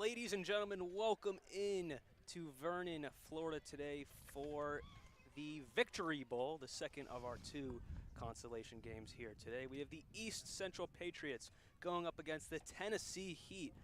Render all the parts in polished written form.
Ladies and gentlemen, welcome in to Vernon, Florida today for the Victory Bowl, the second of our two consolation games here today. We have the East Central Patriots going up against the Tennessee Heat,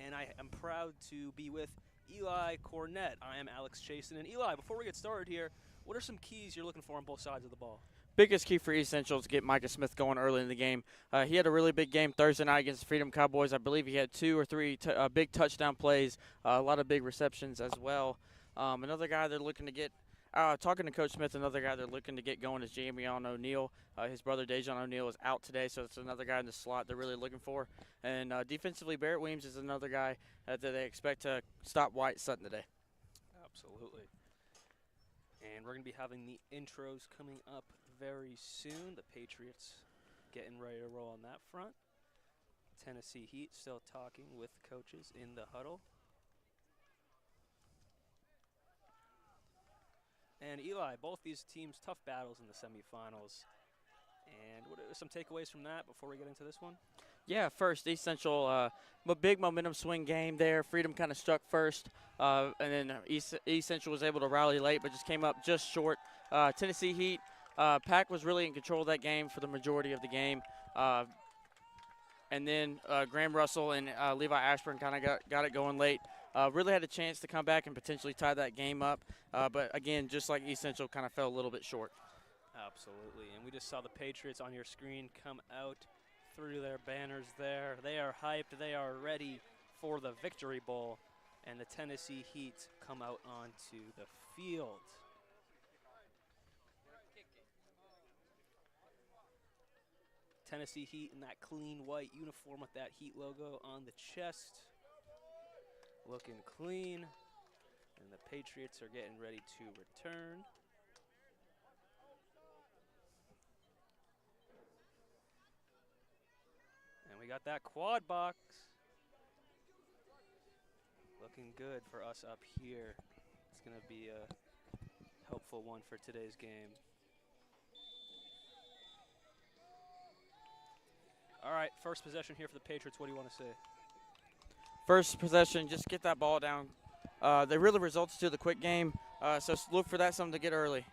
and I am proud to be with Eli Cornett. I am Alex Chasen. And Eli, before we get started here, what are some keys you're looking for on both sides of the ball? Biggest key for East Central is to get Micah Smith going early in the game. He had a really big game Thursday night against the Freedom Cowboys. I believe he had 2 or 3 big touchdown plays, a lot of big receptions as well. Another guy they're looking to get, talking to Coach Smith, another guy they're looking to get going is Jamion O'Neal. His brother Dejon O'Neal is out today, so it's another guy in the slot they're really looking for. And defensively, Barrett Weems is another guy that they expect to stop White Sutton today. Absolutely. And we're going to be having the intros coming up very soon. The Patriots getting ready to roll on that front. Tennessee Heat still talking with coaches in the huddle. And Eli, both these teams, tough battles in the semifinals. And what are some takeaways from that before we get into this one? Yeah, first, East Central, a big momentum swing game there. Freedom kind of struck first, and then East Central was able to rally late, but just came up just short. Tennessee Heat, Pack was really in control of that game for the majority of the game. And then Graham Russell and Levi Ashburn kind of got it going late. Really had a chance to come back and potentially tie that game up. But, again, just like East Central, kind of fell a little bit short. Absolutely. And we just saw the Patriots on your screen come out through their banners there. They are hyped. They are ready for the Victory Bowl. And the Tennessee Heat come out onto the field. Tennessee Heat in that clean white uniform with that Heat logo on the chest. Looking clean. And the Patriots are getting ready to return. And we got that quad box. Looking good for us up here. It's going to be a helpful one for today's game. All right, first possession here for the Patriots. What do you want to say? First possession, just get that ball down. They really results to the quick game, so look for that something to get early.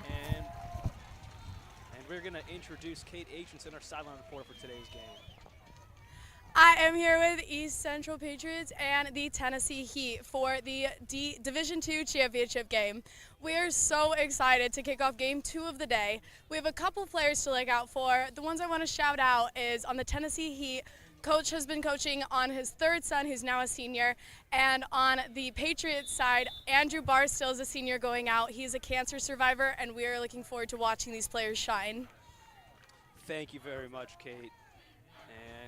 And we're going to introduce Kate Aitchison, our sideline reporter for today's game. I am here with East Central Patriots and the Tennessee Heat for the Division II championship game. We are so excited to kick off game 2 of the day. We have a couple players to look out for. The ones I want to shout out is on the Tennessee Heat, Coach has been coaching on his third son, who's now a senior. And on the Patriots side, Andrew Barstow is a senior going out. He's a cancer survivor, and we are looking forward to watching these players shine. Thank you very much, Kate.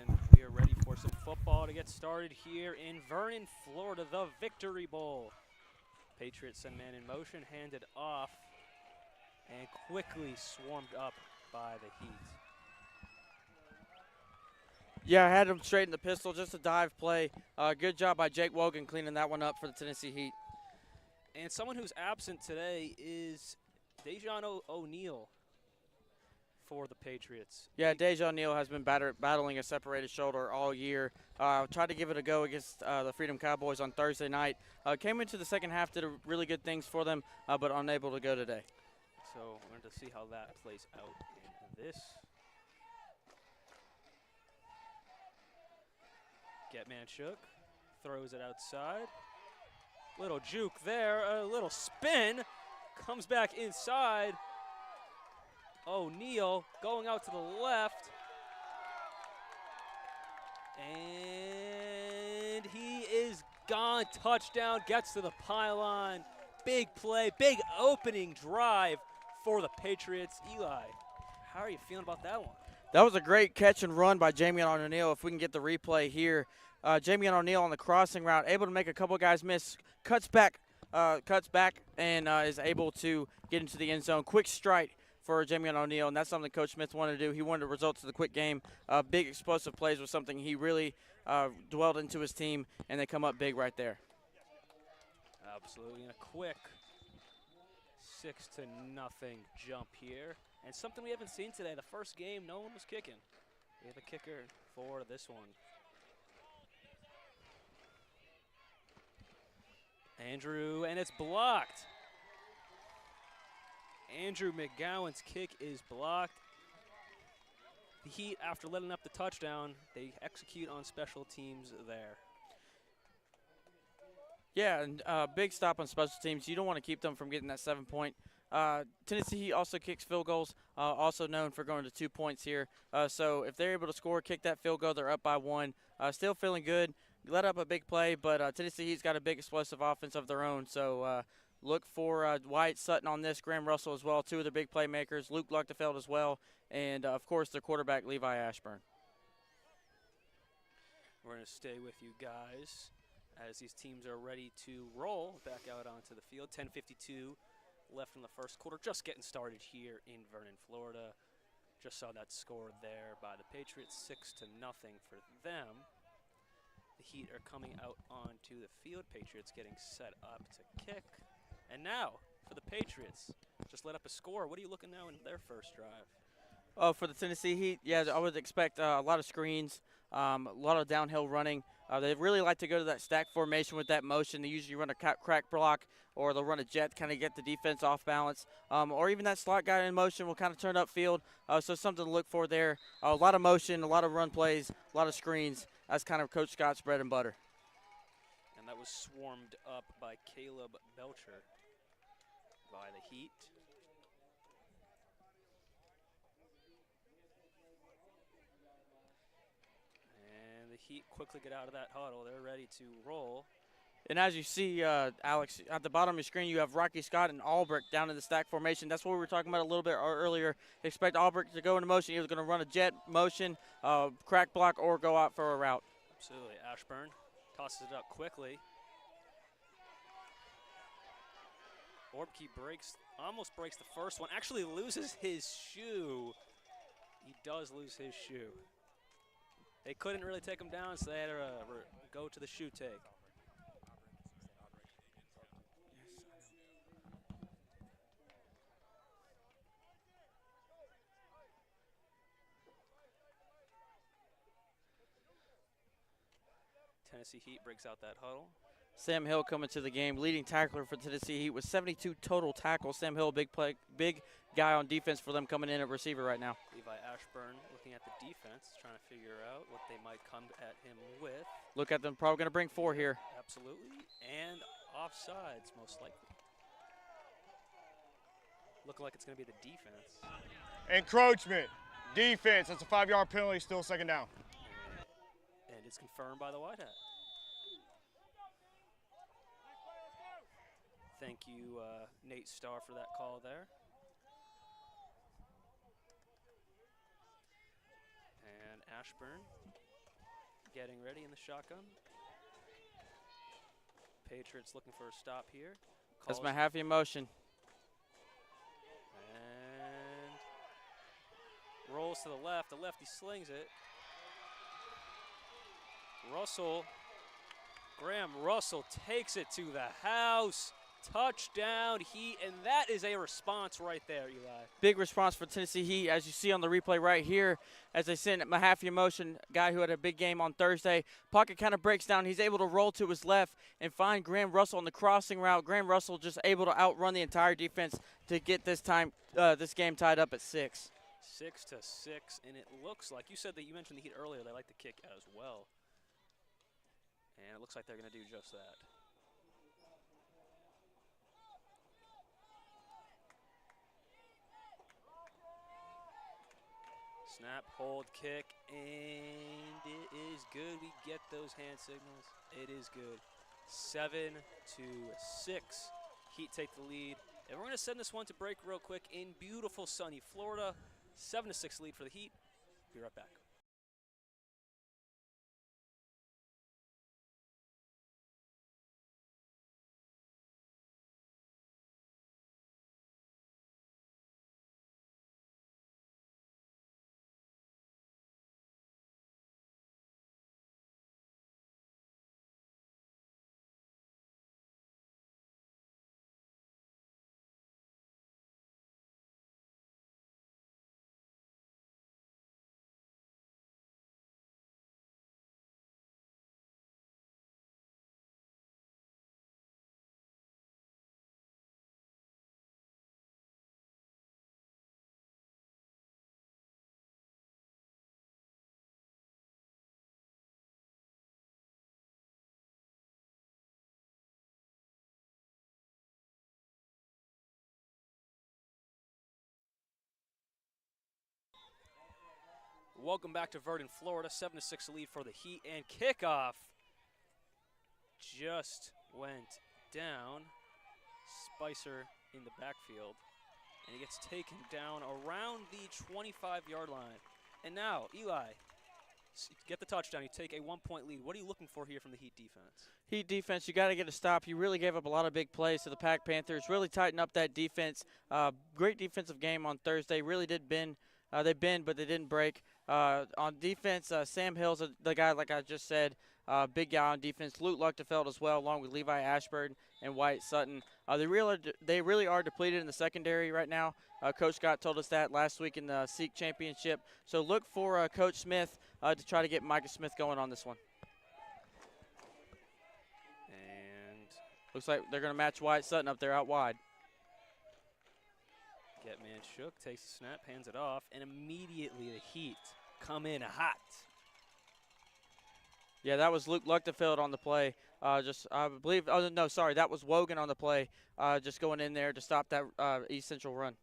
And we are ready for some football to get started here in Vernon, Florida, the Victory Bowl. Patriots send man in motion, handed off, and quickly swarmed up by the Heat. Yeah, I had him straight in the pistol, just a dive play. Good job by Jake Wogan cleaning that one up for the Tennessee Heat. And someone who's absent today is Dejon O'Neal for the Patriots. Yeah, Dejon O'Neal has been battling a separated shoulder all year. Tried to give it a go against the Freedom Cowboys on Thursday night. Came into the second half, did really good things for them, but unable to go today. So we're going to see how that plays out in this. Get man shook, throws it outside. Little juke there, a little spin, comes back inside. O'Neal going out to the left. And he is gone. Touchdown, gets to the pylon. Big play, big opening drive for the Patriots. Eli, how are you feeling about that one? That was a great catch and run by Jamion O'Neal. If we can get the replay here. Jamion O'Neal on the crossing route, able to make a couple guys miss, cuts back, and is able to get into the end zone. Quick strike for Jamion O'Neal, and that's something Coach Smith wanted to do. He wanted the results of the quick game. Big explosive plays was something he really dwelled into his team, and they come up big right there. Absolutely, and a quick 6-0 jump here. And something we haven't seen today. The first game, no one was kicking. We have a kicker for this one. Andrew, and it's blocked. Andrew McGowan's kick is blocked. The Heat, after letting up the touchdown, they execute on special teams there. Yeah, and big stop on special teams. You don't want to keep them from getting that 7-point. Tennessee Heat also kicks field goals, also known for going to 2 points here. So if they're able to score, kick that field goal, they're up by 1. Still feeling good. Let up a big play, but Tennessee Heat's got a big explosive offense of their own. So look for Wyatt Sutton on this, Graham Russell as well, 2 of their big playmakers, Luke Luchtefeld as well, and, of course, their quarterback, Levi Ashburn. We're going to stay with you guys as these teams are ready to roll back out onto the field. 10:52 left in the first quarter. Just getting started here in Vernon, Florida. Just saw that score there by the Patriots, 6-0 for them. The Heat are coming out onto the field. Patriots getting set up to kick. And now for the Patriots, just let up a score. What are you looking now in their first drive? Oh, for the Tennessee Heat, yeah, I would expect a lot of screens, a lot of downhill running. They really like to go to that stack formation with that motion. They usually run a crack block, or they'll run a jet to kind of get the defense off balance. Or even that slot guy in motion will kind of turn upfield. So something to look for there. A lot of motion, a lot of run plays, a lot of screens. That's kind of Coach Scott's bread and butter. And that was swarmed up by Caleb Belcher by the Heat. And the Heat quickly get out of that huddle. They're ready to roll. And as you see, Alex, at the bottom of your screen, you have Rocky Scott and Albrecht down in the stack formation. That's what we were talking about a little bit earlier. Expect Albrecht to go into motion. He was going to run a jet motion, crack block, or go out for a route. Absolutely. Ashburn tosses it up quickly. Orbke almost breaks the first one. Actually loses his shoe. He does lose his shoe. They couldn't really take him down, so they had to go to the shoe take. Tennessee Heat breaks out that huddle. Sam Hill coming to the game, leading tackler for Tennessee Heat with 72 total tackles. Sam Hill, big guy on defense for them coming in at receiver right now. Levi Ashburn looking at the defense, trying to figure out what they might come at him with. Look at them, probably going to bring 4 here. Absolutely, and offsides most likely. Looking like it's going to be the defense. Encroachment, defense, that's a 5-yard penalty, still second down. And it's confirmed by the White Hat. Thank you, Nate Starr, for that call there. And Ashburn getting ready in the shotgun. Patriots looking for a stop here. That's my half motion. And rolls to the left. The lefty slings it. Graham Russell takes it to the house. Touchdown Heat, and that is a response right there, Eli. Big response for Tennessee Heat, as you see on the replay right here, as they send Mahaffey in motion, guy who had a big game on Thursday. Pocket kind of breaks down. He's able to roll to his left and find Graham Russell on the crossing route. Graham Russell just able to outrun the entire defense to get this game tied up at 6. 6-6, and it looks like, you mentioned the Heat earlier, they like to kick as well. And it looks like they're going to do just that. Snap, hold, kick, and it is good. We get those hand signals. It is good. 7-6. Heat take the lead. And we're going to send this one to break real quick in beautiful sunny Florida. 7-6 lead for the Heat. Be right back. Welcome back to Vernon, Florida. 7-6 lead for the Heat, and kickoff just went down. Spicer in the backfield, and he gets taken down around the 25-yard line. And now, Eli, get the touchdown. You take a 1-point lead. What are you looking for here from the Heat defense? Heat defense, you got to get a stop. You really gave up a lot of big plays to the Pack Panthers. Really tighten up that defense. Great defensive game on Thursday. Really did bend. They bend, but they didn't break. On defense, Sam Hill's the guy, like I just said, big guy on defense. Luke Luchtefeld as well, along with Levi Ashburn and Wyatt Sutton. They really are depleted in the secondary right now. Coach Scott told us that last week in the SEEK championship. So look for Coach Smith to try to get Micah Smith going on this one. And looks like they're going to match Wyatt Sutton up there out wide. Getman Shook takes the snap, hands it off, and immediately the Heat come in hot. Yeah, that was Luke Luchtefeld on the play. I believe, oh, no, sorry, that was Wogan on the play, just going in there to stop that East Central run.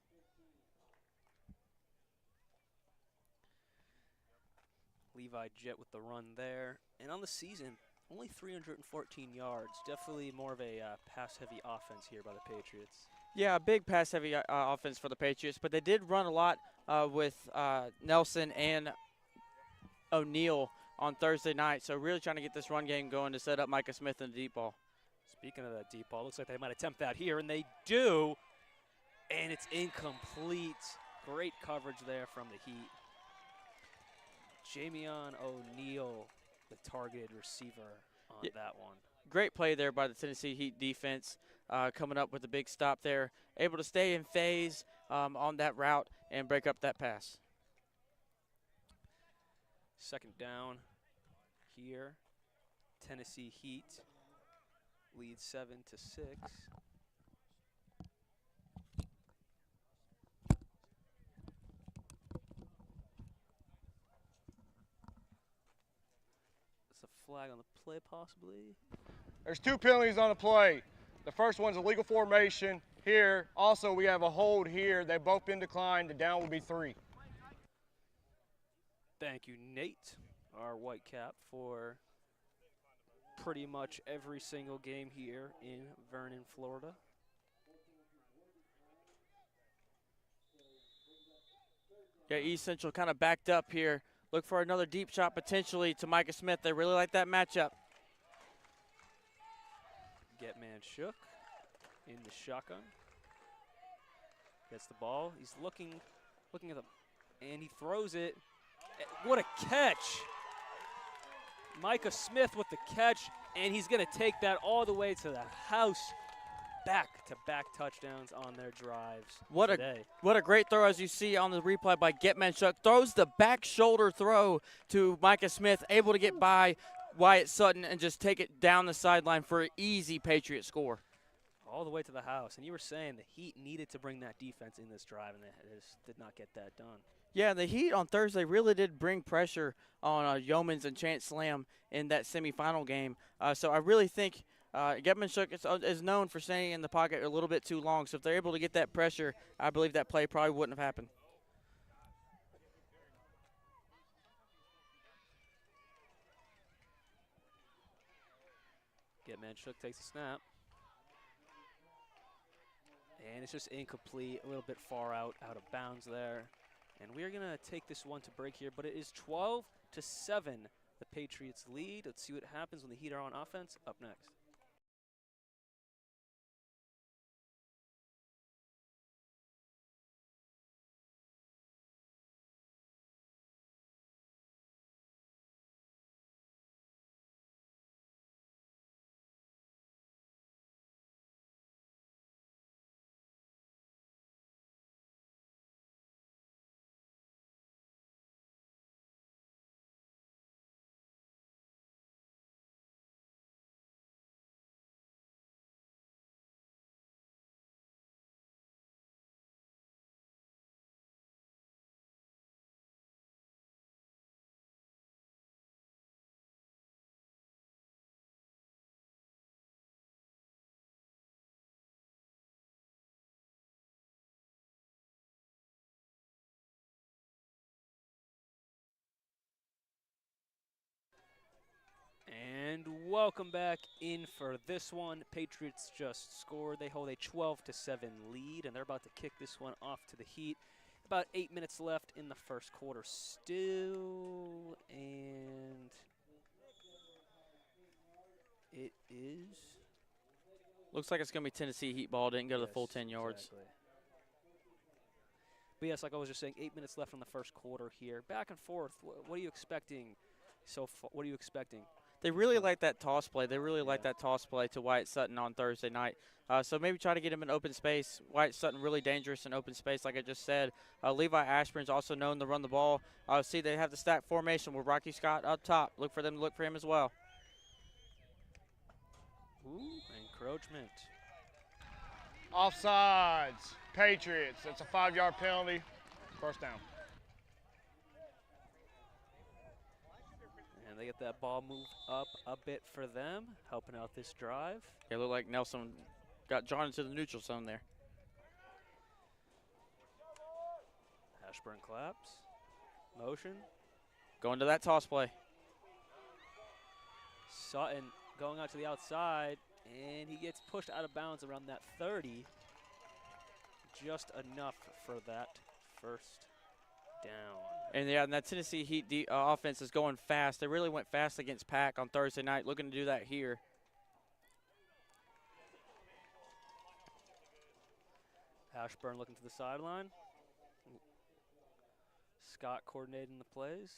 Levi Jet with the run there. And on the season, only 314 yards. Definitely more of a pass-heavy offense here by the Patriots. Yeah, a big pass-heavy offense for the Patriots, but they did run a lot with Nelson and O'Neal on Thursday night, so really trying to get this run game going to set up Micah Smith in the deep ball. Speaking of that deep ball, looks like they might attempt that here, and they do, and it's incomplete. Great coverage there from the Heat. Jamion O'Neal, the targeted receiver on that one. Great play there by the Tennessee Heat defense, coming up with a big stop there. Able to stay in phase on that route and break up that pass. Second down here. Tennessee Heat leads 7-6. It's a flag on the play, possibly. There's 2 penalties on the play. The first one's a legal formation here. Also, we have a hold here. They've both been declined. The down will be 3. Thank you, Nate, our white cap, for pretty much every single game here in Vernon, Florida. Yeah, East Central kind of backed up here. Look for another deep shot potentially to Micah Smith. They really like that matchup. Getman Shook in the shotgun. Gets the ball. He's looking at them, and he throws it. What a catch. Micah Smith with the catch, and he's going to take that all the way to the house. Back-to-back touchdowns on their drives today. What a great throw, as you see on the replay by Getman Shook. Throws the back shoulder throw to Micah Smith, able to get by Wyatt Sutton and just take it down the sideline for an easy Patriot score. All the way to the house. And you were saying the Heat needed to bring that defense in this drive, and they just did not get that done. Yeah, the Heat on Thursday really did bring pressure on Yeomans and Chance Slam in that semifinal game. So I really think Getman Shook is known for staying in the pocket a little bit too long. So if they're able to get that pressure, I believe that play probably wouldn't have happened. Getman Shook takes a snap. And it's just incomplete, a little bit far out of bounds there. And we're going to take this one to break here, but it is 12-7, the Patriots lead. Let's see what happens when the Heat are on offense. Up next. And welcome back in for this one. Patriots just scored. They hold a 12-7 lead, and they're about to kick this one off to the Heat. About 8 minutes left in the first quarter still, and it is. Looks like it's going to be Tennessee Heat ball. Didn't go to the full 10 yards. Exactly. But yes, like I was just saying, 8 minutes left in the first quarter here. Back and forth. What are you expecting so far? What are you expecting? They really like that toss play. They really like that toss play to Wyatt Sutton on Thursday night. So maybe try to get him in open space. Wyatt Sutton really dangerous in open space, like I just said. Levi Ashburn's also known to run the ball. See, they have the stack formation with Rocky Scott up top. Look for them to look for him as well. Ooh, encroachment. Offsides. Patriots. That's a 5-yard penalty. First down. And they get that ball moved up a bit for them, helping out this drive. It looked like Nelson got drawn into the neutral zone there. Ashburn claps. Motion. Going to that toss play. Sutton going out to the outside, and he gets pushed out of bounds around that 30. Just enough for that first down. And yeah, and that Tennessee Heat offense is going fast. They really went fast against Pack on Thursday night, looking to do that here. Ashburn looking to the sideline. Scott coordinating the plays.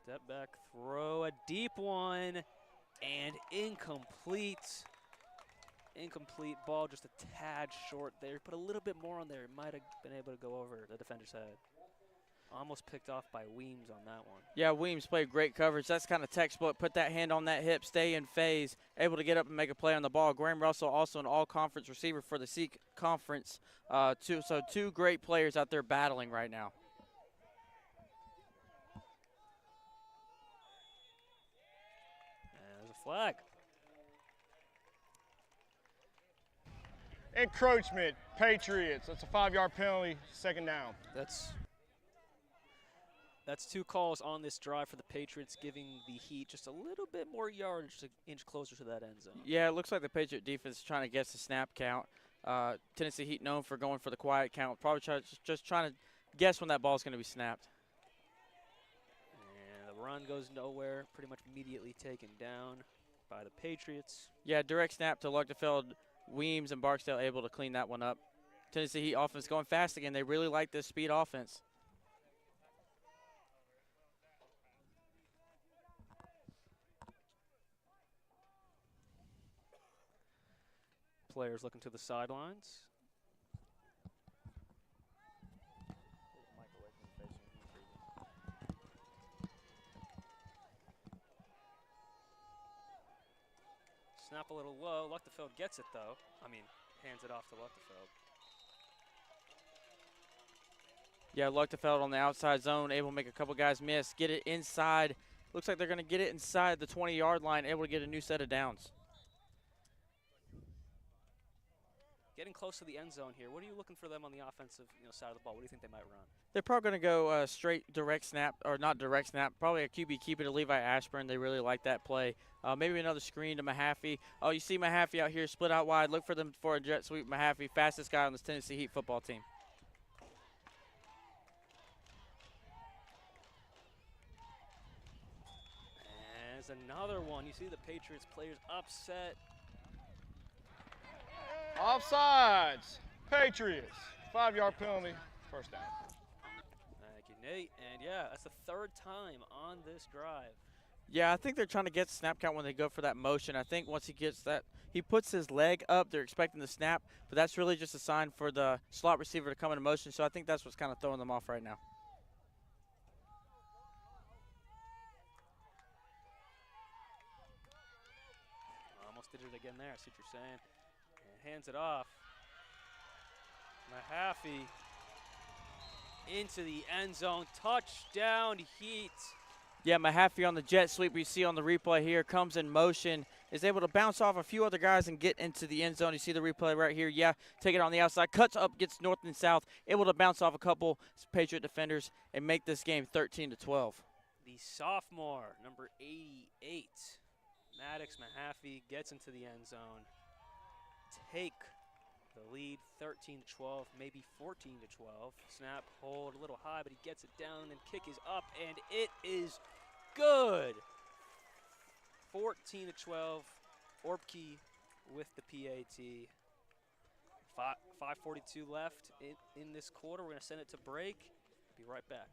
Step back throw, a deep one, and incomplete. Incomplete ball, just a tad short there. Put a little bit more on there. Might have been able to go over the defender's head. Almost picked off by Weems on that one. Yeah, Weems played great coverage. That's kind of textbook. Put that hand on that hip, stay in phase, able to get up and make a play on the ball. Graham Russell also an all-conference receiver for the SEAC Conference. So two great players out there battling right now. And there's a flag. Encroachment. Patriots. That's a 5-yard penalty. Second down. That's two calls on this drive for the Patriots, giving the Heat just a little bit more yardage to inch closer to that end zone. Yeah, it looks like the Patriot defense is trying to guess the snap count. Tennessee Heat known for going for the quiet count. Probably just trying to guess when that ball is going to be snapped. And the run goes nowhere, pretty much immediately taken down by the Patriots. Yeah, direct snap to Luchtefeld. Weems and Barksdale able to clean that one up. Tennessee Heat offense going fast again. They really like this speed offense. Players looking to the sidelines. Snap a little low. Luchtefeld gets it, though. Hands it off to Luchtefeld. Yeah, Luchtefeld on the outside zone, able to make a couple guys miss. Get it inside. Looks like they're going to get it inside the 20-yard line, able to get a new set of downs. Getting close to the end zone here. What are you looking for them on the offensive side of the ball? What do you think they might run? They're probably going to go straight direct snap, or not direct snap, probably a QB keep it to Levi Ashburn. They really like that play. Maybe another screen to Mahaffey. Oh, you see Mahaffey out here split out wide. Look for them for a jet sweep. Mahaffey, fastest guy on this Tennessee Heat football team. And there's another one. You see the Patriots players upset. Offsides. Patriots. 5-yard penalty. First down. Thank you, Nate. And yeah, that's the third time on this drive. Yeah, I think they're trying to get snap count when they go for that motion. I think once he gets that, he puts his leg up, they're expecting the snap, but that's really just a sign for the slot receiver to come into motion. So I think that's what's kind of throwing them off right now. Almost did it again there. I see what you're saying. And hands it off. Mahaffey into the end zone. Touchdown, Heat. Yeah, Mahaffey on the jet sweep we see on the replay here comes in motion, is able to bounce off a few other guys and get into the end zone. You see the replay right here. Yeah, take it on the outside, cuts up, gets north and south, able to bounce off a couple Patriot defenders and make this game 13-12. The sophomore, number 88, Maddox Mahaffey, gets into the end zone. Take the lead, 13-12, maybe 14-12. Snap, hold, a little high, but he gets it down, and kick is up, and it is good. 14-12, Orpke with the PAT. 5:42 left in this quarter. We're going to send it to break. Be right back.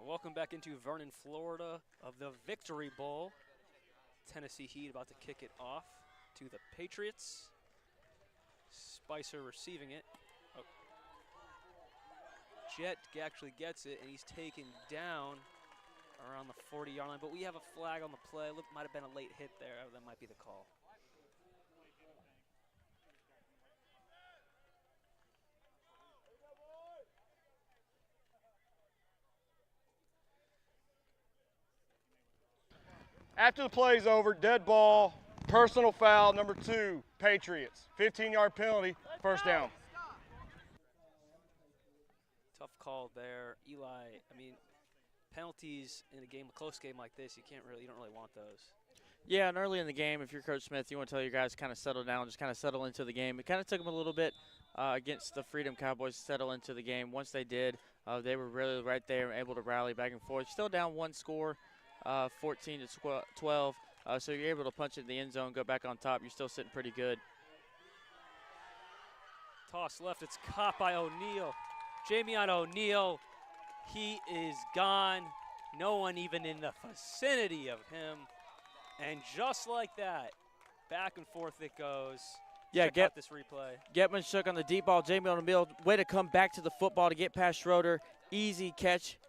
Welcome back into Vernon, Florida of the Victory Bowl. Tennessee Heat about to kick it off to the Patriots. Spicer receiving it. Oh. Jet actually gets it, and he's taken down around the 40-yard line. But we have a flag on the play. Might have been a late hit there. That might be the call. After the play's over, dead ball, personal foul, number 2, Patriots. 15-yard penalty, first down. Tough call there. Eli, I mean, penalties in a close game like this, you don't really want those. Yeah, and early in the game, if you're Coach Smith, you want to tell your guys to kind of settle down, just kind of settle into the game. It kind of took them a little bit against the Freedom Cowboys to settle into the game. Once they did, they were really right there, able to rally back and forth. Still down one score. 14-12, so you're able to punch it in the end zone, go back on top. You're still sitting pretty good. Toss left, it's caught by O'Neal. Jamion O'Neal, he is gone. No one even in the vicinity of him. And just like that, back and forth it goes. Yeah, Check out this replay. Getman shook on the deep ball. Jamion O'Neal, way to come back to the football to get past Schroeder. Easy catch.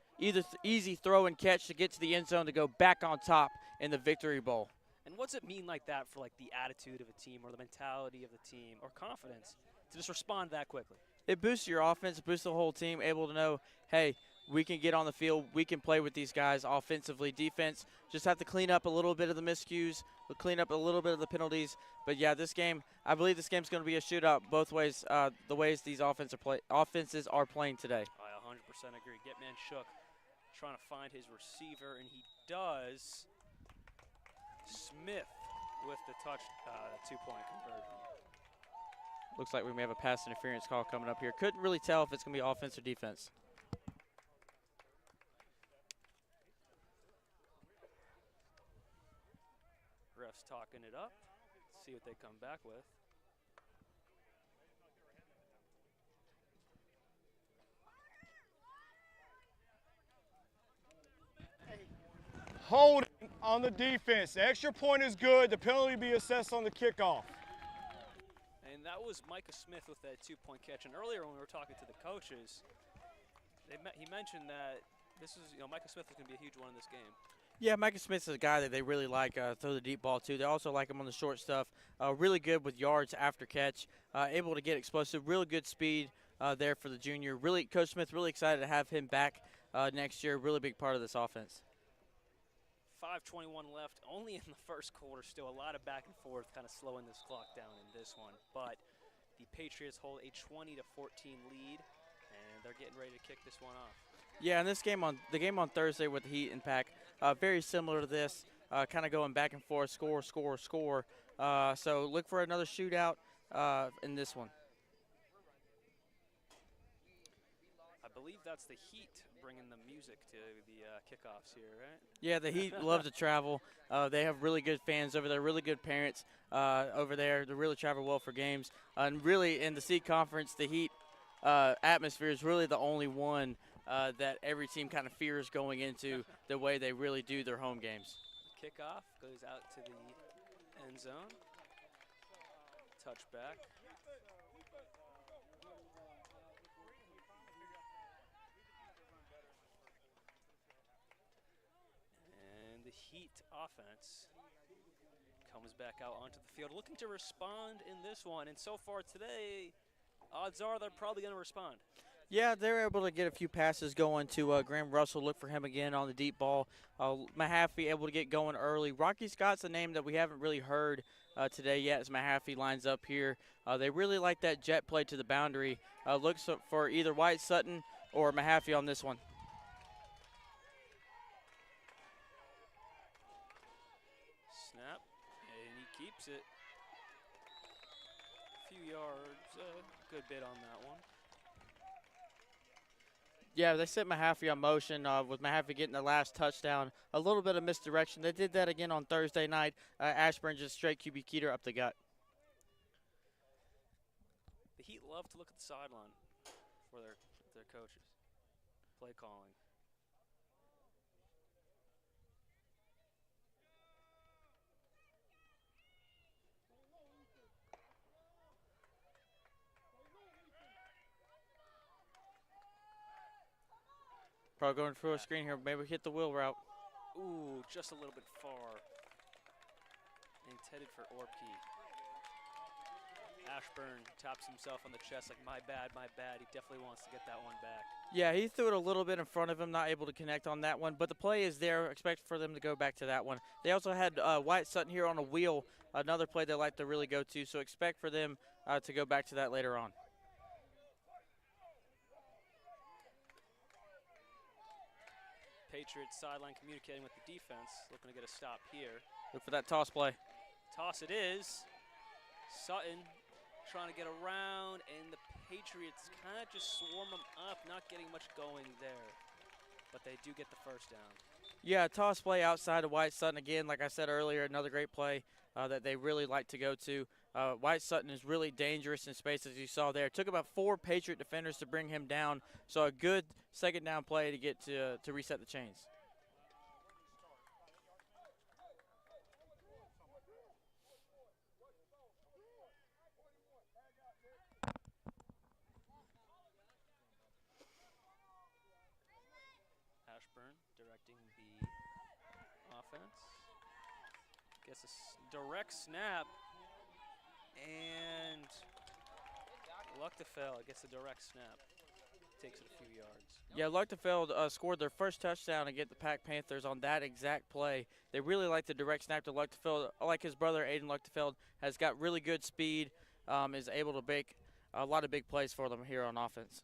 Easy throw and catch to get to the end zone to go back on top in the Victory Bowl. And what's it mean like that for like the attitude of a team or the mentality of the team or confidence to just respond that quickly? It boosts your offense, boosts the whole team, able to know, hey, we can get on the field, we can play with these guys offensively. Defense, just have to clean up a little bit of the miscues, clean up a little bit of the penalties. But yeah, this game, I believe this game's going to be a shootout both ways, the ways these offenses are playing today. I 100% agree. Getman shook. Trying to find his receiver, and he does. Smith with the touch, 2-point conversion. Looks like we may have a pass interference call coming up here. Couldn't really tell if it's going to be offense or defense. Refs talking it up. Let's see what they come back with. Holding on the defense. The extra point is good. The penalty be assessed on the kickoff. And that was Micah Smith with that 2-point catch. And earlier when we were talking to the coaches, he mentioned that Micah Smith is going to be a huge one in this game. Yeah, Micah Smith's a guy that they really like, throw the deep ball too. They also like him on the short stuff. Really good with yards after catch. Able to get explosive. Really good speed there for the junior. Really, Coach Smith really excited to have him back next year. Really big part of this offense. 5:21 left, only in the first quarter, still a lot of back and forth, kind of slowing this clock down in this one. But the Patriots hold a 20-14 lead, and they're getting ready to kick this one off. Yeah, and the game on Thursday with the Heat and Pack, very similar to this, kind of going back and forth, score. So look for another shootout in this one. I believe that's the Heat bringing the music to the kickoffs here, right? Yeah, the Heat love to travel. They have really good fans over there, really good parents over there. They really travel well for games. And really, in the Seed Conference, the Heat atmosphere is really the only one that every team kind of fears going into the way they really do their home games. Kickoff goes out to the end zone. Touchback. And the Heat offense comes back out onto the field, looking to respond in this one. And so far today, odds are they're probably going to respond. Yeah, they're able to get a few passes going to Graham Russell. Look for him again on the deep ball. Mahaffey able to get going early. Rocky Scott's a name that we haven't really heard today yet as Mahaffey lines up here. They really like that jet play to the boundary. Looks for either White Sutton or Mahaffey on this one. Snap, and he keeps it. A few yards, good bit on that one. Yeah, they set Mahaffey on motion with Mahaffey getting the last touchdown. A little bit of misdirection. They did that again on Thursday night. Ashburn just straight QB Keeter up the gut. The Heat love to look at the sideline for their coaches. Play calling. Probably going through a screen here. Maybe hit the wheel route. Ooh, just a little bit far. Intended for Orpke. Ashburn taps himself on the chest like, my bad, my bad. He definitely wants to get that one back. Yeah, he threw it a little bit in front of him, not able to connect on that one. But the play is there. Expect for them to go back to that one. They also had White Sutton here on a wheel, another play they like to really go to. So expect for them to go back to that later on. Patriots sideline communicating with the defense, looking to get a stop here. Look for that toss play. Toss it is. Sutton trying to get around, and the Patriots kind of just swarm them up, not getting much going there. But they do get the first down. Yeah, toss play outside of White Sutton. Again, like I said earlier, another great play that they really like to go to. White Sutton is really dangerous in space, as you saw there. It took about 4 Patriot defenders to bring him down, so a good second down play to get to reset the chains. Ashburn directing the offense. Gets a direct snap. And Luchtefeld gets a direct snap. Takes it a few yards. Yeah, Luchtefeld scored their first touchdown against the Pack Panthers on that exact play. They really like the direct snap to Luchtefeld. Like his brother, Aiden Luchtefeld, has got really good speed, is able to make a lot of big plays for them here on offense.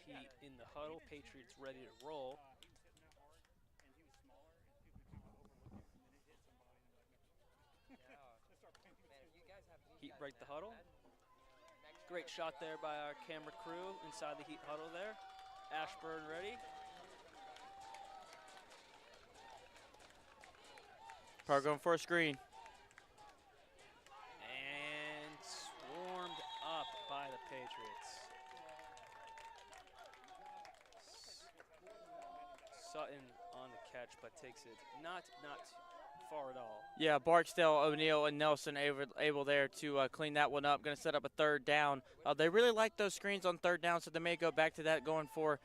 Heat in the huddle. Patriots ready to roll. Heat break the huddle. Great shot there by our camera crew inside the Heat huddle there. Ashburn ready. Probably going for a screen. And swarmed up by the Patriots. Sutton on the catch, but takes it not far at all. Yeah, Barksdale, O'Neal, and Nelson able there to clean that one up. Going to set up a third down. They really like those screens on third down, so they may go back to that going for,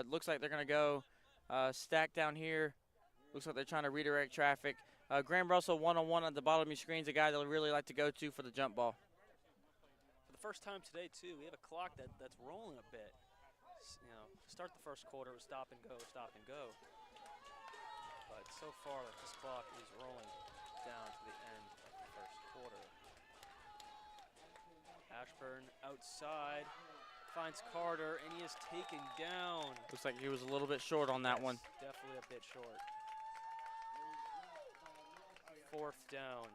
looks like they're going to go stack down here. Looks like they're trying to redirect traffic. Graham Russell one-on-one on the bottom of your screen's a guy they'll really like to go to for the jump ball. For the first time today, too, we have a clock that's rolling a bit. You know, start the first quarter with stop and go, stop and go. But so far, this clock is rolling down to the end of the first quarter. Ashburn outside, finds Carter, and he is taken down. Looks like he was a little bit short on that one. Definitely a bit short. Fourth down.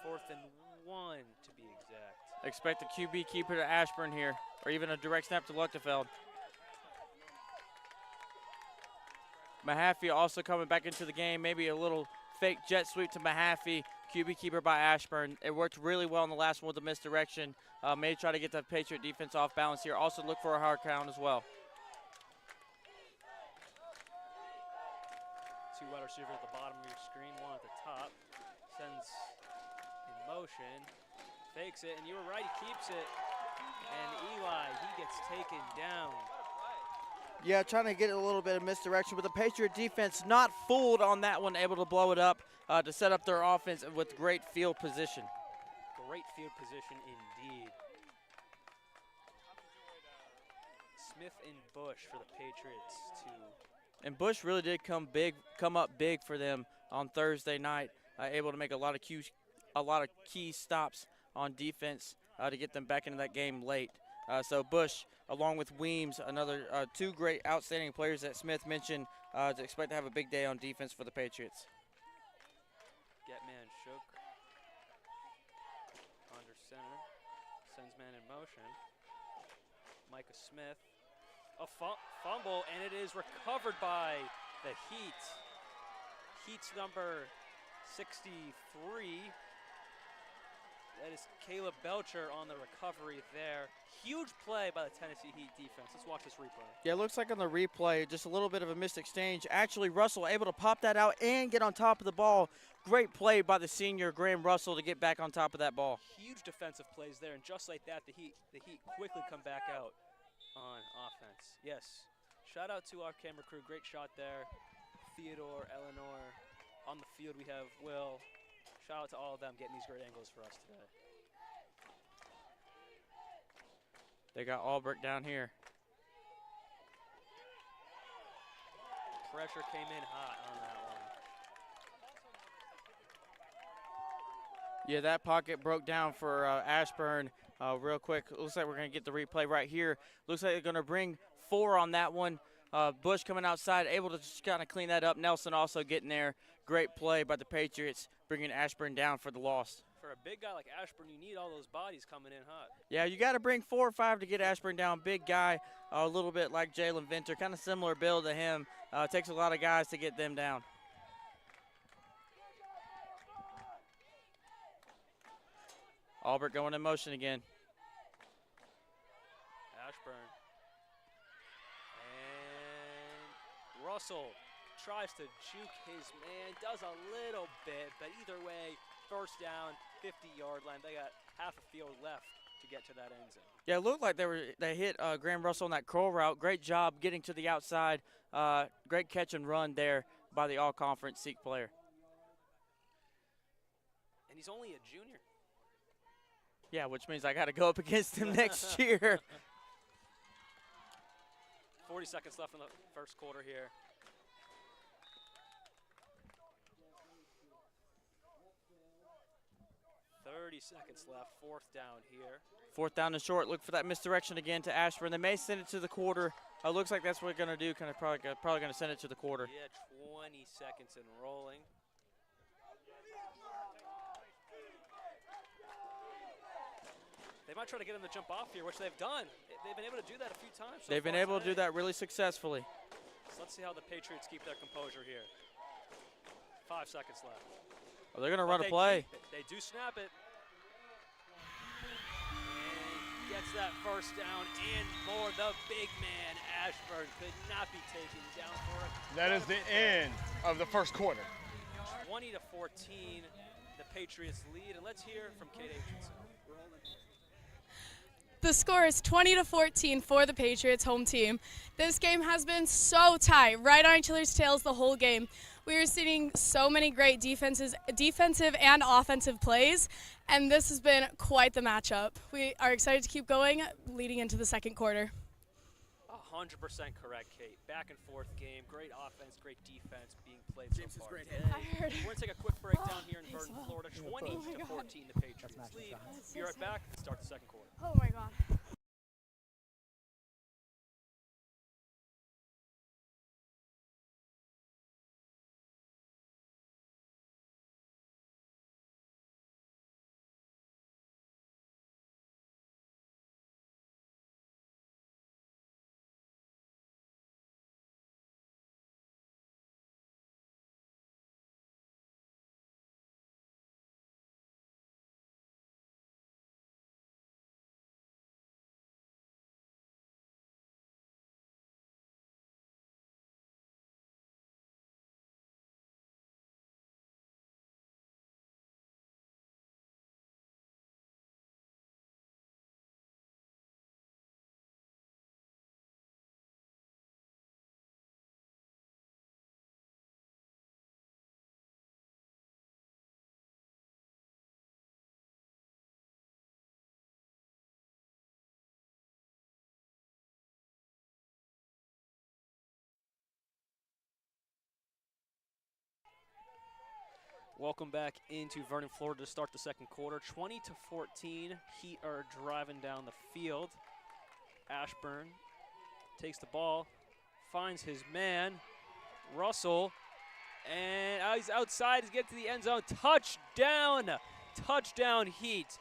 4th and one to be exact. Expect a QB keeper to Ashburn here, or even a direct snap to Luchtefeld. Mahaffey also coming back into the game, maybe a little fake jet sweep to Mahaffey, QB keeper by Ashburn. It worked really well in the last one with the misdirection. May try to get the Patriot defense off balance here. Also look for a hard count as well. Two wide receivers at the bottom of your screen, one at the top. Sends in motion, fakes it, and you were right, he keeps it. And Eli, he gets taken down. Yeah, trying to get a little bit of misdirection, but the Patriot defense not fooled on that one, able to blow it up to set up their offense with great field position. Great field position indeed. Smith and Bush for the Patriots to. And Bush really did come up big for them on Thursday night, able to make a lot of key stops on defense to get them back into that game late. So Bush, along with Weems, another two great outstanding players that Smith mentioned, to expect to have a big day on defense for the Patriots. Get man shook. Under center. Sends man in motion. Micah Smith. A fumble, and it is recovered by the Heat. Heat's number 63. That is Caleb Belcher on the recovery there. Huge play by the Tennessee Heat defense. Let's watch this replay. Yeah, it looks like on the replay, just a little bit of a missed exchange. Actually, Russell able to pop that out and get on top of the ball. Great play by the senior, Graham Russell, to get back on top of that ball. Huge defensive plays there, and just like that, the Heat quickly come back out on offense. Yes, shout out to our camera crew. Great shot there. Theodore, Eleanor. On the field, we have Will. Shout out to all of them getting these great angles for us today. They got Albrecht down here. Pressure came in hot on that one. Yeah, that pocket broke down for Ashburn real quick. Looks like we're going to get the replay right here. Looks like they're going to bring 4 on that one. Bush coming outside, able to just kind of clean that up. Nelson also getting there. Great play by the Patriots, bringing Ashburn down for the loss. For a big guy like Ashburn, you need all those bodies coming in hot. Yeah, you got to bring 4 or 5 to get Ashburn down. Big guy, a little bit like Jalen Venter, kind of similar build to him. Takes a lot of guys to get them down. Albert going in motion again. Ashburn. And Russell tries to juke his man, does a little bit, but either way, first down, 50-yard line. They got half a field left to get to that end zone. Yeah, it looked like they hit Graham Russell on that curl route. Great job getting to the outside. Great catch and run there by the all-conference Sikh player. And he's only a junior. Yeah, which means I got to go up against him next year. 40 seconds left in the first quarter here. .30 seconds left, 4th down here. 4th down and short. Look for that misdirection again to Ashburn. They may send it to the quarter. Looks like that's what they're going to do. Kind of probably going to send it to the quarter. Yeah, 20 seconds and rolling. They might try to get him to jump off here, which they've done. They've been able to do that a few times. They've been able to do that really successfully. So let's see how the Patriots keep their composure here. 5 seconds left. Oh, they're going to run a play. They do snap it. And gets that first down and more. The big man, Ashburn, could not be taken down for it. That is the end of the first quarter. 20-14, the Patriots lead. And let's hear from Kate Aitchison. The score is 20-14 for the Patriots home team. This game has been so tight, right on each other's tails the whole game. We are seeing so many great defensive and offensive plays, and this has been quite the matchup. We are excited to keep going leading into the second quarter. 100% correct, Kate. Back and forth game, great offense, great defense being played so far today. We're going to take a quick break down here in Vernon, Florida. 20-14, the Patriots lead. Be right back and start the second quarter. Oh my God. Welcome back into Vernon, Florida to start the second quarter. 20-14, Heat are driving down the field. Ashburn takes the ball, finds his man, Russell, and he's outside, he's getting to the end zone. Touchdown! Touchdown Heat.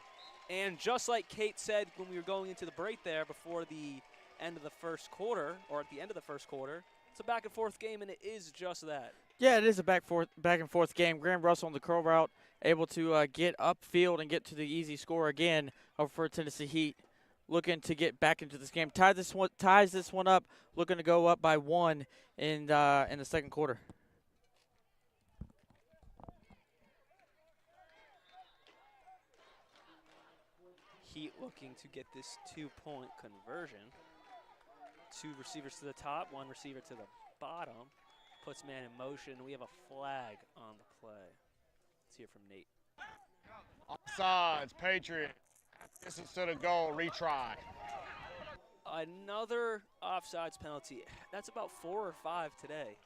And just like Kate said when we were going into the break there before the end of the first quarter, or at the end of the first quarter, it's a back and forth game, and it is just that. Yeah, it is a back and forth game. Graham Russell on the curl route, able to get upfield and get to the easy score again for Tennessee Heat. Looking to get back into this game. Ties this one up, looking to go up by 1 in the second quarter. Heat looking to get this 2-point conversion. 2 receivers to the top, 1 receiver to the bottom. Puts man in motion. We have a flag on the play. Let's hear from Nate. Offsides, Patriots. Distance to the goal, retry. Another offsides penalty. That's about 4 or 5 today.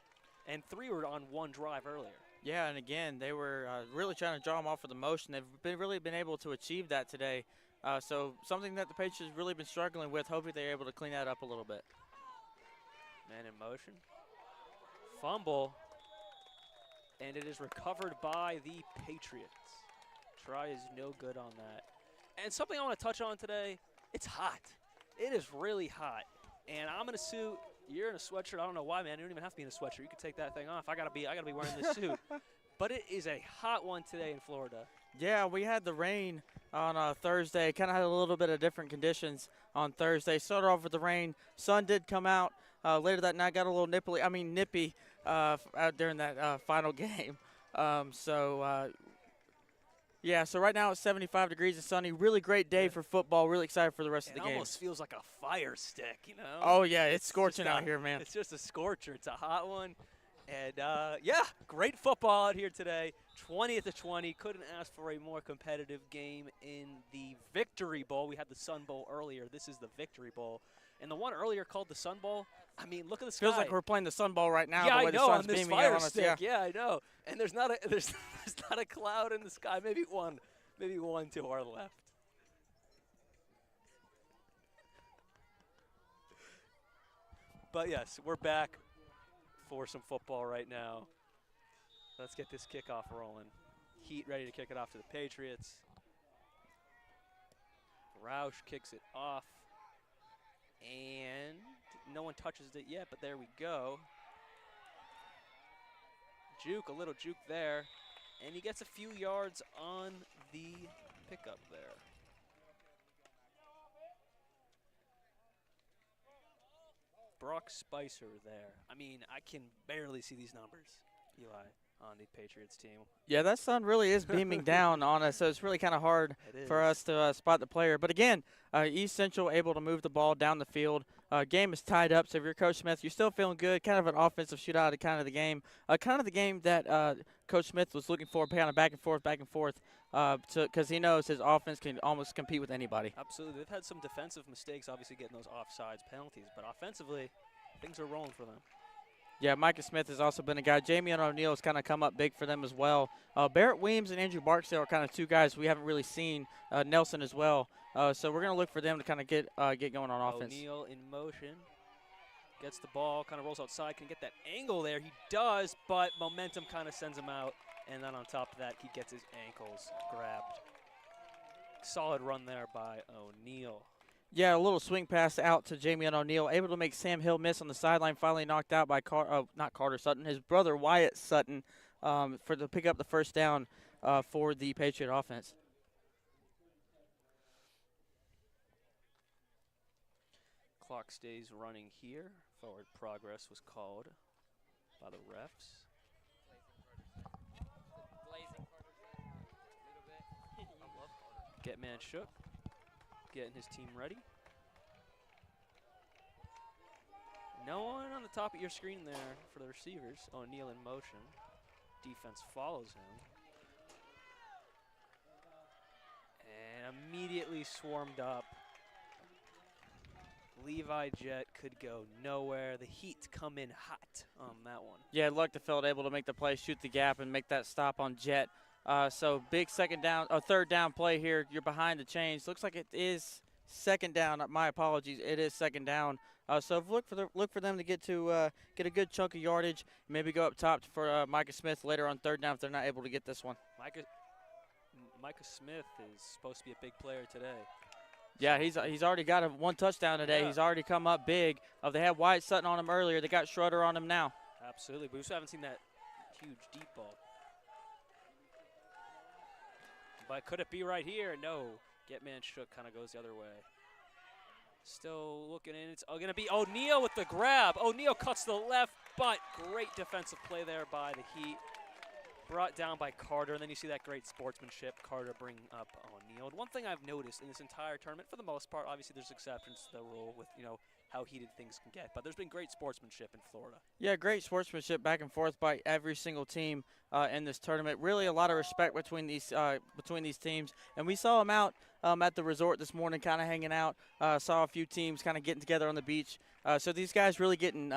And 3 were on 1 drive earlier. Yeah, and again, they were really trying to draw them off of the motion. They've really been able to achieve that today. So something that the Patriots have really been struggling with. Hopefully they're able to clean that up a little bit. Man in motion. Fumble. And it is recovered by the Patriots. Try is no good on that. And something I want to touch on today, it's hot. It is really hot. And I'm in a suit. You're in a sweatshirt. I don't know why, man. You don't even have to be in a sweatshirt. You can take that thing off. I gotta be wearing this suit. But it is a hot one today in Florida. Yeah, we had the rain on Thursday. Kind of had a little bit of different conditions on Thursday. Started off with the rain. Sun did come out. Later that night got a little nippy out during that final game. Yeah, so right now it's 75 degrees and sunny. Really great day for football. Really excited for the rest of the game. It almost feels like a fire stick, you know? Oh, yeah, it's scorching out here, man. It's just a scorcher. It's a hot one. And, yeah, great football out here today. 20-20. Couldn't ask for a more competitive game in the Victory Bowl. We had the Sun Bowl earlier. This is the Victory Bowl. And the one earlier called the Sun Bowl, I mean, look at the sky. Feels like we're playing the Sun Bowl right now. Yeah, the way I know, the sun's on this beaming fire on us. stick. Yeah, I know. And there's not a cloud in the sky. Maybe one to our left. But yes, we're back for some football right now. Let's get this kickoff rolling. Heat ready to kick it off to the Patriots. Roush kicks it off. And no one touches it yet, but there we go. A little juke there. And he gets a few yards on the pickup there. Brock Spicer there. I mean, I can barely see these numbers, Eli, on the Patriots team. Yeah, that sun really is beaming down on us, so it's really kind of hard for us to spot the player. But again, East Central able to move the ball down the field. Game is tied up, so if you're Coach Smith, you're still feeling good. Kind of an offensive shootout at kind of the game. Kind of the game that Coach Smith was looking for, kind of back and forth, because he knows his offense can almost compete with anybody. Absolutely. They've had some defensive mistakes, obviously getting those offsides penalties, but offensively, things are rolling for them. Yeah, Micah Smith has also been a guy. Jamie O'Neal has kind of come up big for them as well. Barrett Weems and Andrew Barksdale are kind of 2 guys we haven't really seen. Nelson as well. So we're going to look for them to kind of get going on offense. O'Neal in motion. Gets the ball, kind of rolls outside. Can get that angle there. He does, but momentum kind of sends him out. And then on top of that, he gets his ankles grabbed. Solid run there by O'Neal. Yeah, a little swing pass out to Jamie O'Neal, able to make Sam Hill miss on the sideline, finally knocked out by not Carter Sutton, his brother Wyatt Sutton, to pick up the first down for the Patriot offense. Clock stays running here. Forward progress was called by the refs. Get man shook. Getting his team ready. No one on the top of your screen there for the receivers. O'Neal in motion. Defense follows him. And immediately swarmed up. Levi Jet could go nowhere. The Heat come in hot on that one. Yeah, Luchterfeld able to make the play, shoot the gap, and make that stop on Jet. So big third down play here. You're behind the chains. Looks like it is second down. My apologies. It is second down. So look for them to get a good chunk of yardage. Maybe go up top for Micah Smith later on third down if they're not able to get this one. Micah Smith is supposed to be a big player today. Yeah, he's already got one touchdown today. Yeah. He's already come up big. They had Wyatt Sutton on him earlier. They got Schroeder on him now. Absolutely, but we still haven't seen that huge deep ball. But could it be right here? No. Getman Shook kind of goes the other way. Still looking in. It's going to be O'Neal with the grab. O'Neal cuts to the left, but great defensive play there by the Heat. Brought down by Carter, and then you see that great sportsmanship. Carter bringing up O'Neal. And one thing I've noticed in this entire tournament, for the most part, obviously there's exceptions to the rule with, how heated things can get, but there's been great sportsmanship in Florida. Yeah, great sportsmanship back and forth by every single team in this tournament. Really a lot of respect between these teams, and we saw them out at the resort this morning kind of hanging out. Saw a few teams kind of getting together on the beach. So these guys really getting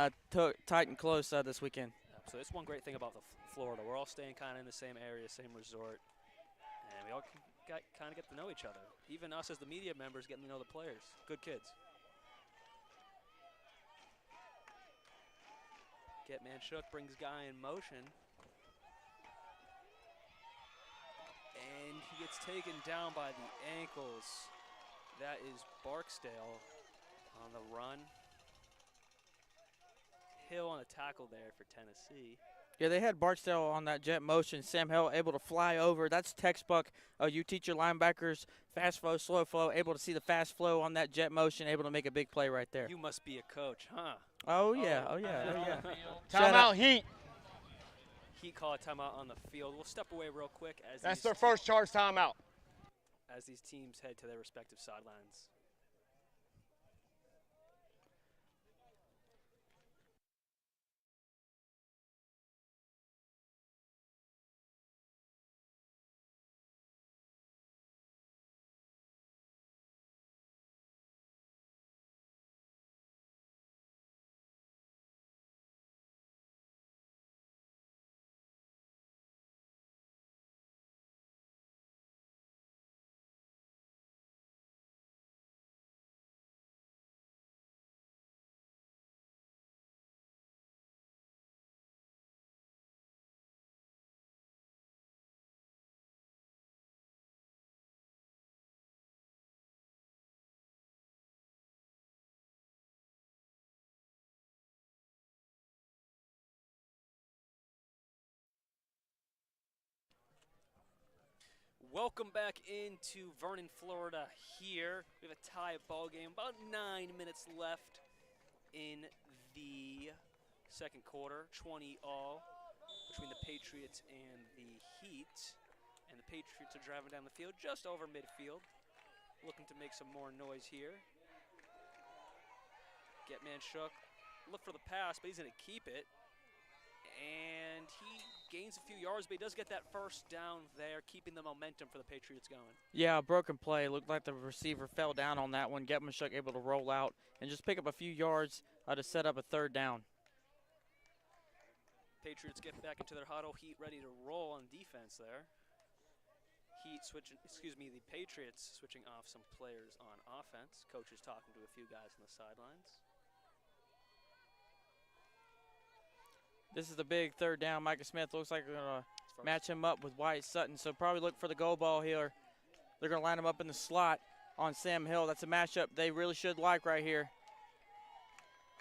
tight and close this weekend. So that's one great thing about Florida. We're all staying kind of in the same area, same resort, and we all kind of get to know each other. Even us as the media members getting to know the players. Good kids. Getman Shook brings guy in motion. And he gets taken down by the ankles. That is Barksdale on the run. Hill on a tackle there for Tennessee. Yeah, they had Barksdale on that jet motion. Sam Hill able to fly over. That's textbook. You teach your linebackers fast flow, slow flow, able to see the fast flow on that jet motion, able to make a big play right there. You must be a coach, huh? Oh, yeah. Timeout, Heat. Heat call a timeout on the field. We'll step away real quick. That's their first charge timeout. As these teams head to their respective sidelines. Welcome back into Vernon, Florida here. We have a tie ball game, about 9 minutes left in the second quarter, 20 all between the Patriots and the Heat. And the Patriots are driving down the field just over midfield, looking to make some more noise here. Getman Shook, look for the pass, but he's going to keep it. And he gains a few yards, but he does get that first down there, keeping the momentum for the Patriots going. Yeah, a broken play. Looked like the receiver fell down on that one. Getman Shook able to roll out and just pick up a few yards to set up a third down. Patriots get back into their huddle. Heat ready to roll on defense there. The Patriots switching off some players on offense. Coach is talking to a few guys on the sidelines. This is the big third down. Micah Smith looks like they're going to match him up with Wyatt Sutton. So probably look for the goal ball here. They're going to line him up in the slot on Sam Hill. That's a matchup they really should like right here.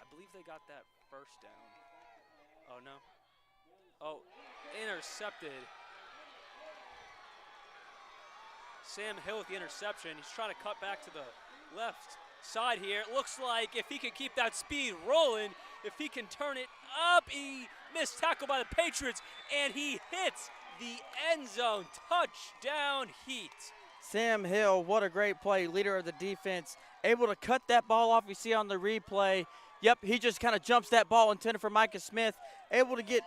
I believe they got that first down. Oh, no. Oh, intercepted. Sam Hill with the interception. He's trying to cut back to the left side here. It looks like if he can keep that speed rolling, if he can turn it up, he missed tackle by the Patriots, and he hits the end zone. Touchdown, Heat. Sam Hill, what a great play, leader of the defense, able to cut that ball off. You see on the replay, Yep, he just kind of jumps that ball intended for Micah Smith, able to get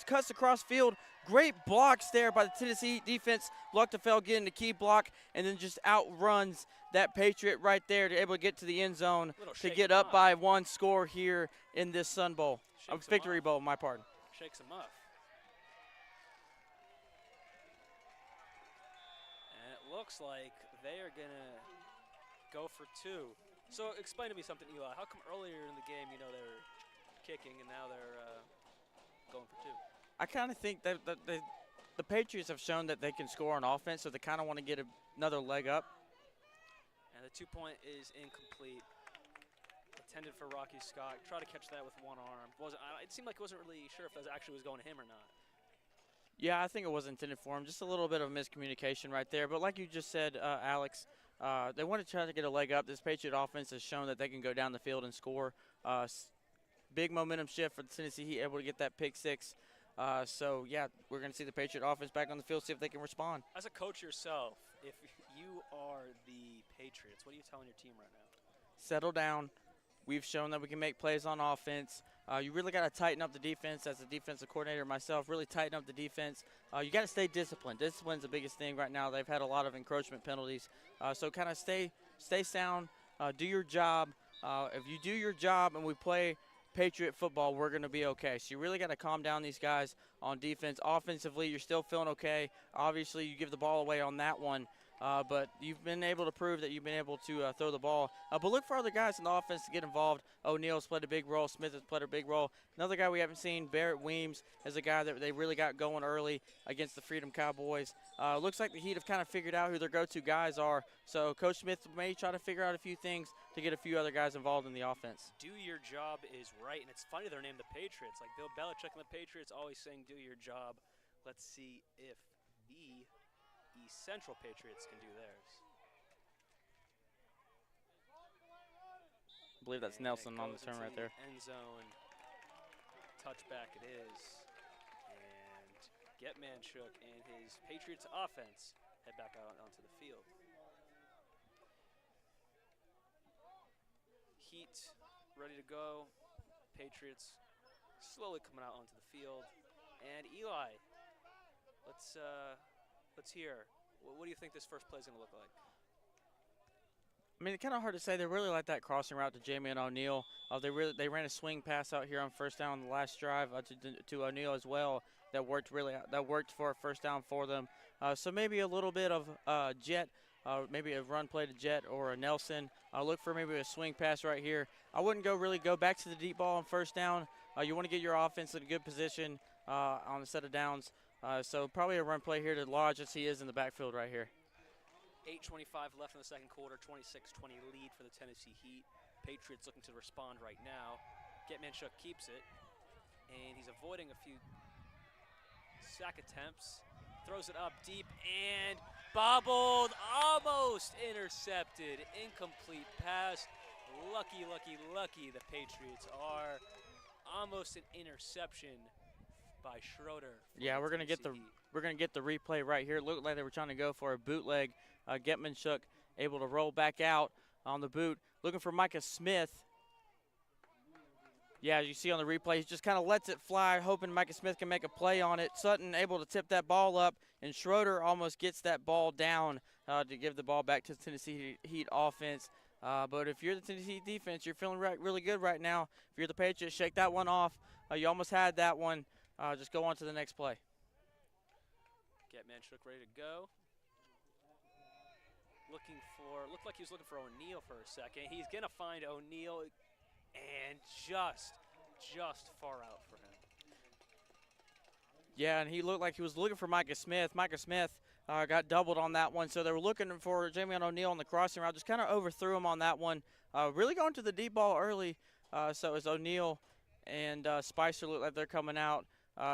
cuts across field. Great blocks there by the Tennessee defense. Luchtefeld getting the key block and then just outruns that Patriot right there to able to get to the end zone to get up by one score here in this Sun Bowl. Victory Bowl, my pardon. Shakes him off. And it looks like they are going to go for two. So explain to me something, Eli. How come earlier in the game, they were kicking and now they're going for two? I kind of think that the Patriots have shown that they can score on offense, so they kind of want to get another leg up. And the 2-point is incomplete. Intended for Rocky Scott. Try to catch that with one arm. It seemed like it wasn't really sure if that actually was going to him or not. Yeah, I think it was intended for him. Just a little bit of miscommunication right there. But like you just said, Alex, they want to try to get a leg up. This Patriot offense has shown that they can go down the field and score. Big momentum shift for the Tennessee Heat, able to get that pick six. So, yeah, we're going to see the Patriot offense back on the field, see if they can respond. As a coach yourself, if you are the Patriots, what are you telling your team right now? Settle down. We've shown that we can make plays on offense. You really got to tighten up the defense. As a defensive coordinator myself, really tighten up the defense. You got to stay disciplined. Discipline's the biggest thing right now. They've had a lot of encroachment penalties. So kind of stay sound, do your job. If you do your job and we play Patriot football, we're going to be okay. So you really got to calm down these guys on defense. Offensively, you're still feeling okay. Obviously, you give the ball away on that one. But you've been able to prove that you've been able to throw the ball. But look for other guys in the offense to get involved. O'Neal's played a big role. Smith has played a big role. Another guy we haven't seen, Barrett Weems, is a guy that they really got going early against the Freedom Cowboys. Looks like the Heat have kind of figured out who their go-to guys are. So Coach Smith may try to figure out a few things to get a few other guys involved in the offense. Do your job is right. And it's funny they're named the Patriots. Like Bill Belichick and the Patriots always saying, do your job. Let's see if the East Central Patriots can do theirs. I believe that's Nelson on the turn right there. End zone. Touchback it is. And Getmanchuk and his Patriots offense head back out onto the field. Heat ready to go. Patriots slowly coming out onto the field. And Eli, let's hear. What do you think this first play is going to look like? I mean, it's kind of hard to say. They really like that crossing route to Jamie O'Neal. They ran a swing pass out here on first down on the last drive to O'Neal as well. That worked for a first down for them. So maybe a little bit of jet, maybe a run play to Jet or a Nelson. Look for maybe a swing pass right here. I wouldn't really go back to the deep ball on first down. You want to get your offense in a good position on a set of downs. So probably a run play here to Lodge as he is in the backfield right here. 8:25 left in the second quarter, 26-20 lead for the Tennessee Heat. Patriots looking to respond right now. Getmanchuk keeps it, and he's avoiding a few sack attempts. Throws it up deep and bobbled, almost intercepted. Incomplete pass. Lucky the Patriots are. Almost an interception by Schroeder. Yeah, we're gonna get the replay right here. It looked like they were trying to go for a bootleg. Getmanchuk able to roll back out on the boot, looking for Micah Smith. Yeah, as you see on the replay, he just kind of lets it fly, hoping Micah Smith can make a play on it. Sutton able to tip that ball up, and Schroeder almost gets that ball down to give the ball back to the Tennessee Heat offense. But if you're the Tennessee defense, you're feeling really good right now. If you're the Patriots, shake that one off. You almost had that one. Just go on to the next play. Getmanchuk ready to go. Looked like he was looking for O'Neal for a second. He's going to find O'Neal, and just far out for him. Yeah, and he looked like he was looking for Micah Smith. Micah Smith got doubled on that one, so they were looking for Jamie O'Neal on the crossing route. Just kind of overthrew him on that one. Really going to the deep ball early, so it was O'Neal and Spicer look like they're coming out.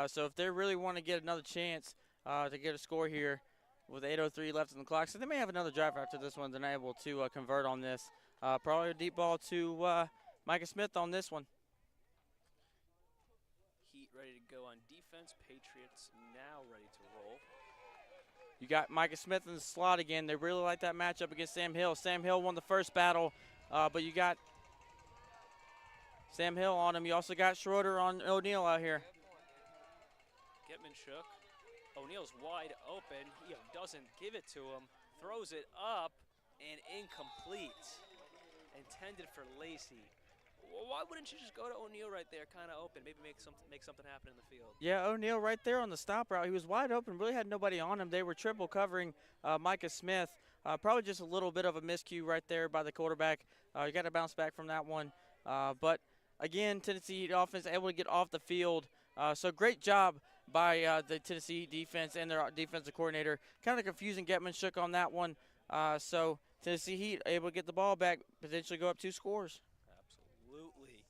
So if they really want to get another chance to get a score here with 8:03 left in the clock, so they may have another drive after this one. They're not able to convert on this. Probably a deep ball to Micah Smith on this one. Heat ready to go on defense. Patriots now ready to roll. You got Micah Smith in the slot again. They really like that matchup against Sam Hill. Sam Hill won the first battle, but you got Sam Hill on him. You also got Schroeder on O'Neal out here. Getman shook. O'Neal's wide open. He doesn't give it to him. Throws it up and incomplete. Intended for Lacey. Well, why wouldn't you just go to O'Neal right there, kind of open, maybe make something happen in the field? Yeah, O'Neal right there on the stop route. He was wide open, really had nobody on him. They were triple covering Micah Smith. Probably just a little bit of a miscue right there by the quarterback. You got to bounce back from that one. But again, Tennessee Heat offense able to get off the field. So great job by the Tennessee Heat defense and their defensive coordinator. Kind of confusing Getman shook on that one. So Tennessee Heat able to get the ball back, potentially go up 2 scores. Absolutely.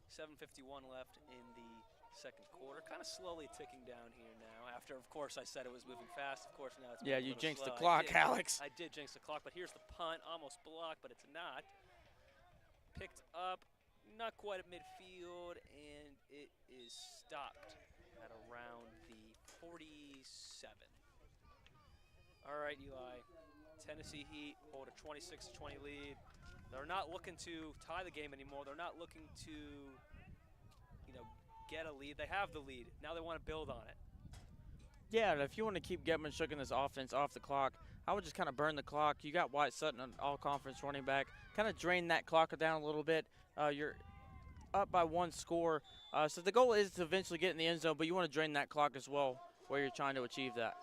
7:51 left in the second quarter. Kind of slowly ticking down here now. After, of course, I said it was moving fast. Of course, now it's moving you a little jinxed slow. the clock, Alex. I did jinx the clock, but here's the punt. Almost blocked, but it's not. Picked up, not quite at midfield, and it is stopped at around the 47. All right, Eli. Tennessee Heat hold a 26-20 lead. They're not looking to tie the game anymore. They're not looking to, get a lead. They have the lead. Now they want to build on it. Yeah, and if you want to keep Getman shooking this offense off the clock, I would just kind of burn the clock. You got White Sutton, an all-conference running back. Kind of drain that clock down a little bit. You're up by 1 score. So the goal is to eventually get in the end zone, but you want to drain that clock as well where you're trying to achieve that.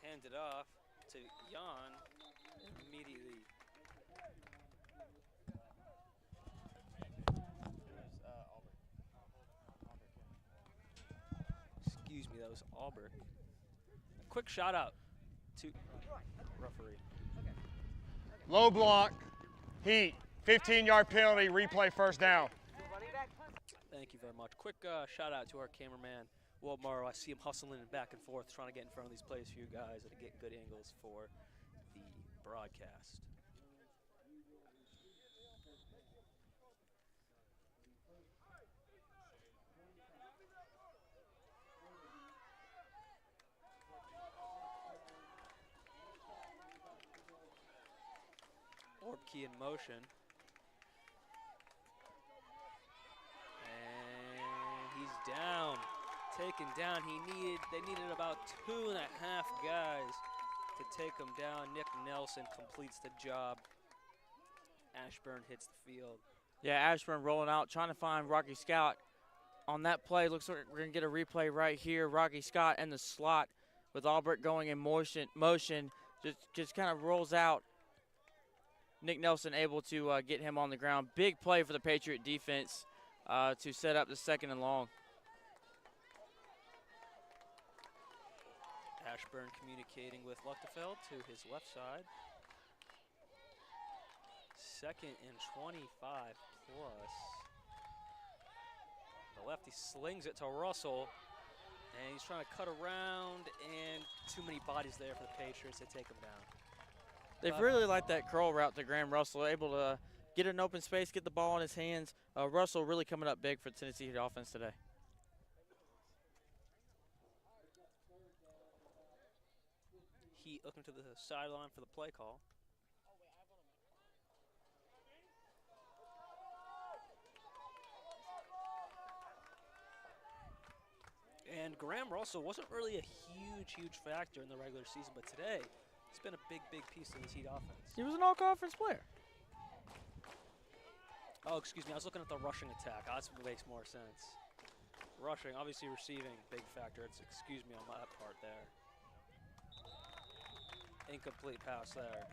Hand it off to Jan immediately. Excuse me, that was Albert. A quick shout out to referee. Low block, Heat, 15-yard penalty, replay first down. Thank you very much. Quick shout out to our cameraman, Walt Morrow. I see him hustling back and forth, trying to get in front of these plays for you guys and to get good angles for the broadcast. Orb key in motion. And he's down. Taken down. They needed about 2.5 guys to take him down. Nick Nelson completes the job. Ashburn hits the field. Yeah, Ashburn rolling out, trying to find Rocky Scott on that play. Looks like we're going to get a replay right here. Rocky Scott in the slot with Albert going in motion. Just kind of rolls out. Nick Nelson able to get him on the ground. Big play for the Patriot defense to set up the 2nd and long. Ashburn communicating with Luchtefeld to his left side. 2nd and 25 plus. The lefty slings it to Russell, and he's trying to cut around, and too many bodies there for the Patriots. They take him down. They've really liked that curl route to Graham Russell, able to get an open space, get the ball in his hands. Russell really coming up big for the Tennessee Heat offense today. Heat looking to the sideline for the play call. And Graham Russell wasn't really a huge factor in the regular season, but today he's been a big piece of this Heat offense. He was an all-conference player. Oh, excuse me. I was looking at the rushing attack. That makes more sense. Rushing, obviously receiving, big factor. Excuse me on that part there. Incomplete pass there.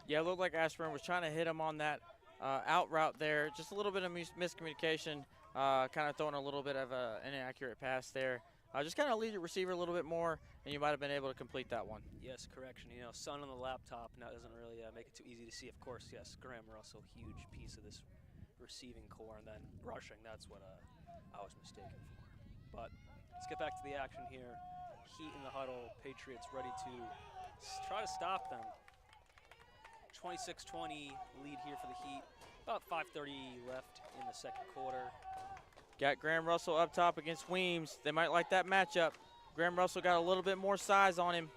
Yeah, it looked like Ashburn was trying to hit him on that out route there. Just a little bit of miscommunication, kind of throwing a little bit of an inaccurate pass there. Just kind of lead your receiver a little bit more, and you might have been able to complete that one. Yes, correction. Sun on the laptop now doesn't really make it too easy to see. Of course, yes, Graham Russell, huge piece of this receiving core, and then rushing. That's what I was mistaken for. But let's get back to the action here. Heat in the huddle. Patriots ready to try to stop them. 26-20 lead here for the Heat. About 5:30 left in the second quarter. Got Graham Russell up top against Weems. They might like that matchup. Graham Russell got a little bit more size on him.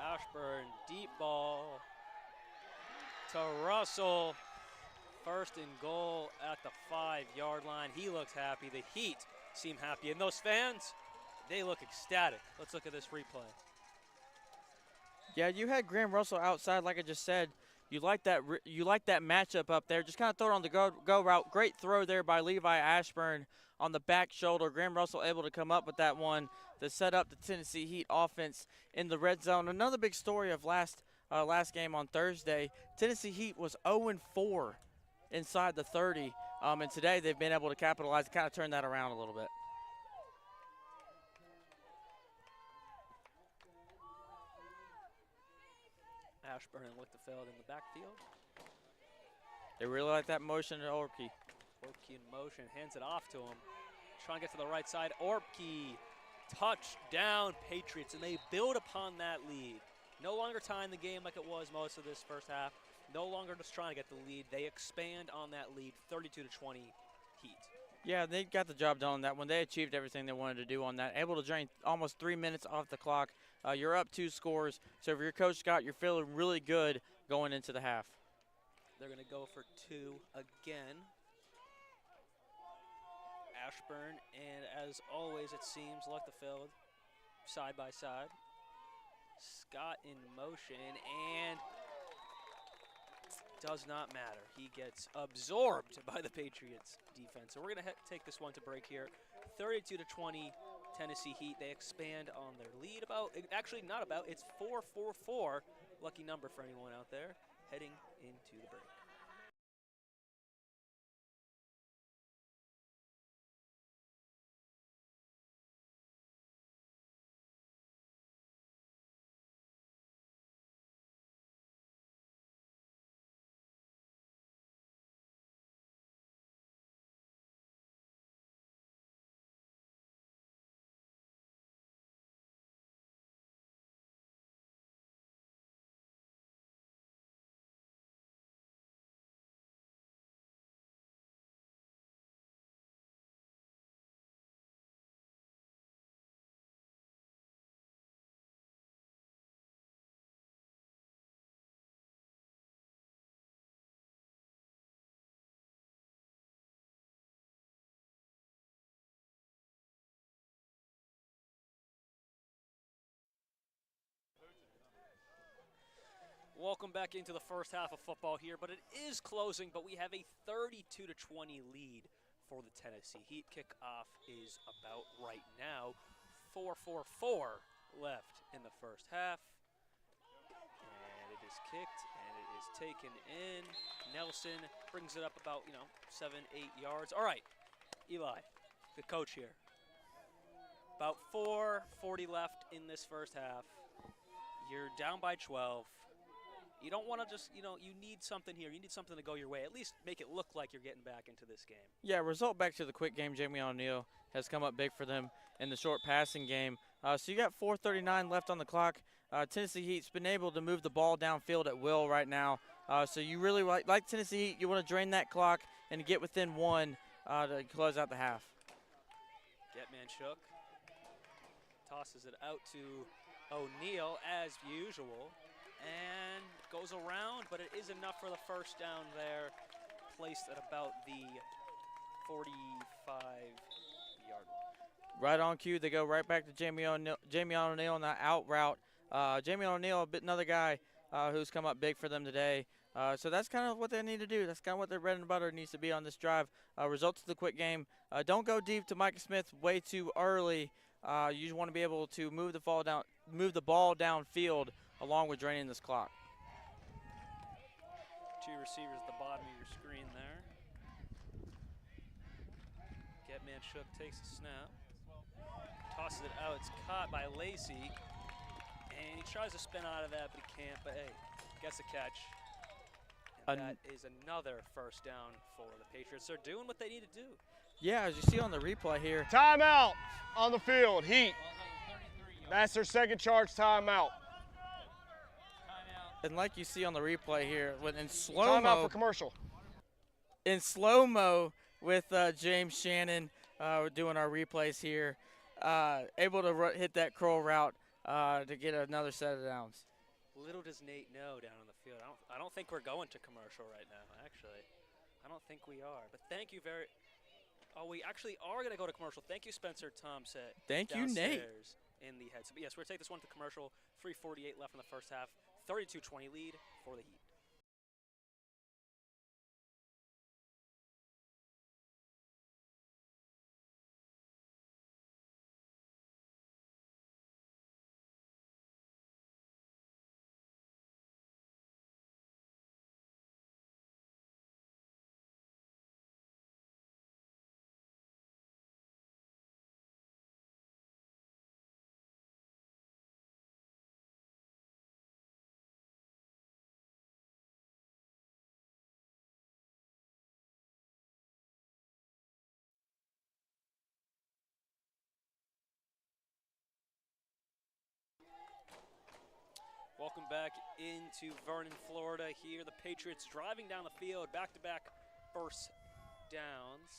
Ashburn, deep ball to Russell. First and goal at the 5-yard line. He looks happy. The Heat seem happy. And those fans, they look ecstatic. Let's look at this replay. Yeah, you had Graham Russell outside, like I just said. You like that matchup up there. Just kind of throw it on the go route. Great throw there by Levi Ashburn on the back shoulder. Graham Russell able to come up with that one to set up the Tennessee Heat offense in the red zone. Another big story of last game on Thursday. Tennessee Heat was 0-4 inside the 30, and today they've been able to capitalize and kind of turn that around a little bit. Ashburn and Lichtenfeld in the backfield. They really like that motion to Orpke. Orpke in motion, hands it off to him. Trying to get to the right side. Orpke, touchdown Patriots, and they build upon that lead. No longer tying the game like it was most of this first half. No longer just trying to get the lead. They expand on that lead, 32-20 Heat. Yeah, they got the job done on that one. They achieved everything they wanted to do on that. Able to drain almost 3 minutes off the clock. You're up 2 scores. So if you're Coach Scott, you're feeling really good going into the half. They're going to go for 2 again. Ashburn, and as always, it seems, Lichtenfeld side by side. Scott in motion, and does not matter. He gets absorbed by the Patriots defense. So we're going to take this one to break here. 32-20 Tennessee Heat. They expand on their lead it's 4-4-4. Lucky number for anyone out there heading into the break. Welcome back into the first half of football here, but it is closing, but we have a 32-20 lead for the Tennessee Heat. Kickoff is about right now. 4-4-4 left in the first half. And it is kicked, and it is taken in. Nelson brings it up about, 7-8 yards. All right, Eli, the coach here. About 4:40 left in this first half. You're down by 12. You don't want to just, you need something here. You need something to go your way. At least make it look like you're getting back into this game. Yeah, result back to the quick game. Jamie O'Neal has come up big for them in the short passing game. So you got 4:39 left on the clock. Tennessee Heat's been able to move the ball downfield at will right now. So you really like Tennessee Heat. You want to drain that clock and get within 1 to close out the half. Getman shook. Tosses it out to O'Neal as usual. And goes around, but it is enough for the first down there. Placed at about the 45-yard line. Right on cue, they go right back to Jamie O'Neal on that out route. Jamie O'Neal, another guy who's come up big for them today. So that's kind of what they need to do. That's kind of what their bread and butter needs to be on this drive. Results of the quick game. Don't go deep to Micah Smith way too early. You just want to be able to move the ball downfield along with draining this clock. 2 receivers at the bottom of your screen there. Getman shook, takes a snap. Tosses it out, it's caught by Lacey. And he tries to spin out of that, but he can't. But hey, gets a catch. And that is another first down for the Patriots. They're doing what they need to do. Yeah, as you see on the replay here. Timeout on the field, Heat. That's their second charge timeout. And like you see on the replay here, in slow-mo. Timeout for commercial. in slow-mo with James Shannon. We're doing our replays here. Able to hit that curl route to get another set of downs. Little does Nate know down on the field. I don't think we're going to commercial right now, actually. I don't think we are. But thank you very – oh, we actually are going to go to commercial. Thank you, Spencer Thompson. Thank you, Nate. In the headset. But yes, we're going to take this one to commercial. 3:48 left in the first half. 32-20 lead for the Heat. Welcome back into Vernon, Florida here. The Patriots driving down the field, back-to-back first downs.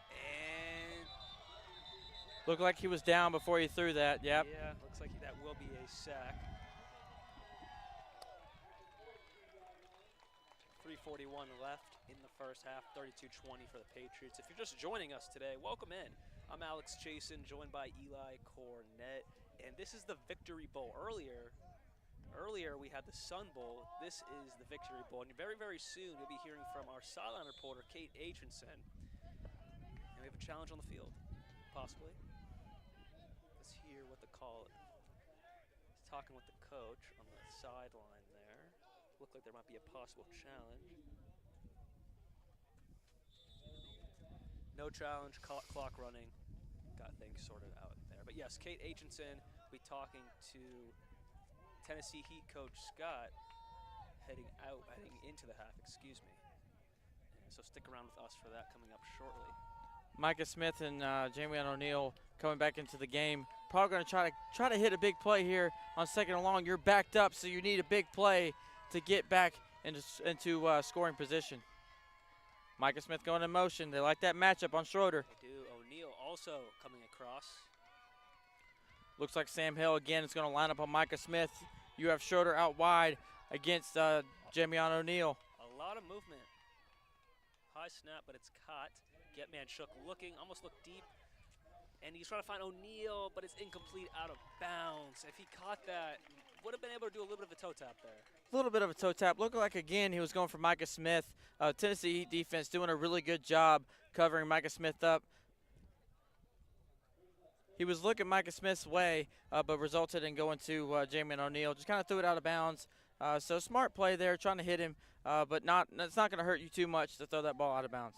And looked like he was down before he threw that, yep. Yeah, looks like that will be a sack. 3:41 left in the first half, 32-20 for the Patriots. If you're just joining us today, welcome in. I'm Alex Chasen, joined by Eli Cornett. And this is the Victory Bowl. Earlier we had the Sun Bowl. This is the Victory Bowl. And very, very soon you'll be hearing from our sideline reporter, Kate Aitchison. And we have a challenge on the field, possibly. Let's hear what the call is. He's talking with the coach on the sideline there. Looked like there might be a possible challenge. No challenge, clock running. Got things sorted out there. But yes, Kate Aitchison will be talking to Tennessee Heat coach Scott heading into the half, excuse me. And so stick around with us for that coming up shortly. Micah Smith and Jamie O'Neal coming back into the game. Probably going to try to hit a big play here on second and long. You're backed up, so you need a big play to get back into scoring position. Micah Smith going in motion. They like that matchup on Schroeder. They do. O'Neal also coming across. Looks like Sam Hill again is going to line up on Micah Smith. You have Schroeder out wide against Jamion O'Neal. A lot of movement. High snap, but it's caught. Getman Shook looking, almost looked deep. And he's trying to find O'Neal, but it's incomplete, out of bounds. If he caught that, would have been able to do a little bit of a toe tap there. A little bit of a toe tap. Looked like, again, he was going for Micah Smith. Tennessee Heat defense doing a really good job covering Micah Smith up. He was looking Micah Smith's way, but resulted in going to Jamion O'Neal. Just kind of threw it out of bounds. So smart play there, trying to hit him, but it's not going to hurt you too much to throw that ball out of bounds.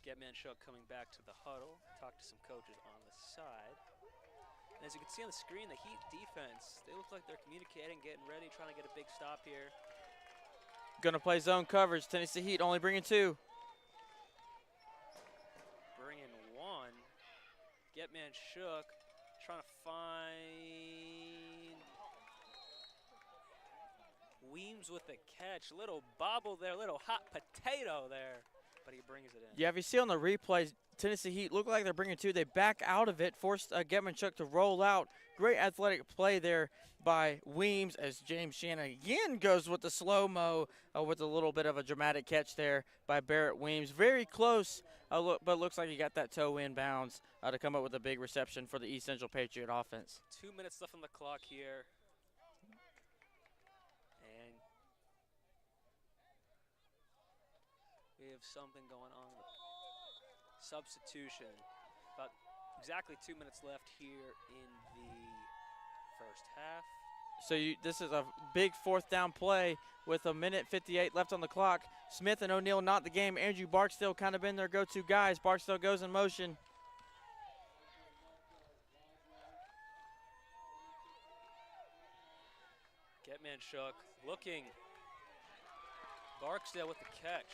Getman Shook coming back to the huddle, talk to some coaches on the side. And as you can see on the screen, the Heat defense, they look like they're communicating, getting ready, trying to get a big stop here. Going to play zone coverage. Tennessee Heat only bringing 2. Bringing 1. Getman Shook trying to find Weems with the catch. Little bobble there, little hot potato there, but he brings it in. Yeah, if you see on the replays, Tennessee Heat look like they're bringing 2. They back out of it, forced Getman Shook to roll out. Great athletic play there by Weems as James Shannon again goes with the slow-mo with a little bit of a dramatic catch there by Barrett Weems. Very close, but looks like he got that toe in bounds to come up with a big reception for the East Central Patriot offense. 2 minutes left on the clock here. And we have something going on. Substitution. About exactly 2 minutes left here in the first half. So this is a big fourth down play with 1:58 left on the clock. Smith and O'Neal not the game. Andrew Barksdale kind of been their go-to guys. Barksdale goes in motion. Getman Shook looking. Barksdale with the catch.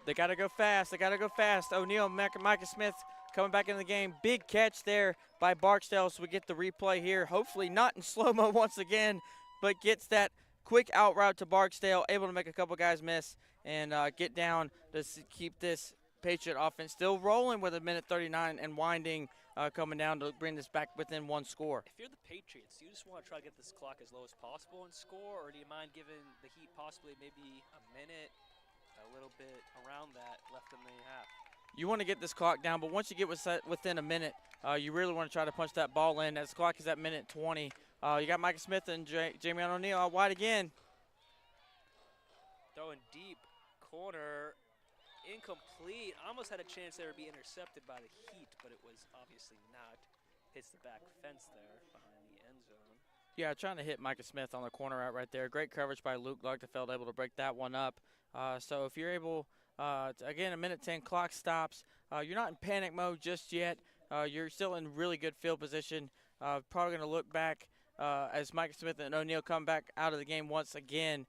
They got to go fast. They got to go fast. O'Neal, Micah Smith coming back in the game. Big catch there by Barksdale, so we get the replay here. Hopefully not in slow-mo once again, but gets that quick out route to Barksdale, able to make a couple guys miss and get down to keep this Patriot offense still rolling with a minute 39 and winding, coming down to bring this back within one score. If you're the Patriots, do you just want to try to get this clock as low as possible and score, or do you mind giving the Heat possibly maybe a minute, a little bit around that left in the half? You want to get this clock down, but once you get within a minute, you really want to try to punch that ball in. That clock is at minute 20. You got Micah Smith and Jamie O'Neal out wide again. Throwing deep, corner, incomplete. Almost had a chance there to be intercepted by the Heat, but it was obviously not. Hits the back fence there behind the end zone. Yeah, trying to hit Micah Smith on the corner out right there. Great coverage by Luke Lugtefeld, able to break that one up. So if you're able, again, a minute 10 clock stops. You're not in panic mode just yet. You're still in really good field position. Probably going to look back as Micah Smith and O'Neal come back out of the game once again.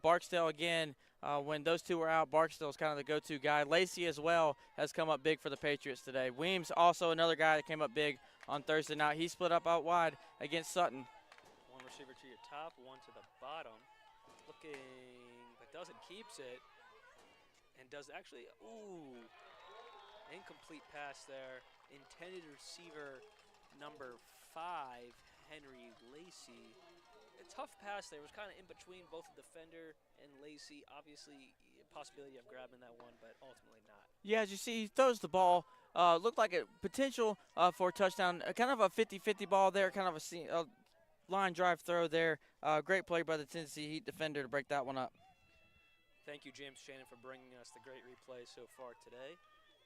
Barksdale again, when those two were out, Barksdale's kind of the go-to guy. Lacey as well has come up big for the Patriots today. Weems also another guy that came up big on Thursday night. He split up out wide against Sutton. One receiver to your top, one to the bottom. Looking, but doesn't, keeps it. And does actually, incomplete pass there. Intended receiver number 5, Henry Lacey. A tough pass there. It was kind of in between both the defender and Lacey. Obviously, a possibility of grabbing that one, but ultimately not. Yeah, as you see, he throws the ball. Looked like a potential for a touchdown. Kind of a 50-50 ball there, kind of a line drive throw there. Great play by the Tennessee Heat defender to break that one up. Thank you, James Shannon, for bringing us the great replay so far today.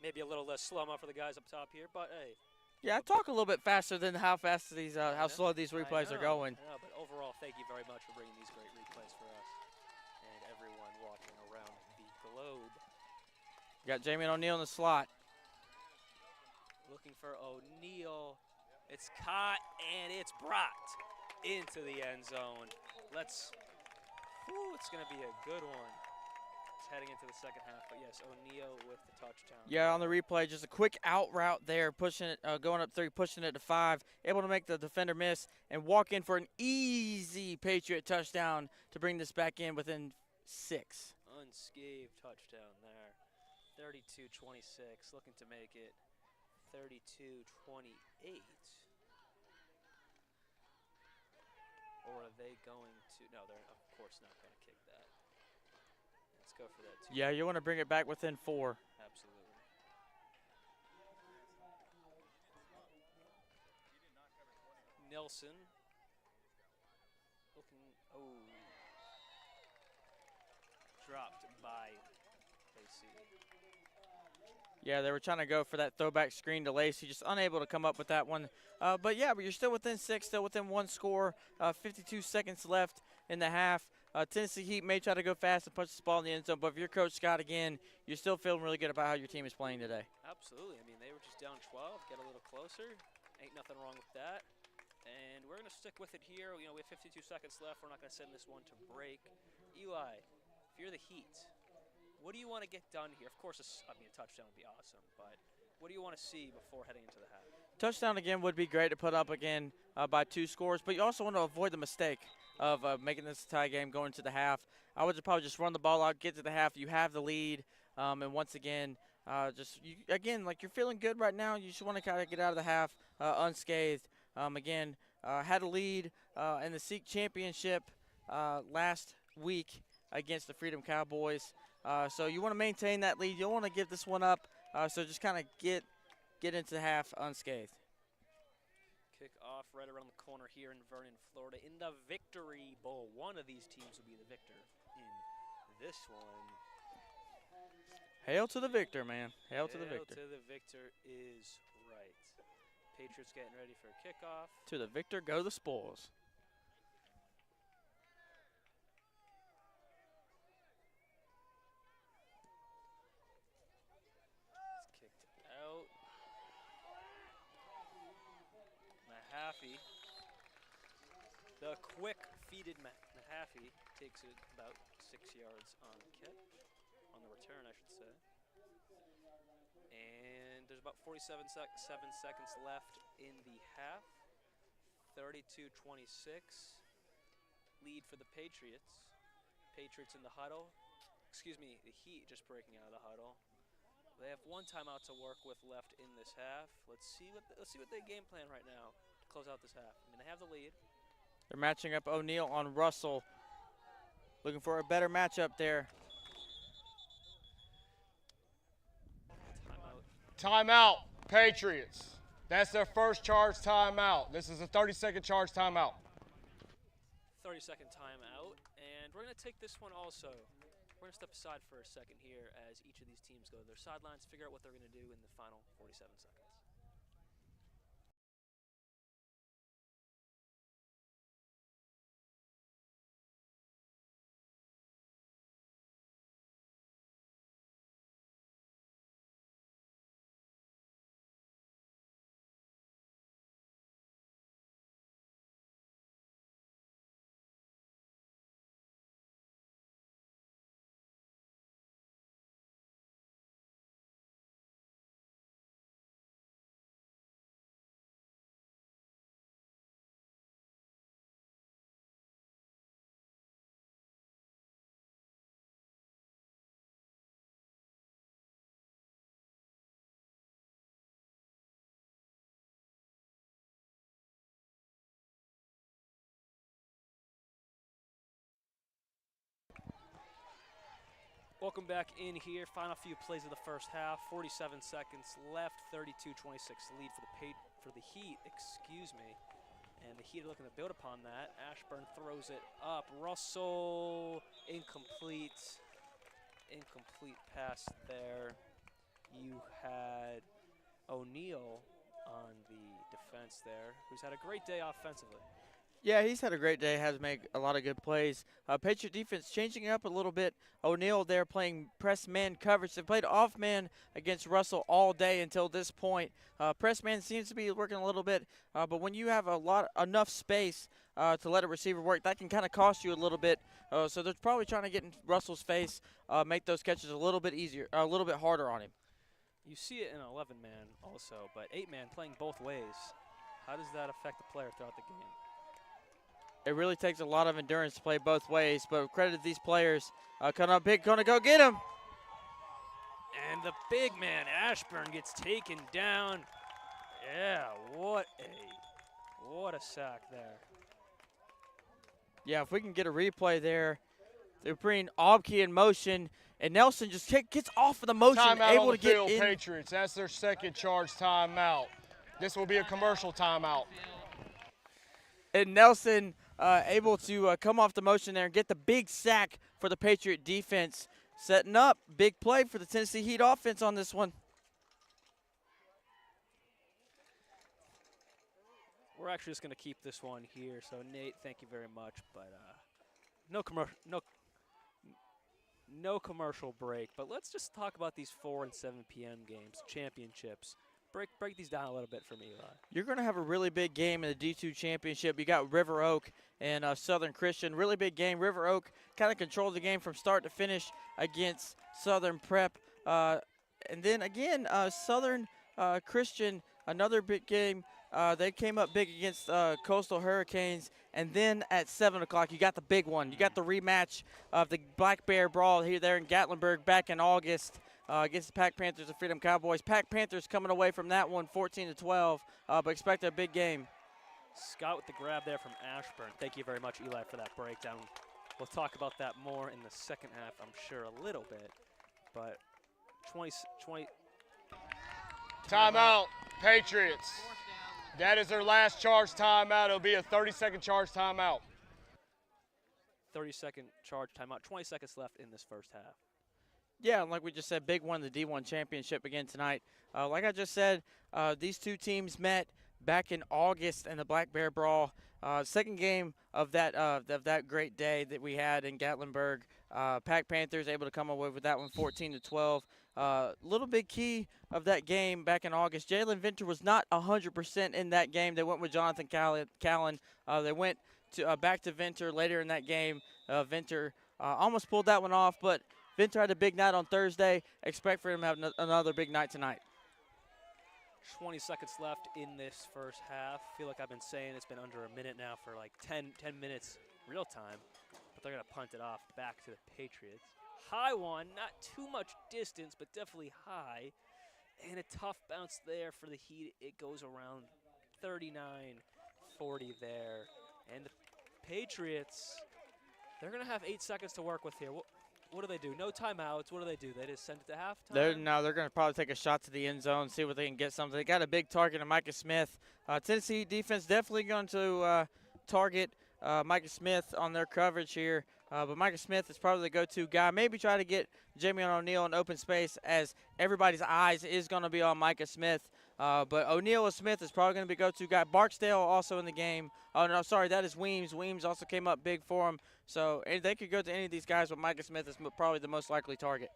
Maybe a little less slow-mo for the guys up top here, but hey. Yeah, talk a little bit faster than how fast these, how slow these replays are going. I know, but overall, thank you very much for bringing these great replays for us and everyone watching around the globe. You got Jamie O'Neal in the slot. Looking for O'Neal. It's caught and it's brought into the end zone. It's going to be a good one. Heading into the second half, but yes, O'Neal with the touchdown. Yeah, on the replay, just a quick out route there, pushing it, going up 3, pushing it to 5, able to make the defender miss and walk in for an easy Patriot touchdown to bring this back in within 6. Unscathed touchdown there. 32-26, looking to make it 32-28. Or are they going to? No, they're of course not going to kick that. Let's go for that. Yeah, you want to bring it back within 4. Absolutely. Nelson. Looking, dropped by Lacey. Yeah, they were trying to go for that throwback screen to Lacey, just unable to come up with that one. But you're still within 6, still within 1 score. 52 seconds left in the half. Tennessee Heat may try to go fast and punch this ball in the end zone, but if you're Coach Scott again, you're still feeling really good about how your team is playing today. Absolutely. I mean, they were just down 12, get a little closer. Ain't nothing wrong with that. And we're going to stick with it here. You know, we have 52 seconds left. We're not going to send this one to break. Eli, if you're the Heat, what do you want to get done here? Of course, a touchdown would be awesome, but what do you want to see before heading into the half? Touchdown again would be great to put up again by 2 scores, but you also want to avoid the mistake of making this a tie game going to the half. I would probably just run the ball out, get to the half. You have the lead, and once again, like you're feeling good right now. You just want to kind of get out of the half unscathed. Had a lead in the SEAC championship last week against the Freedom Cowboys. So you want to maintain that lead. You don't want to give this one up. So just kind of get into the half unscathed. Kick off right around the corner here in Vernon, Florida, in the Victory Bowl. One of these teams will be the victor in this one. Hail to the victor, man. Hail to the victor. Hail to the victor is right. Patriots getting ready for a kickoff. To the victor go the spoils. It's kicked out. Mahaffey. The quick-feeted Mahaffey takes it about 6 yards on the catch, on the return, I should say. And there's about 7 seconds left in the half. 32-26. lead for the Patriots. Patriots in the huddle. Excuse me, the Heat just breaking out of the huddle. They have one timeout to work with left in this half. Let's see what they game plan right now to close out this half. I mean, they have the lead. They're matching up O'Neal on Russell. Looking for a better matchup there. Timeout, Patriots. That's their first charge timeout. This is a 30-second charge timeout. 30-second timeout, and we're going to take this one also. We're going to step aside for a second here as each of these teams go to their sidelines, figure out what they're going to do in the final 47 seconds. Welcome back in here. Final few plays of the first half. 47 seconds left. 32-26 lead for the Heat. Excuse me. And the Heat are looking to build upon that. Ashburn throws it up. Russell, incomplete. Incomplete pass there. You had O'Neal on the defense there, who's had a great day offensively. Yeah, he's had a great day, has made a lot of good plays. Patriot defense changing it up a little bit. O'Neal there playing press man coverage. They played off man against Russell all day until this point. Press man seems to be working a little bit, but when you have enough space to let a receiver work, that can kind of cost you a little bit. So they're probably trying to get in Russell's face, make those catches a little bit easier, a little bit harder on him. You see it in 11-man also, but 8-man playing both ways. How does that affect the player throughout the game? It really takes a lot of endurance to play both ways, but credit to these players. Coming up big, gonna go get him. And the big man, Ashburn, gets taken down. Yeah, what a sack there. Yeah, if we can get a replay there, they're bringing Obke in motion, and Nelson just gets off of the motion, Timeout able on the to get field, in. Patriots. That's their second charge timeout. This will be a commercial timeout. And Nelson able to come off the motion there and get the big sack for the Patriot defense. Setting up, big play for the Tennessee Heat offense on this one. We're actually just going to keep this one here. So, Nate, thank you very much. But no commercial break. But let's just talk about these 4 and 7 p.m. games, championships. Break these down a little bit for me, Eli. You're going to have a really big game in the D2 championship. You got River Oak and Southern Christian. Really big game. River Oak kind of controlled the game from start to finish against Southern Prep. And then again, Southern Christian, another big game. They came up big against Coastal Hurricanes. And then at 7 o'clock, you got the big one. You got the rematch of the Black Bear Brawl here there in Gatlinburg back in August. Against the Pack Panthers and Freedom Cowboys. Pack Panthers coming away from that one 14-12, but expect a big game. Scott with the grab there from Ashburn. Thank you very much, Eli, for that breakdown. We'll talk about that more in the second half, I'm sure, a little bit. But 20. Timeout, Patriots. That is their last charge timeout. It'll be a 30-second charge timeout. 30-second charge timeout. 20 seconds left in this first half. Yeah, like we just said, big one, the D1 championship again tonight. Like I just said, these two teams met back in August in the Black Bear Brawl. Second game of that great day that we had in Gatlinburg. Pack Panthers able to come away with that one 14-12. Little big key of that game back in August. Jalen Venter was not 100% in that game. They went with Jonathan Callan. They went back to Venter later in that game. Venter almost pulled that one off, but Venter had a big night on Thursday. Expect for him to have another big night tonight. 20 seconds left in this first half. I feel like I've been saying it's been under a minute now for like 10 minutes real time. But they're going to punt it off back to the Patriots. High one, not too much distance, but definitely high. And a tough bounce there for the Heat. It goes around 39-40 there. And the Patriots, they're going to have 8 seconds to work with here. What do they do? No timeouts. What do? They just send it to halftime? They're going to probably take a shot to the end zone, see what they can get something. They got a big target in Micah Smith. Tennessee defense definitely going to target Micah Smith on their coverage here. But Micah Smith is probably the go-to guy. Maybe try to get Jamie O'Neal in open space as everybody's eyes is going to be on Micah Smith. But O'Neal or Smith is probably going to be go-to guy. Barksdale also in the game. Oh, no, sorry, that is Weems. Weems also came up big for him. So they could go to any of these guys, but Micah Smith is probably the most likely target.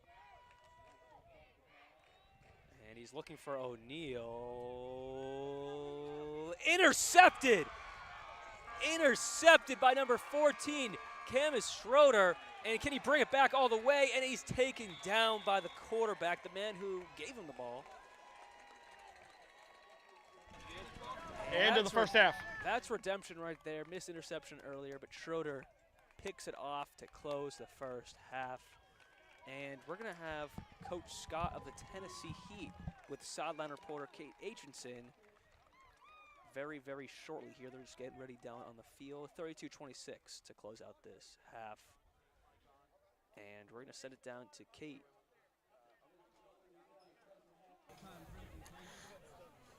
And he's looking for O'Neal. Intercepted! Intercepted by number 14, Camus Schroeder. And can he bring it back all the way? And he's taken down by the quarterback, the man who gave him the ball. End of the first half. That's redemption right there. Missed interception earlier, but Schroeder picks it off to close the first half. And we're going to have Coach Scott of the Tennessee Heat with sideline reporter Kate Aitchison very, very shortly here. They're just getting ready down on the field. 32-26 to close out this half. And we're going to send it down to Kate.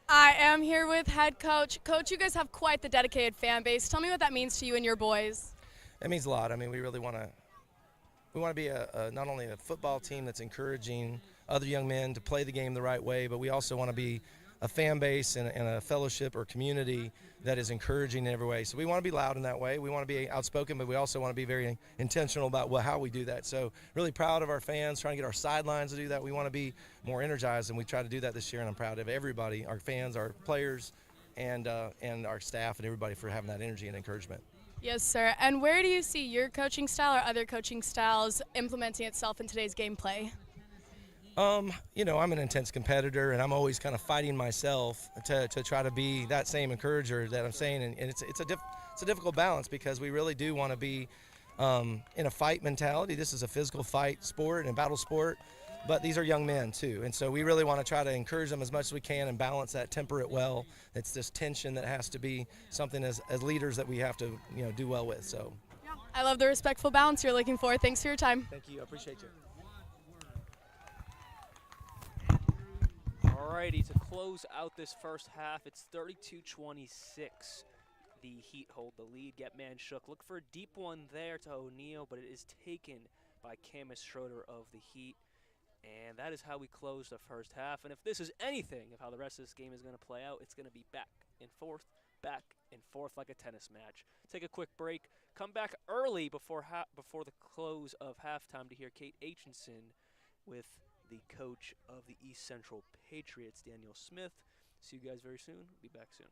I am here with head coach. Coach, you guys have quite the dedicated fan base. Tell me what that means to you and your boys. It means a lot. I mean, we really want to be not only a football team that's encouraging other young men to play the game the right way, but we also want to be a fan base and a fellowship or community that is encouraging in every way. So we want to be loud in that way. We want to be outspoken, but we also want to be very intentional about how we do that. So really proud of our fans, trying to get our sidelines to do that. We want to be more energized, and we try to do that this year, and I'm proud of everybody, our fans, our players, and our staff and everybody for having that energy and encouragement. Yes, sir. And where do you see your coaching style or other coaching styles implementing itself in today's gameplay? You know, I'm an intense competitor, and I'm always kind of fighting myself to try to be that same encourager that I'm saying, and it's a difficult balance because we really do want to be in a fight mentality. This is a physical fight sport and battle sport, but these are young men too, and so we really want to try to encourage them as much as we can and balance that, temper it well. It's this tension that has to be something as leaders that we have to do well with. So I love the respectful balance you're looking for. Thanks for your time. thank you, I appreciate you. Alrighty, to close out this first half, it's 32-26. The Heat hold the lead. Get man shook. Look for a deep one there to O'Neal, but it is taken by Camus Schroeder of the Heat. And that is how we close the first half. And if this is anything of how the rest of this game is going to play out, it's going to be back and forth like a tennis match. Take a quick break. Come back early before the close of halftime to hear Kate Aitchison with the coach of the East Central Patriots, Daniel Smith. See you guys very soon. Be back soon.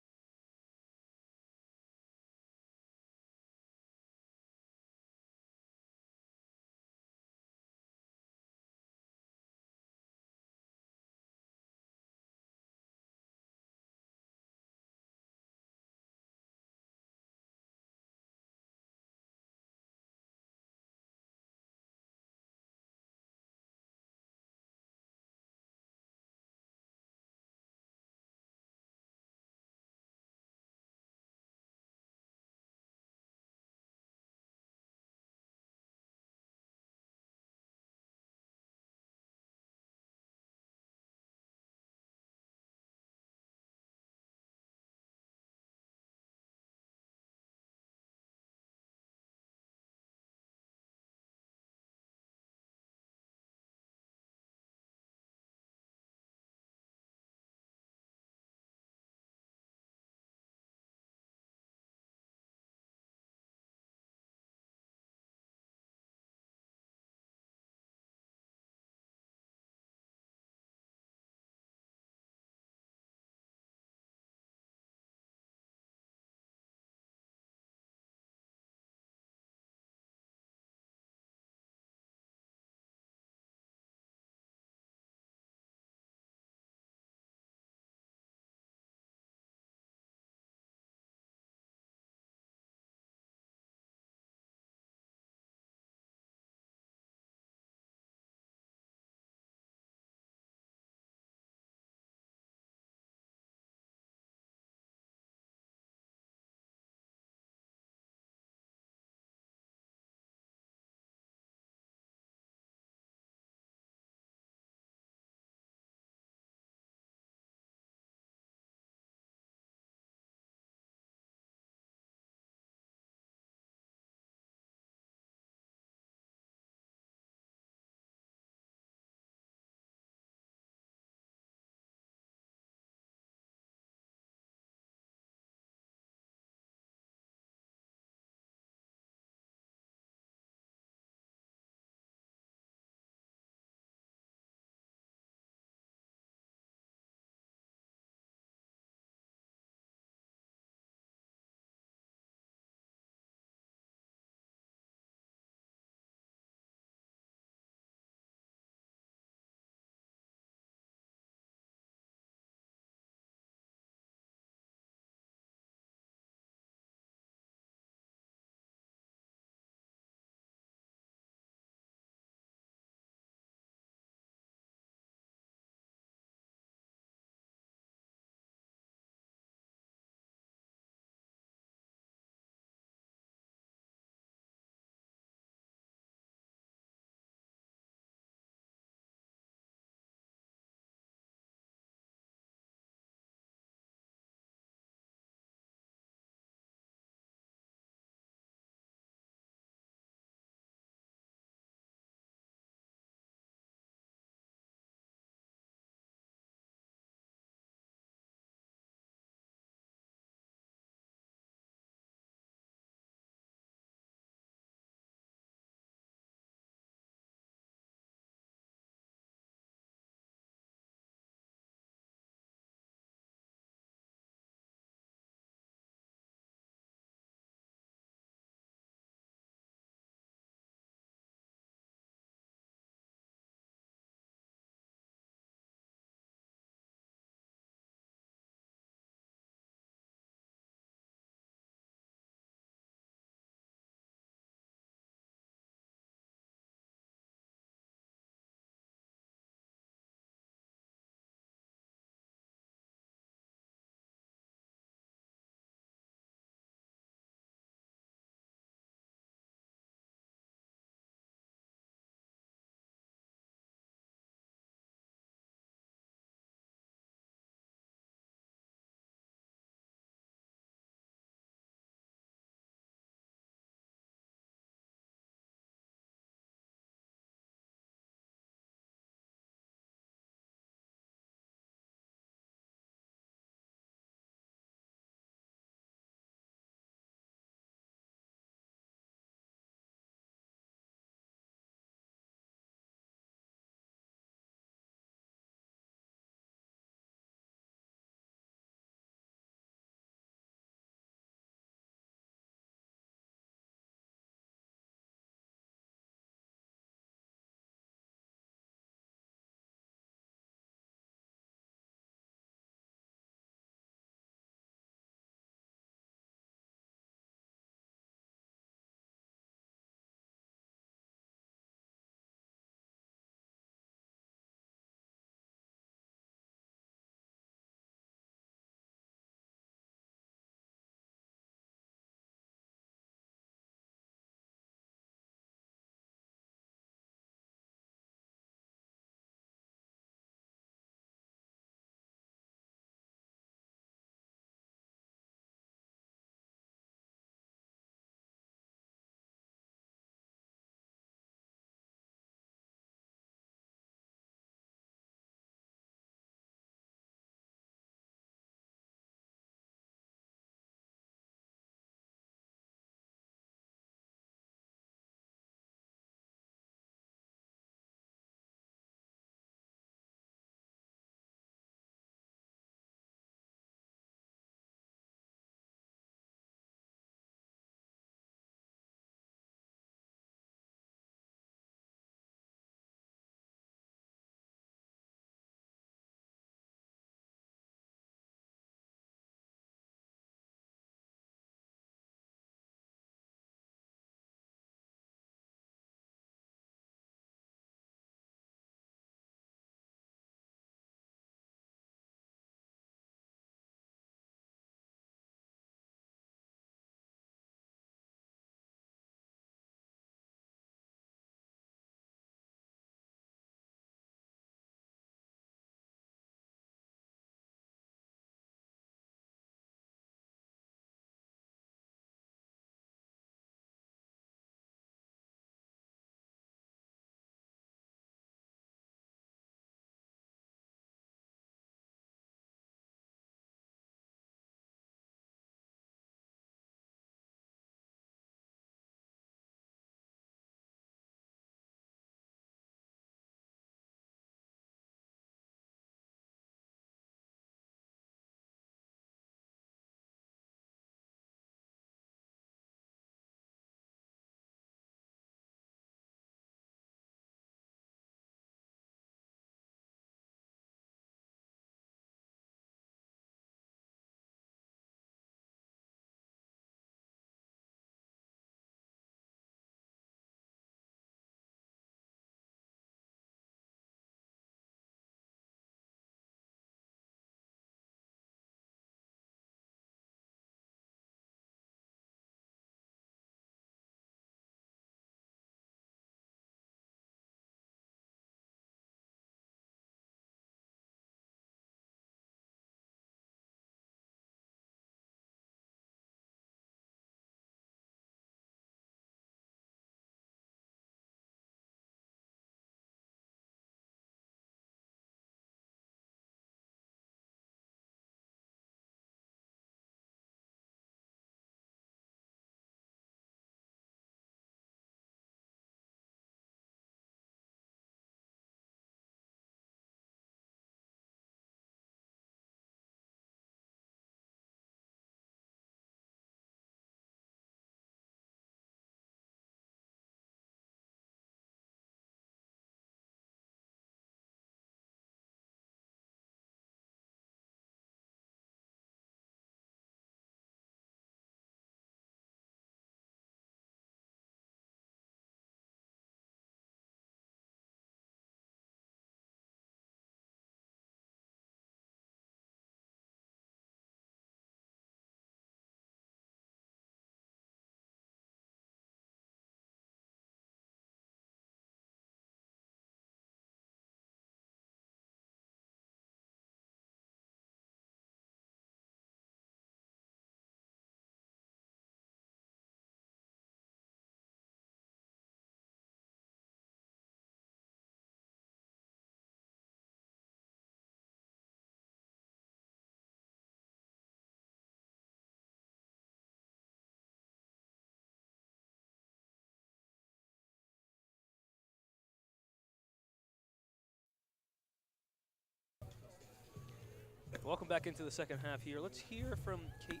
Welcome back into the second half here. Let's hear from Kate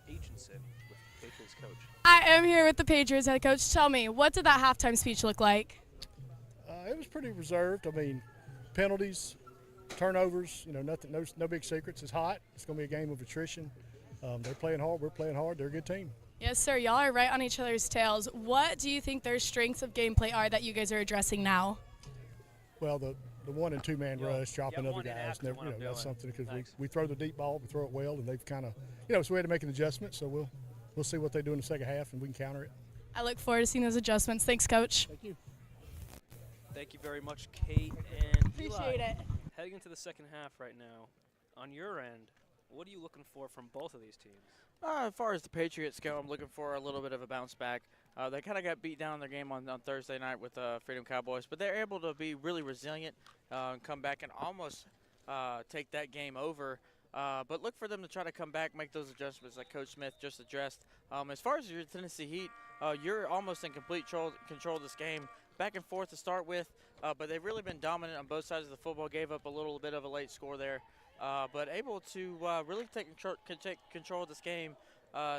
Aitchison with Patriots coach. I am here with the Patriots head coach. Tell me, what did that halftime speech look like? It was pretty reserved. I mean, penalties, turnovers, nothing, no big secrets. It's hot. It's going to be a game of attrition. They're playing hard. We're playing hard. They're a good team. Yes, sir. Y'all are right on each other's tails. What do you think their strengths of gameplay are that you guys are addressing now? Well, the 1- and 2-man rush, dropping yeah, other one and guys. after what I'm That's doing. something because Thanks. we throw the deep ball, we throw it well, and they've kind of, so we had to make an adjustment. So we'll see what they do in the second half, and we can counter it. I look forward to seeing those adjustments. Thanks, Coach. Thank you. Thank you very much, Kate and Eli. Appreciate it. Heading into the second half right now, on your end, what are you looking for from both of these teams? As far as the Patriots go, I'm looking for a little bit of a bounce back. They kind of got beat down in their game on Thursday night with Freedom Cowboys, but they're able to be really resilient and come back and almost take that game over. But look for them to try to come back, make those adjustments like Coach Smith just addressed. As far as your Tennessee Heat, you're almost in complete control of this game. Back and forth to start with, but they've really been dominant on both sides of the football. Gave up a little bit of a late score there, but able to really take control of this game.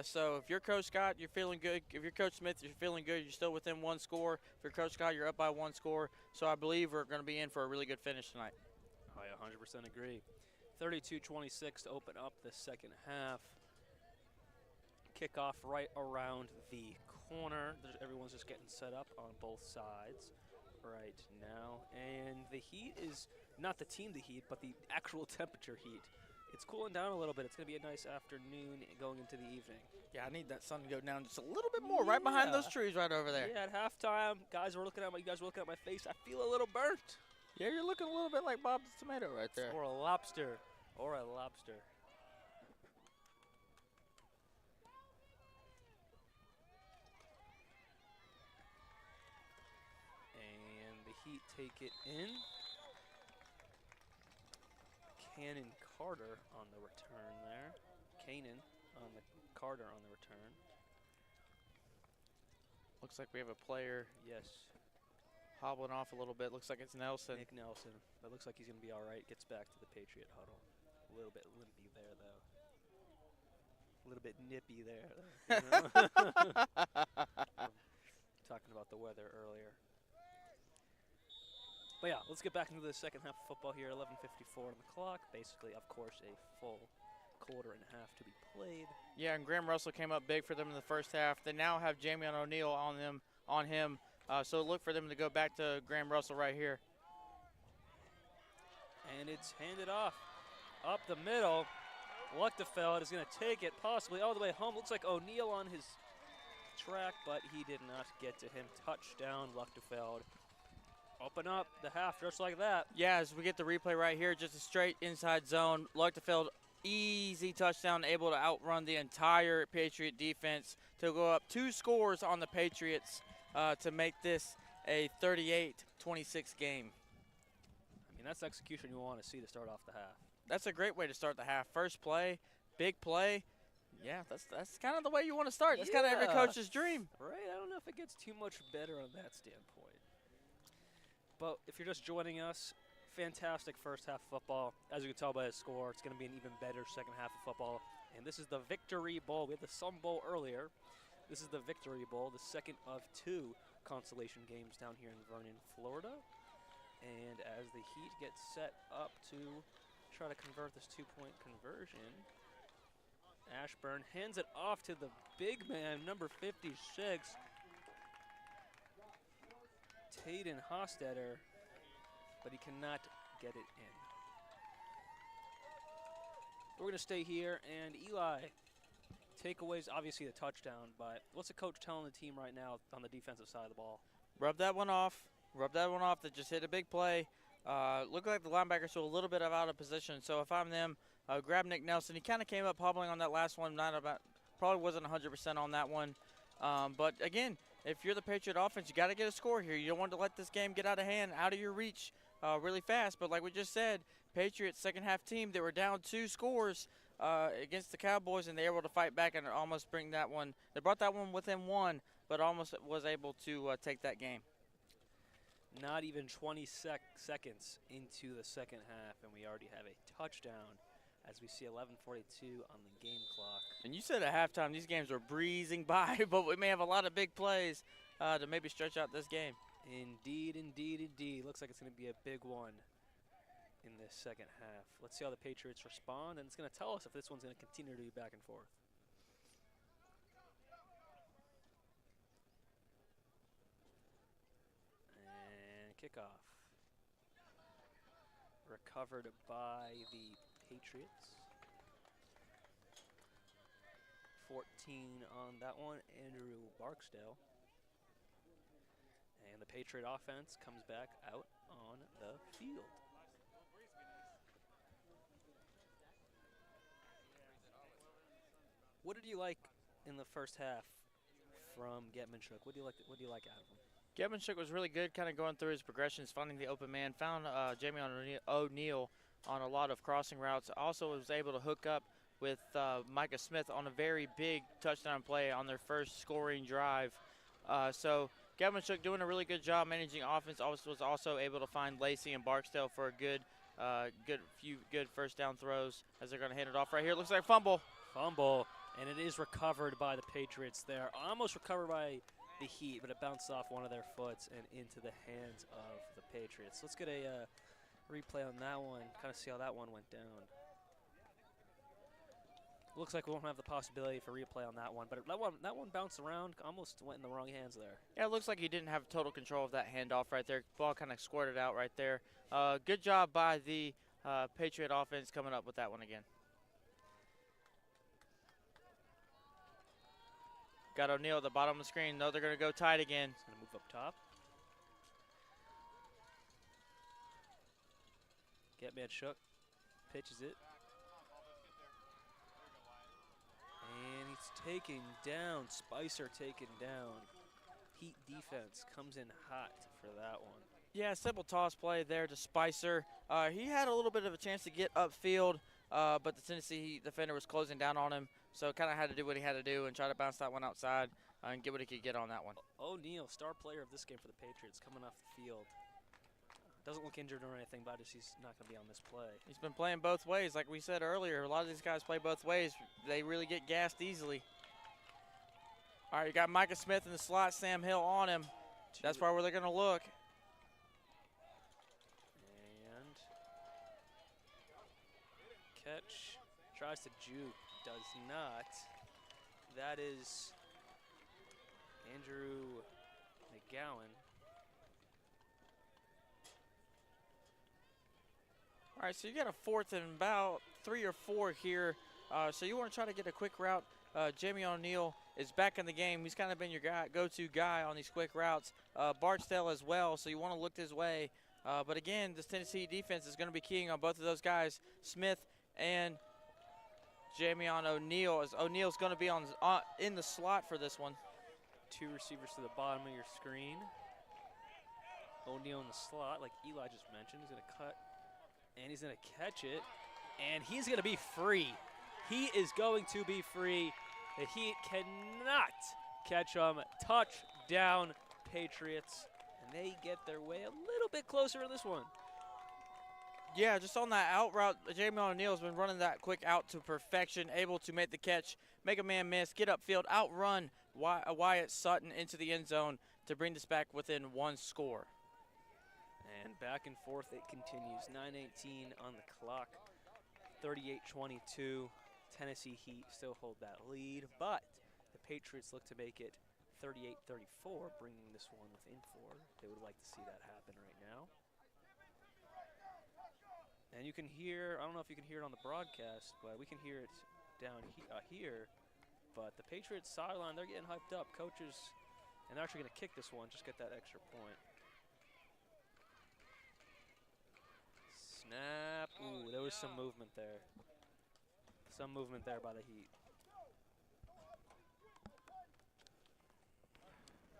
So if you're Coach Scott, you're feeling good. If you're Coach Smith, you're feeling good. You're still within one score. If you're Coach Scott, you're up by one score. So I believe we're going to be in for a really good finish tonight. I 100% agree. 32-26 to open up the second half. Kickoff right around the corner. Everyone's just getting set up on both sides right now. And the heat is not the team the heat, but the actual temperature heat. It's cooling down a little bit. It's going to be a nice afternoon going into the evening. Yeah, I need that sun to go down just a little bit more, right behind those trees right over there. Yeah, at halftime, you guys were looking at my face. I feel a little burnt. Yeah, you're looking a little bit like Bob's tomato right there. Or a lobster. And the Heat take it in. Cannon Carter on the return there. Kanan on the Carter on the return. Looks like we have a player Yes, hobbling off a little bit. Looks like it's Nelson. Nick Nelson. That looks like he's going to be all right. Gets back to the Patriot huddle. A little bit limpy there, though. A little bit nippy there. You know? Talking about the weather earlier. But yeah, let's get back into the second half of football here. 11:54 on the clock. Basically, of course, a full quarter and a half to be played. Yeah, and Graham Russell came up big for them in the first half. They now have Jamion O'Neal on him. So look for them to go back to Graham Russell right here. And it's handed off up the middle. Luchtefeld is going to take it possibly all the way home. Looks like O'Neal on his track, but he did not get to him. Touchdown, Luchtefeld. Open up the half just like that. Yeah, as we get the replay right here, just a straight inside zone. Luchtefeld, easy touchdown, able to outrun the entire Patriot defense to go up 2 scores on the Patriots to make this a 38-26 game. I mean, that's the execution you want to see to start off the half. That's a great way to start the half. First play, big play. Yeah, that's kind of the way you want to start. That's kind of every Yeah. coach's dream. Right? I don't know if it gets too much better on that standpoint. But if you're just joining us, fantastic first half of football. As you can tell by the score, it's going to be an even better second half of football. And this is the Victory Bowl. We had the Sun Bowl earlier. This is the Victory Bowl, the second of 2 consolation games down here in Vernon, Florida. And as the Heat get set up to try to convert this 2-point conversion, Ashburn hands it off to the big man, number 56, Taden Hostetter, but he cannot get it in. We're going to stay here, and Eli, takeaways, obviously the touchdown, but what's the coach telling the team right now on the defensive side of the ball? Rub that one off. Rub that one off that just hit a big play. Looked like the linebackers were a little bit out of position, so if I'm them, grab Nick Nelson. He kind of came up hobbling on that last one, probably wasn't 100% on that one. But again, if you're the Patriot offense, you got to get a score here. You don't want to let this game get out of hand, out of your reach really fast. But like we just said, Patriots second half team, they were down 2 scores against the Cowboys, and they were able to fight back and almost bring that one. They brought that one within 1, but almost was able to take that game. Not even 20 seconds into the second half, and we already have a touchdown as we see 11:42 on the game clock. And you said at halftime these games are breezing by, but we may have a lot of big plays to maybe stretch out this game. Indeed, indeed, indeed. Looks like it's going to be a big one in this second half. Let's see how the Patriots respond, and it's going to tell us if this one's going to continue to be back and forth. And kickoff. Recovered by the Patriots. 14 on that one, Andrew Barksdale. And the Patriot offense comes back out on the field. What did you like in the first half from Getmanchuk? What do you like out of him? Getmanchuk was really good, kind of going through his progressions, finding the open man, found Jamie O'Neal on a lot of crossing routes. Also was able to hook up with Micah Smith on a very big touchdown play on their first scoring drive. So Getmanchuk doing a really good job managing offense. Was also able to find Lacey and Barksdale for a good first down throws as they're going to hand it off right here. Looks like fumble. Fumble, and it is recovered by the Patriots there. Almost recovered by the Heat, but it bounced off one of their foots and into the hands of the Patriots. Let's get a replay on that one, kind of see how that one went down. Looks like we won't have the possibility for replay on that one, but that one bounced around, almost went in the wrong hands there. Yeah, it looks like he didn't have total control of that handoff right there. Ball kind of squirted out right there. Good job by the Patriot offense coming up with that one again. Got O'Neal at the bottom of the screen. No, they're going to go tight again. He's going to move up top. Getmanchuk pitches it. And he's taken down. Spicer taken down. Heat defense comes in hot for that one. Yeah, simple toss play there to Spicer. He had a little bit of a chance to get upfield, but the Tennessee Heat defender was closing down on him. So kind of had to do what he had to do and try to bounce that one outside and get what he could get on that one. O'Neal, star player of this game for the Patriots, coming off the field. Doesn't look injured or anything, but he's not going to be on this play. He's been playing both ways. Like we said earlier, a lot of these guys play both ways. They really get gassed easily. All right, you got Micah Smith in the slot, Sam Hill on him. That's probably where they're going to look. And catch, tries to juke, does not. That is Andrew McGowan. All right, so you got a 4th and about 3 or 4 here. So you want to try to get a quick route. Jamie O'Neal is back in the game. He's kind of been your go-to guy on these quick routes. Barksdale as well, so you want to look his way. But again, this Tennessee defense is going to be keying on both of those guys, Smith and Jamie O'Neal. As O'Neal's going to be in the slot for this one. 2 receivers to the bottom of your screen. O'Neal in the slot, like Eli just mentioned. He's going to cut. And he's going to catch it, and he's going to be free. He is going to be free. The Heat cannot catch him. Touchdown, Patriots. And they get their way a little bit closer in this one. Yeah, just on that out route, Jamie O'Neal has been running that quick out to perfection, able to make the catch, make a man miss, get upfield, outrun Wyatt Sutton into the end zone to bring this back within 1 score. And back and forth it continues. 9:18 on the clock. 38-22. Tennessee Heat still hold that lead, but the Patriots look to make it 38-34, bringing this one within 4. They would like to see that happen right now. And you can hear, I don't know if you can hear it on the broadcast, but we can hear it down here. But the Patriots sideline, they're getting hyped up. Coaches, and they're actually going to kick this one, just get that extra point. Snap. Ooh, there was some movement there. Some movement there by the Heat.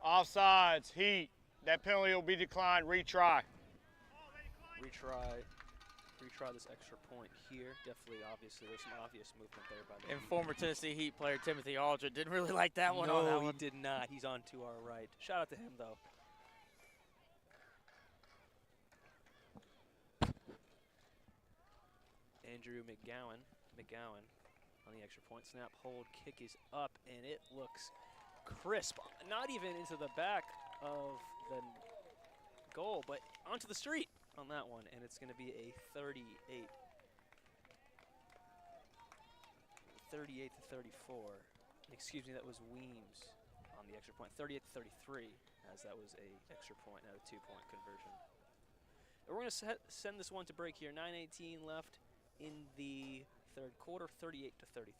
Offsides, Heat. That penalty will be declined. Retry. Retry this extra point here. Definitely, obviously, there's some obvious movement there by the And Heat. former Tennessee Heat player Timothy Aldridge didn't really like that one on that No, one. he did not. He's on to our right. Shout out to him, though. Andrew McGowan on the extra point. Snap, hold, kick is up, and it looks crisp. Not even into the back of the goal, but onto the street on that one, and it's going to be a 38 to 34. Excuse me, that was Weems on the extra point. 38 to 33, as that was a extra point, not a 2-point conversion. And we're going to send this one to break here. 9:18 left in the third quarter, 38 to 33.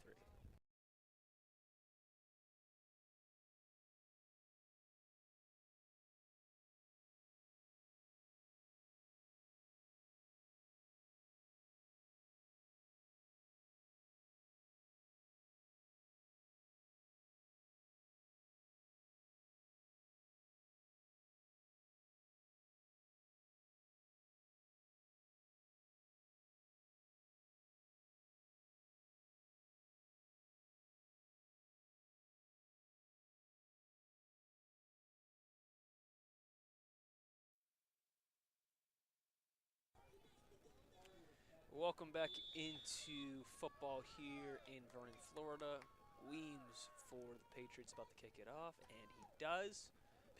Welcome back into football here in Vernon, Florida. Weems for the Patriots about to kick it off, and he does.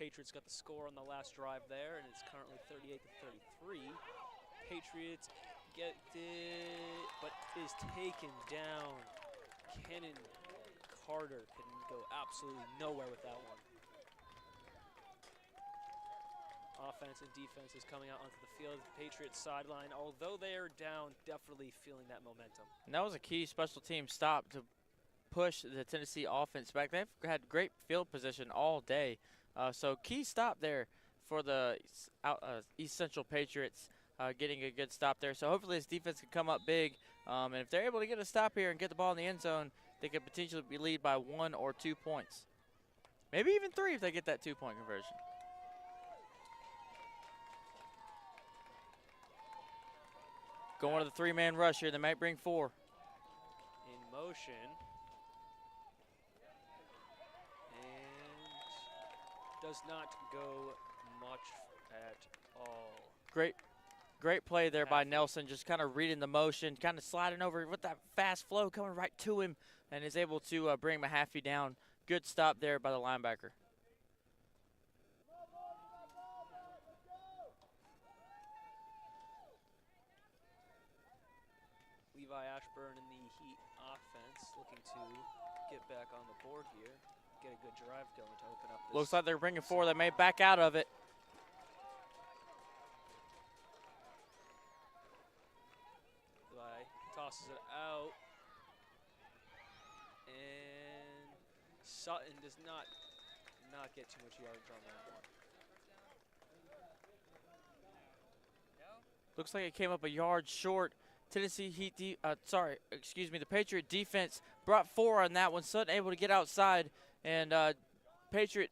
Patriots got the score on the last drive there, and it's currently 38 to 33. Patriots get it, but is taken down. Kennan Carter can go absolutely nowhere with that one. Offense and defense is coming out onto the field. Patriots sideline, although they are down, definitely feeling that momentum. And that was a key special team stop to push the Tennessee offense back. They've had great field position all day. So key stop there for the East Central Patriots, getting a good stop there. So hopefully this defense can come up big. And if they're able to get a stop here and get the ball in the end zone, they could potentially be lead by 1 or 2 points. Maybe even 3 if they get that 2-point conversion. Going to the 3-man rush here. They might bring 4. In motion. And does not go much at all. Great play there by Nelson, just kind of reading the motion, kind of sliding over with that fast flow coming right to him, and is able to bring Mahaffey down. Good stop there by the linebacker. Levi Ashburn in the Heat offense looking to get back on the board here, get a good drive going to open up this. Looks like they're bringing 4. They may back out of it. Levi tosses it out, and Sutton does not get too much yardage on that one. Looks like it came up a yard short. Tennessee Heat, the Patriot defense brought 4 on that one. Sutton able to get outside, and Patriot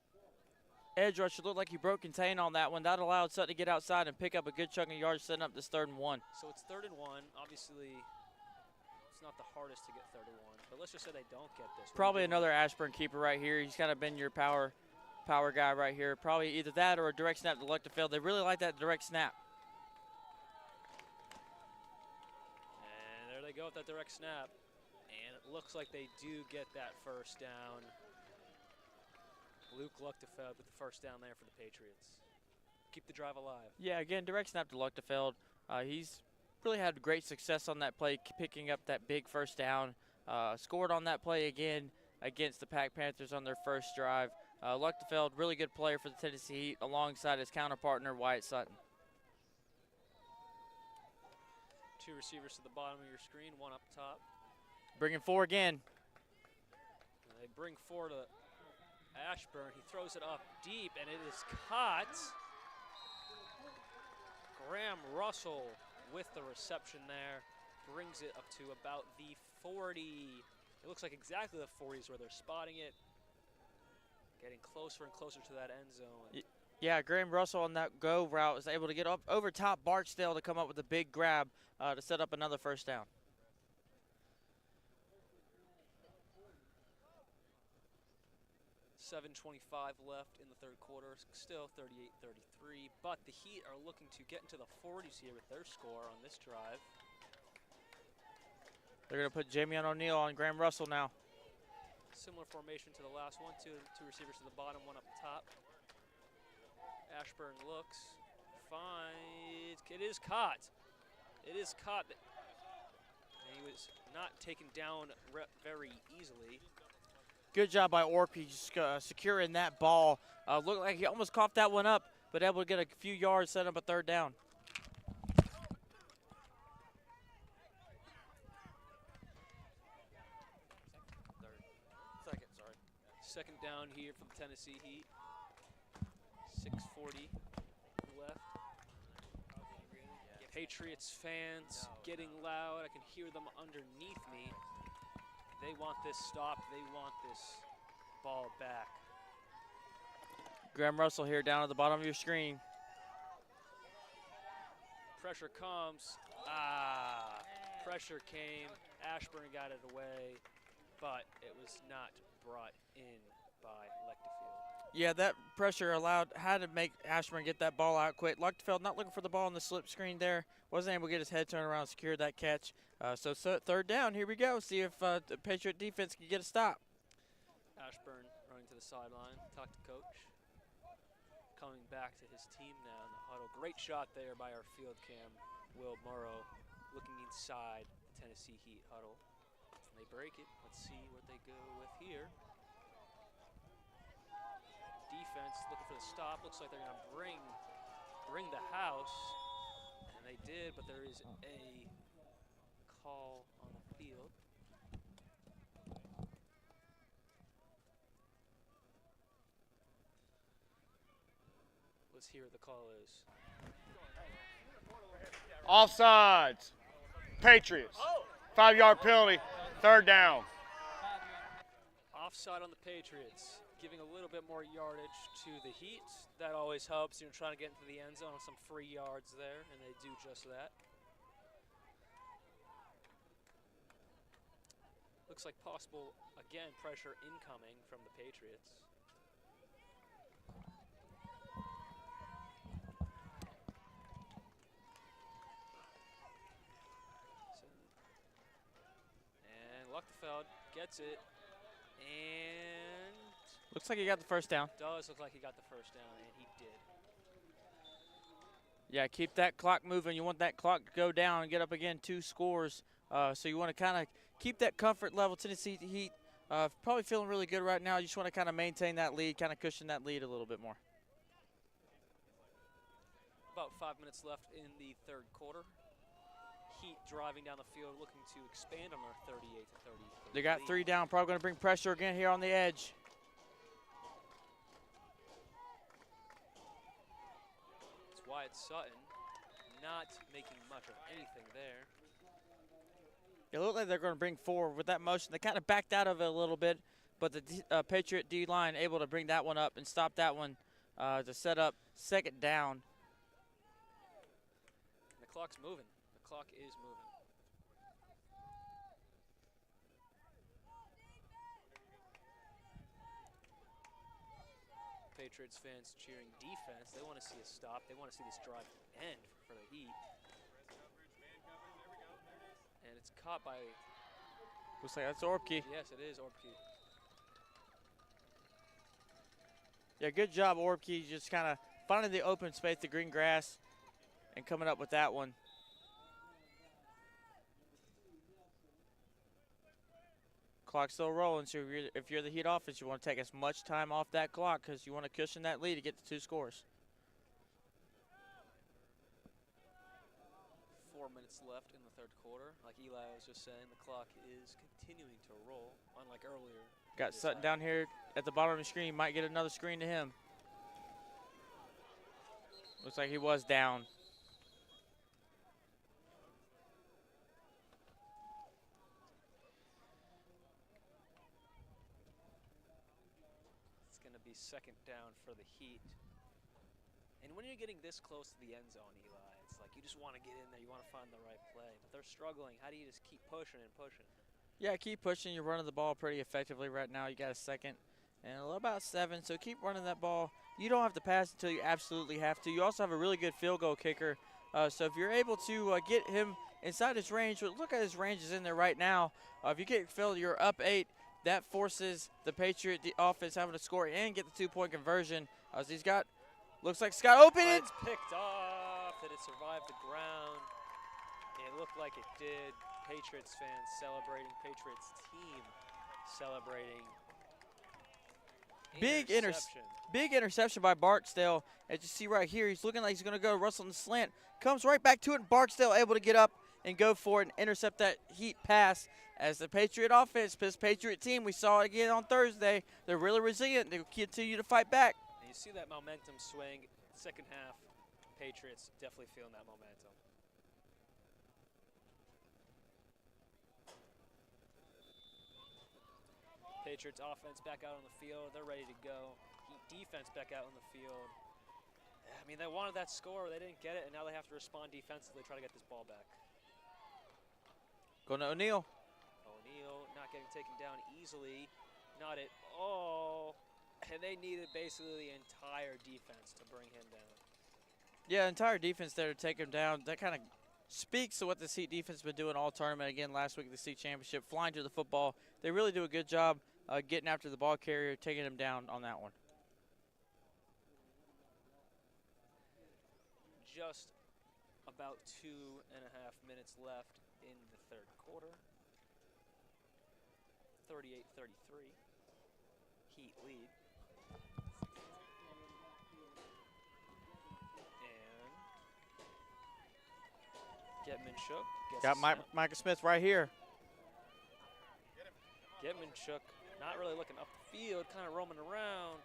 edge rusher looked like he broke contain on that one. That allowed Sutton to get outside and pick up a good chunk of yards, setting up this 3rd and 1. So it's 3rd and 1. Obviously, it's not the hardest to get 3rd and 1, but let's just say they don't get this. Probably another Ashburn keeper right here. He's kind of been your power guy right here. Probably either that or a direct snap to Luchterfield. They really like that direct snap. They go with that direct snap, and it looks like they do get that first down. Luke Luchterfield with the first down there for the Patriots. Keep the drive alive. Yeah, again, direct snap to Luchterfield. He's really had great success on that play, picking up that big first down. Scored on that play again against the Pack Panthers on their first drive. Luchterfield, really good player for the Tennessee Heat, alongside his counterpartner, Wyatt Sutton. 2 receivers to the bottom of your screen, 1 up top. Bringing 4 again. And they bring 4 to Ashburn. He throws it up deep, and it is caught. Graham Russell with the reception there. Brings it up to about the 40. It looks like exactly the 40s where they're spotting it. Getting closer and closer to that end zone. Yeah, Graham Russell on that go route was able to get up over top Barksdale to come up with a big grab to set up another first down. $7:25 left in the third quarter, still 38-33, but the Heat are looking to get into the 40s here with their score on this drive. They're going to put Jamie O'Neal on Graham Russell now. Similar formation to the last one, two receivers to the bottom, one up top. Ashburn looks, finds, it is caught. It is caught. And he was not taken down very easily. Good job by Orpy securing that ball. Looked like he almost coughed that one up, but able to get a few yards, set up a third down. Second down here for the Tennessee Heat. 6:40 left. Patriots fans getting loud. I can hear them underneath me. They want this stop. They want this ball back. Graham Russell here down at the bottom of your screen. Pressure comes. Pressure came. Ashburn got it away, but it was not brought in by Lechterfield. Yeah, that pressure had to make Ashburn get that ball out quick. Lechterfield not looking for the ball on the slip screen there. Wasn't able to get his head turned around and secure that catch. So third down, here we go. See if the Patriot defense can get a stop. Ashburn running to the sideline, talk to coach. Coming back to his team now in the huddle. Great shot there by our field cam, Will Morrow, looking inside the Tennessee Heat huddle. They break it. Let's see what they go with here. Defense looking for the stop. Looks like they're going to bring the house. And they did, but there is a call on the field. Let's hear what the call is. Offsides. Patriots. 5-yard penalty. Third down. Offside on the Patriots, giving a little bit more yardage to the Heat. That always helps. You're trying to get into the end zone on some free yards there, and they do just that. Looks like possible, again, pressure incoming from the Patriots. And Lechterfield gets it, and Looks like he got the first down. does look like he got the first down, and he did. Yeah, keep that clock moving. You want that clock to go down and get up again 2 scores. So you want to kind of keep that comfort level. Tennessee Heat probably feeling really good right now. You just want to kind of maintain that lead, kind of cushion that lead a little bit more. About 5 minutes left in the third quarter. Heat driving down the field, looking to expand on their 38-30. They got 3 down, probably going to bring pressure again here on the edge. It's Wyatt Sutton not making much of anything there. It looked like they're going to bring 4 with that motion. They kind of backed out of it a little bit, but the Patriot D-line able to bring that one up and stop that one to set up second down. And the clock's moving. The clock is moving. Patriots fans cheering defense. They want to see a stop. They want to see this drive end for the Heat. And it's caught by, Looks like that's Orpke. yes, it is Orpke. Yeah, good job, Orpke, just kind of finding the open space, the green grass, and coming up with that one. Clock's still rolling, so if you're the Heat offense, you want to take as much time off that clock because you want to cushion that lead to get to 2 scores. 4 minutes left in the third quarter. Like Eli was just saying, the clock is continuing to roll, unlike earlier. Got Sutton down here at the bottom of the screen. Might get another screen to him. Looks like he was down. It's going to be second down for the Heat. And when you're getting this close to the end zone, Eli, it's like you just want to get in there. You want to find the right play. But they're struggling. How do you just keep pushing and pushing? Yeah, keep pushing. You're running the ball pretty effectively right now. You got a second and about 7, so keep running that ball. You don't have to pass until you absolutely have to. You also have a really good field goal kicker. So if you're able to get him inside his range. But look at his range is in there right now. If you get Phil, you're up 8. That forces the Patriot offense having to score and get the 2-point conversion. As he's got, looks like Scott open. It's picked off. Did it survive the ground? It looked like it did. Patriots fans celebrating. Patriots team celebrating. Big interception by Barksdale. As you see right here, he's looking like he's going to go Russell in the slant. Comes right back to it, and Barksdale able to get up and go for it and intercept that Heat pass. As the Patriot offense, this Patriot team, we saw it again on Thursday. They're really resilient. They continue to fight back. And you see that momentum swing. Second half, Patriots definitely feeling that momentum. Patriots offense back out on the field. They're ready to go. Heat defense back out on the field. I mean, they wanted that score. They didn't get it, and now they have to respond defensively, try to get this ball back. Going to O'Neal. O'Neal not getting taken down easily. Not at all. And they needed basically the entire defense to bring him down. Yeah, entire defense there to take him down. That kind of speaks to what this Heat defense has been doing all tournament. Again, last week at the state championship, flying to the football. They really do a good job getting after the ball carrier, taking him down on that one. Just about 2.5 minutes left in the third quarter. 38-33. Heat lead. And Getman-Shook. Got Micah Smith right here. Getman-Shook not really looking up the field, kind of roaming around.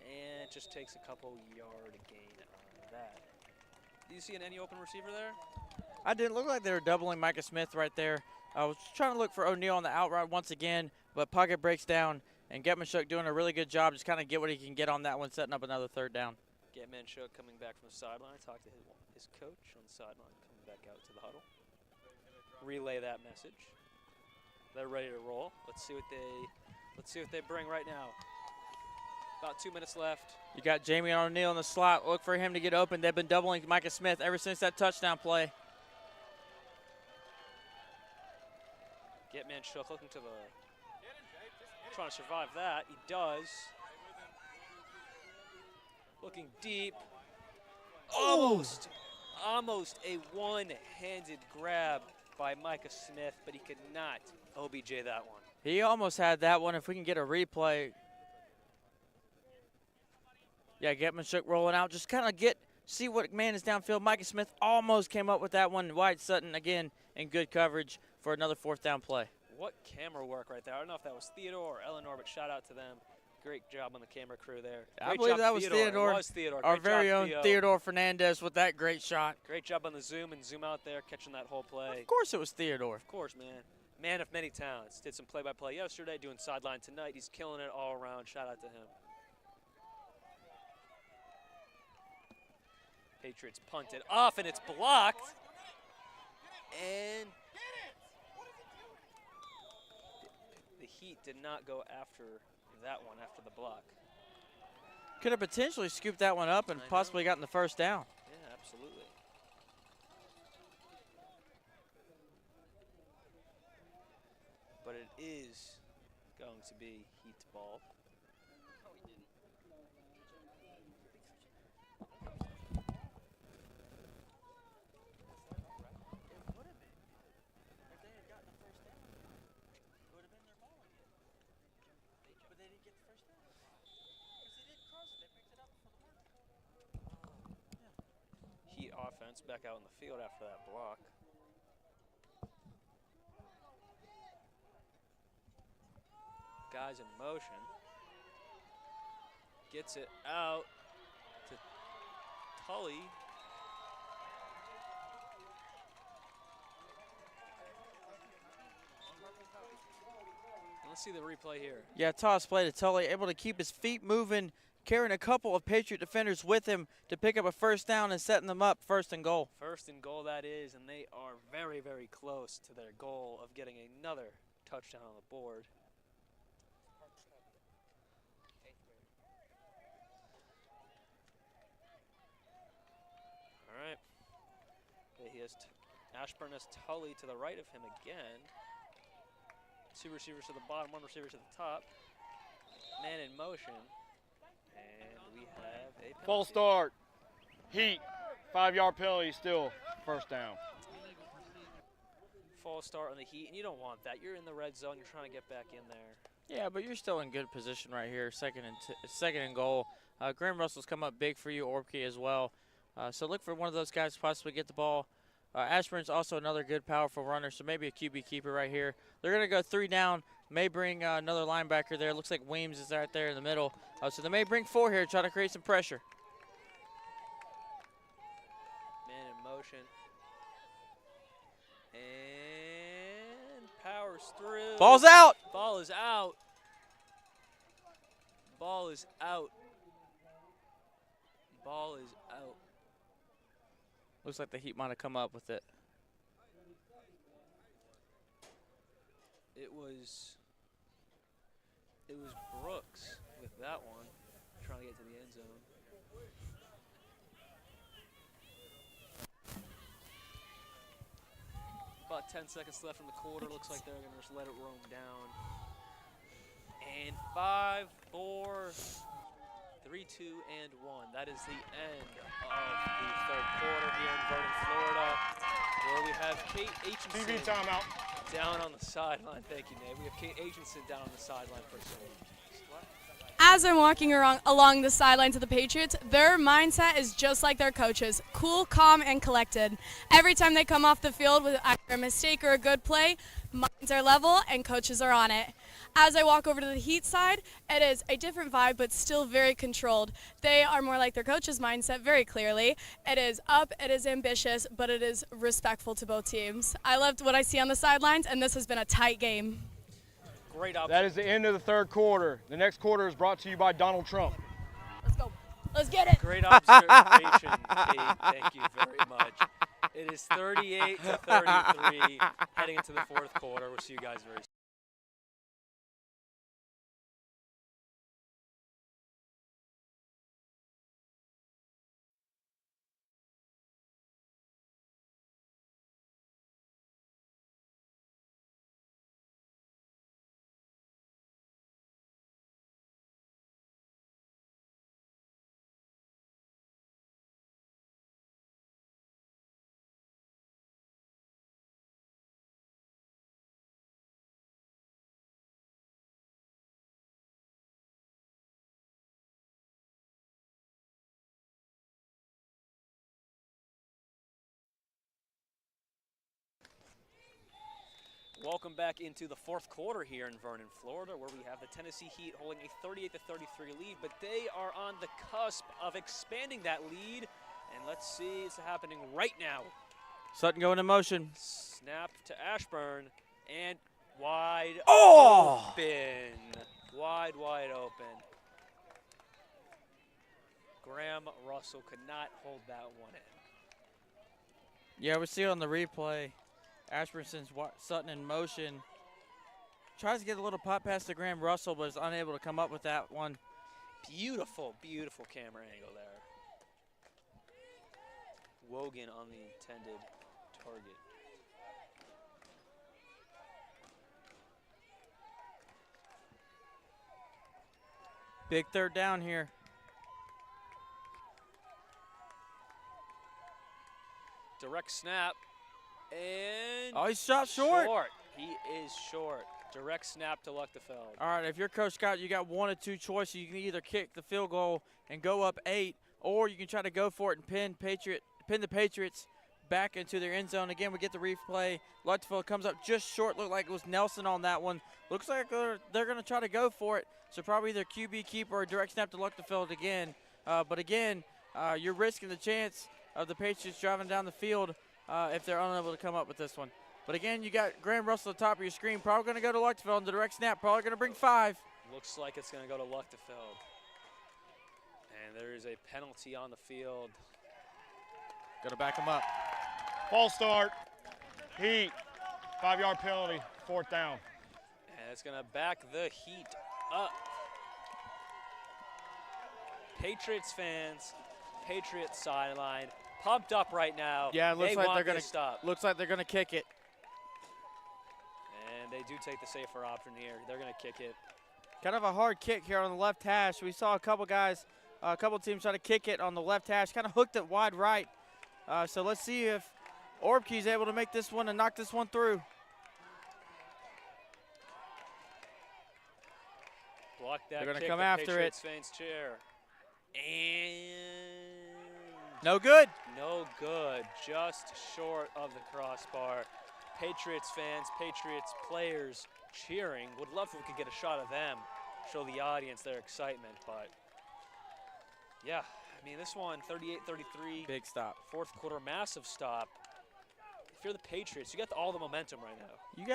And just takes a couple yard gain on that. Do you see any open receiver there? I didn't look like they were doubling Micah Smith right there. I was trying to look for O'Neal on the out route once again, but pocket breaks down, and Getman-Shook doing a really good job, just kind of get what he can get on that one, setting up another third down. Getman-Shook coming back from the sideline, talked to his coach on the sideline, coming back out to the huddle. Relay that message. They're ready to roll. Let's see what they bring right now. About 2 minutes left. You got Jamie O'Neal in the slot. Look for him to get open. They've been doubling Micah Smith ever since that touchdown play. Getman-Shook looking to the, trying to survive that. He does. Looking deep. Almost a one-handed grab by Micah Smith, but he could not OBJ that one. He almost had that one. If we can get a replay. Yeah, Getman-Shook rolling out. Just kind of see what man is downfield. Micah Smith almost came up with that one. White Sutton again in good coverage for another fourth down play. What camera work right there. I don't know if that was Theodore or Eleanor, but shout out to them. Great job on the camera crew there. I believe that was Theodore. It was Theodore. Our Great very job, own Theo. Theodore Fernandez with that great shot. Great job on the zoom and zoom out there, catching that whole play. Of course it was Theodore. Of course, man. Man of many talents. Did some play-by-play yesterday, doing sideline tonight. He's killing it all around. Shout out to him. Patriots punt it off, and it's blocked. And the Heat did not go after that one after the block. Could have potentially scooped that one up and possibly gotten the first down. Yeah, absolutely. But it is going to be Heat's ball. Heat offense back out in the field after that block. Guys in motion. Gets it out to Tully. Let's see the replay here. Yeah, toss play to Tully, able to keep his feet moving, carrying a couple of Patriot defenders with him to pick up a first down and setting them up first and goal. First and goal that is, and they are very, very close to their goal of getting another touchdown on the board. All right. Okay, he has Ashburn has Tully to the right of him again. 2 receivers to the bottom, 1 receiver to the top. Man in motion. And we have a penalty. False start. Heat. 5-yard penalty, still first down. False start on the Heat, and you don't want that. You're in the red zone. You're trying to get back in there. Yeah, but you're still in good position right here. Second and goal. Graham Russell's come up big for you, Orpke as well. So look for one of those guys to possibly get the ball. Ashburn's also another good, powerful runner, so maybe a QB keeper right here. They're going to go 3 down, may bring another linebacker there. Looks like Weems is right there in the middle. So they may bring 4 here, try to create some pressure. Man in motion. And powers through. Ball's out. Ball is out. Ball is out. Ball is out. Looks like the Heat might have come up with it. It was Brooks with that one, trying to get to the end zone. About 10 seconds left in the quarter. Looks like they're going to just let it roam down. And 5, 4, 3, 2, and 1. That is the end of the third quarter here in Vernon, Florida, where we have Kate Aitchison TV timeout. down on the sideline. Thank you, Nate. We have Kate Aitchison down on the sideline for some. As I'm walking along the sidelines of the Patriots, their mindset is just like their coaches, cool, calm, and collected. Every time they come off the field with either a mistake or a good play, minds are level and coaches are on it. As I walk over to the Heat side, it is a different vibe, but still very controlled. They are more like their coach's mindset, very clearly. It is up, it is ambitious, but it is respectful to both teams. I loved what I see on the sidelines, and this has been a tight game. Great option. That is the end of the third quarter. The next quarter is brought to you by Donald Trump. Let's go. Let's get it. Great observation, Kate. Thank you very much. It is 38-33 heading into the fourth quarter. We'll see you guys very soon. Welcome back into the fourth quarter here in Vernon, Florida, where we have the Tennessee Heat holding a 38-33 lead, but they are on the cusp of expanding that lead, and let's see, it's happening right now. Sutton going in motion. Snap to Ashburn, and wide Oh! open. Wide open. Graham Russell could not hold that one in. Yeah, we see it on the replay. Ashburn sends Sutton in motion. Tries to get a little pop pass to Graham Russell, but is unable to come up with that one. Beautiful, beautiful camera angle there. Wogan on the intended target. Big third down here. Direct snap. And Oh, he's shot short. He is short. Direct snap to Luchtefeld. All right, if you're Coach Scott, you got 1 of 2 choices. You can either kick the field goal and go up 8, or you can try to go for it and pin the Patriots back into their end zone. Again, we get the replay. Luchtefeld comes up just short. Looked like it was Nelson on that one. Looks like they're going to try to go for it. So probably either QB keeper or direct snap to Luchtefeld again. But again, you're risking the chance of the Patriots driving down the field if they're unable to come up with this one. But again, you got Graham Russell at the top of your screen. Probably going to go to Luchtefeld on the direct snap. Probably going to bring 5. Looks like it's going to go to Luchtefeld. And there is a penalty on the field. Going to back him up. False start. Heat. 5-yard penalty. Fourth down. And it's going to back the Heat up. Patriots fans, Patriots sideline, pumped up right now. Yeah, it looks they like want they're going this stop. Looks like they're going to kick it. And they do take the safer option here. They're going to kick it. Kind of a hard kick here on the left hash. We saw a couple guys, a couple teams try to kick it on the left hash, kind of hooked it wide right. So let's see if Orbkey's able to make this one and knock this one through. Block that They're going to kick, come the after Patriots it. fans cheer. And No good. no good. Just short of the crossbar. Patriots fans, Patriots players cheering. Would love if we could get a shot of them, show the audience their excitement. But, yeah, I mean, this one, 38-33. Big stop. Fourth quarter, massive stop. If you're the Patriots, you got all the momentum right now. You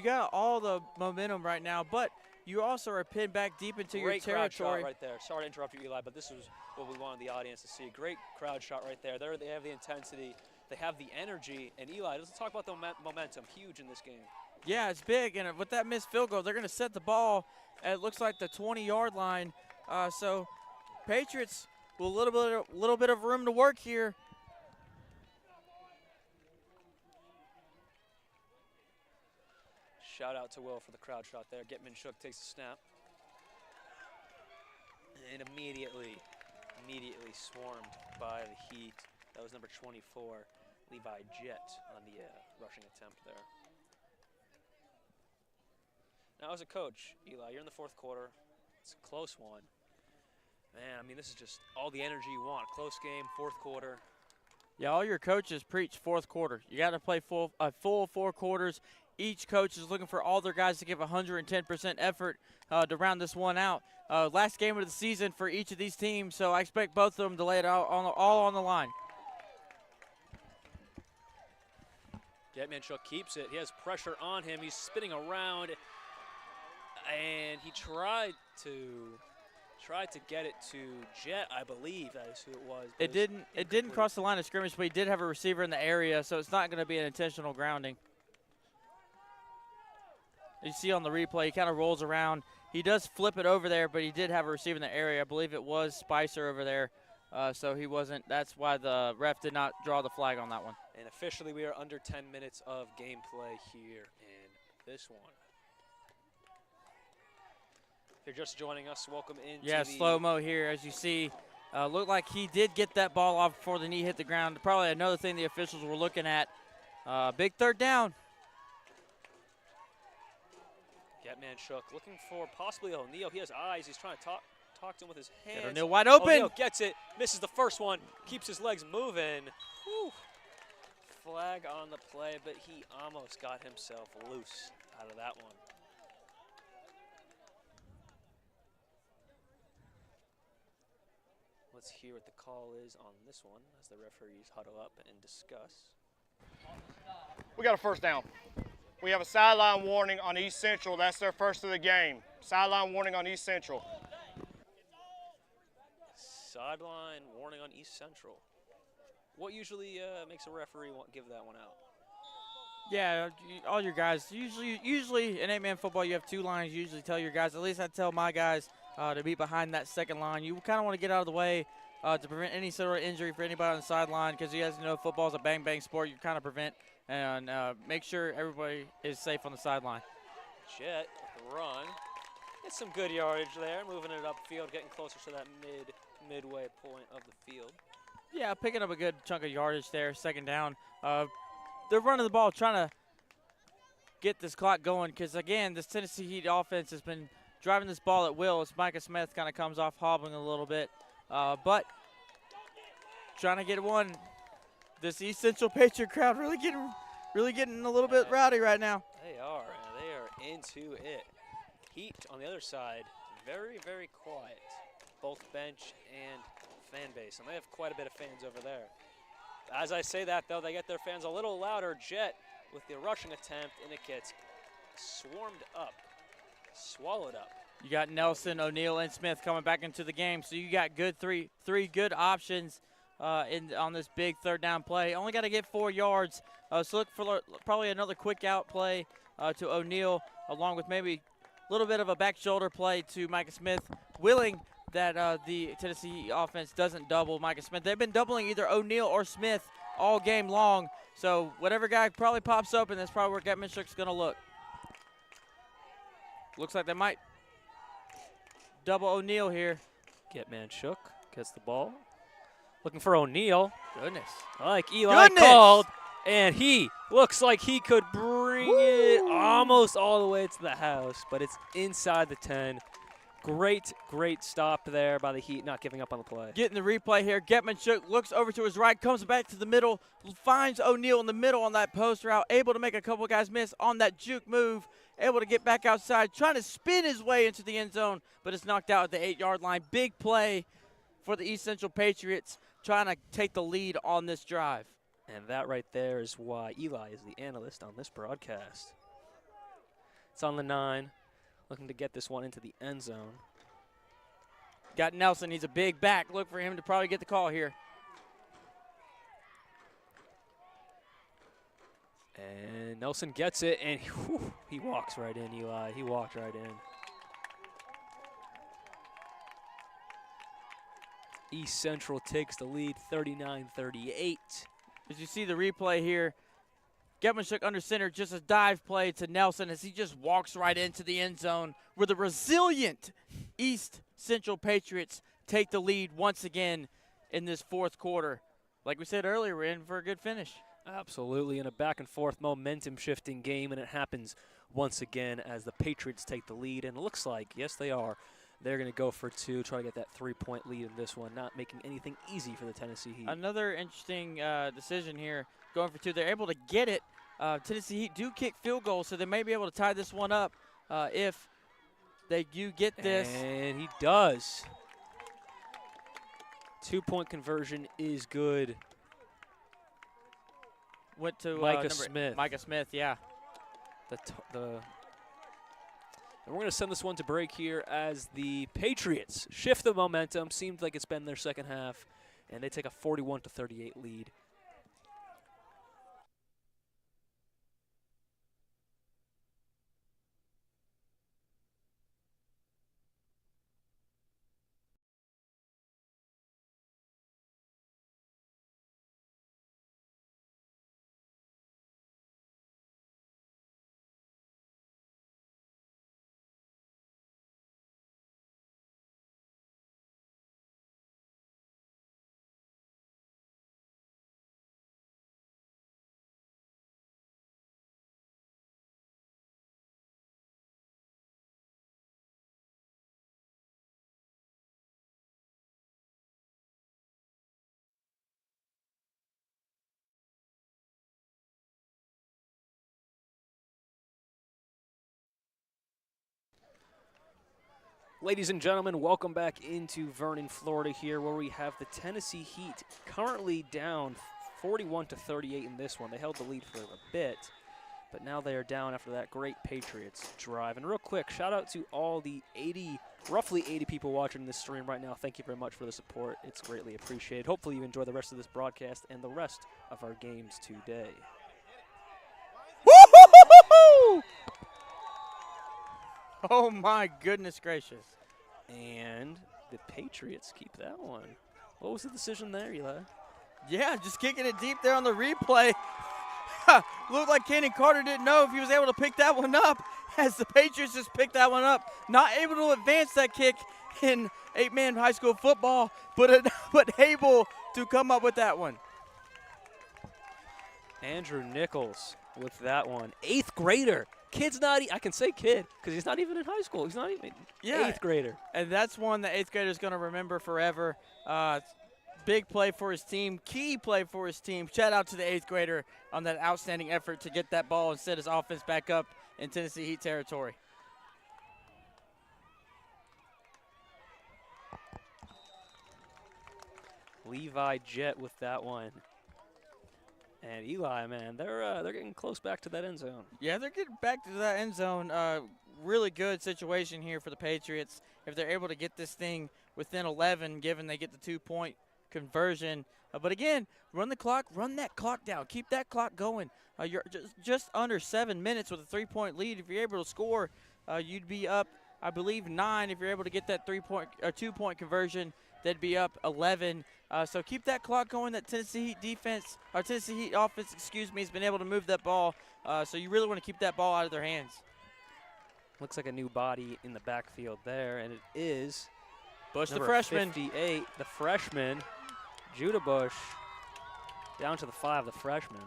got all the momentum right now, but you also are pinned back deep into your Great crowd territory. shot right there. Sorry to interrupt you, Eli, but this was what we wanted the audience to see. Great crowd shot right there. They have the intensity. They have the energy. And, Eli, let's talk about the momentum. Huge in this game. Yeah, it's big, and with that missed field goal, they're going to set the ball at, it looks like, the 20-yard line. So Patriots with a little bit of room to work here. Shout out to Will for the crowd shot there. Getman Shook takes a snap. And immediately swarmed by the Heat. That was number 24, Levi Jett, on the rushing attempt there. Now, as a coach, Eli, you're in the fourth quarter. It's a close one. Man, I mean, this is just all the energy you want. Close game, fourth quarter. Yeah, all your coaches preach fourth quarter. You got to play full 4 quarters. Each coach is looking for all their guys to give 110% effort to round this one out. Last game of the season for each of these teams, so I expect both of them to lay it out all on the line. Getmanchuk keeps it. He has pressure on him. He's spinning around, and he tried to get it to Jet, I believe that is who it was. It didn't cross the line of scrimmage, but he did have a receiver in the area, so it's not going to be an intentional grounding. You see on the replay, he kind of rolls around. He does flip it over there, but he did have a receiver in the area. I believe it was Spicer over there, so he wasn't. That's why the ref did not draw the flag on that one. And officially, we are under 10 minutes of gameplay here in this one. If you're just joining us, welcome into the slow-mo here, as you see. Looked like he did get that ball off before the knee hit the ground. Probably another thing the officials were looking at. Big third down. Getmanchuk looking for possibly O'Neal. He has eyes. He's trying to talk to him with his hands. O'Neal wide open. O'Neal gets it. Misses the first one. Keeps his legs moving. Whew. Flag on the play, but he almost got himself loose out of that one. Let's hear what the call is on this one as the referees huddle up and discuss. We got a first down. We have a sideline warning on East Central. That's their first of the game. Sideline warning on East Central. Sideline warning on East Central. What usually makes a referee give that one out? Yeah, all your guys. Usually in 8-man football, you have 2 lines. You usually tell your guys, at least I tell my guys, to be behind that second line. You kind of want to get out of the way to prevent any sort of injury for anybody on the sideline, because you guys know football's a bang-bang sport. You kind of prevent and make sure everybody is safe on the sideline. Jet with the run. Gets some good yardage there, moving it upfield, getting closer to that midway point of the field. Yeah, picking up a good chunk of yardage there, second down. They're running the ball, trying to get this clock going, because, again, this Tennessee Heat offense has been driving this ball at will as Micah Smith kind of comes off hobbling a little bit. But trying to get one. This East Central Patriot crowd really getting a little bit rowdy right now. They are into it. Heat on the other side, very, very quiet. Both bench and fan base, and they have quite a bit of fans over there. As I say that, though, they get their fans a little louder. Jet with the rushing attempt, and it gets swarmed up, swallowed up. You got Nelson, O'Neal, and Smith coming back into the game, so you got three good options on this big third down play. Only got to get 4 yards, so look for probably another quick out play to O'Neal, along with maybe a little bit of a back shoulder play to Micah Smith. Willing that the Tennessee offense doesn't double Micah Smith. They've been doubling either O'Neal or Smith all game long. So whatever guy probably pops open, that's probably where Getmanshook's going to look. Looks like they might double O'Neal here. Getmanshook gets the ball. Looking for O'Neal. Goodness. Like Eli Goodness. called. And he looks like he could bring it almost all the way to the house, but it's inside the 10. Great stop there by the Heat, not giving up on the play. Getting the replay here. Getmanshook looks over to his right, comes back to the middle, finds O'Neal in the middle on that post route, able to make a couple guys miss on that juke move, able to get back outside, trying to spin his way into the end zone, but it's knocked out at the 8-yard line. Big play for the East Central Patriots, trying to take the lead on this drive. And that right there is why Eli is the analyst on this broadcast. It's on the 9, looking to get this one into the end zone. Got Nelson. He's a big back. Look for him to probably get the call here. And Nelson gets it, and he walks right in, Eli. He walked right in. East Central takes the lead, 39-38. As you see the replay here, Getmanshook under center, just a dive play to Nelson as he just walks right into the end zone where the resilient East Central Patriots take the lead once again in this fourth quarter. Like we said earlier, we're in for a good finish. Absolutely, in a back-and-forth momentum-shifting game, and it happens once again as the Patriots take the lead, and it looks like, yes, they are. They're going to go for 2, try to get that 3-point lead in this one, not making anything easy for the Tennessee Heat. Another interesting decision here, going for 2. They're able to get it. Tennessee Heat do kick field goals, so they may be able to tie this one up if they do get this. And he does. 2-point conversion is good. Went to Micah Smith. Micah Smith, yeah. And we're going to send this one to break here as the Patriots shift the momentum. Seems like it's been their second half, and they take a 41-38 lead. Ladies and gentlemen, welcome back into Vernon, Florida here, where we have the Tennessee Heat currently down 41-38 in this one. They held the lead for a bit, but now they are down after that great Patriots drive. And real quick, shout out to all the roughly 80 people watching this stream right now. Thank you very much for the support. It's greatly appreciated. Hopefully you enjoy the rest of this broadcast and the rest of our games today. Woo-hoo-hoo-hoo-hoo! Oh, my goodness gracious. And the Patriots keep that one. What was the decision there, Eli? Yeah, just kicking it deep there on the replay. Looked like Cannon Carter didn't know if he was able to pick that one up as the Patriots just picked that one up. Not able to advance that kick in 8-man high school football, but able to come up with that one. Andrew Nichols with that one. 8th grader. Kid's not, I can say kid, because he's not even in high school. He's not even 8th grader. And that's one that 8th grader is going to remember forever. Big play for his team, key play for his team. Shout out to the 8th grader on that outstanding effort to get that ball and set his offense back up in Tennessee Heat territory. Levi Jett with that one. And Eli, man, they're getting close back to that end zone. Yeah, they're getting back to that end zone. Really good situation here for the Patriots. If they're able to get this thing within 11, given they get the 2-point conversion. But again, run the clock, run that clock down. Keep that clock going. You're just under 7 minutes with a 3-point lead. If you're able to score, you'd be up I believe 9. If you're able to get that 3-point or 2-point conversion, they'd be up 11. So keep that clock going. That Tennessee Heat defense, or Tennessee Heat offense, excuse me, has been able to move that ball. So you really want to keep that ball out of their hands. Looks like a new body in the backfield there, and it is Bush, the number freshman. 58, the freshman, Judah Bush, down to the 5, the freshman.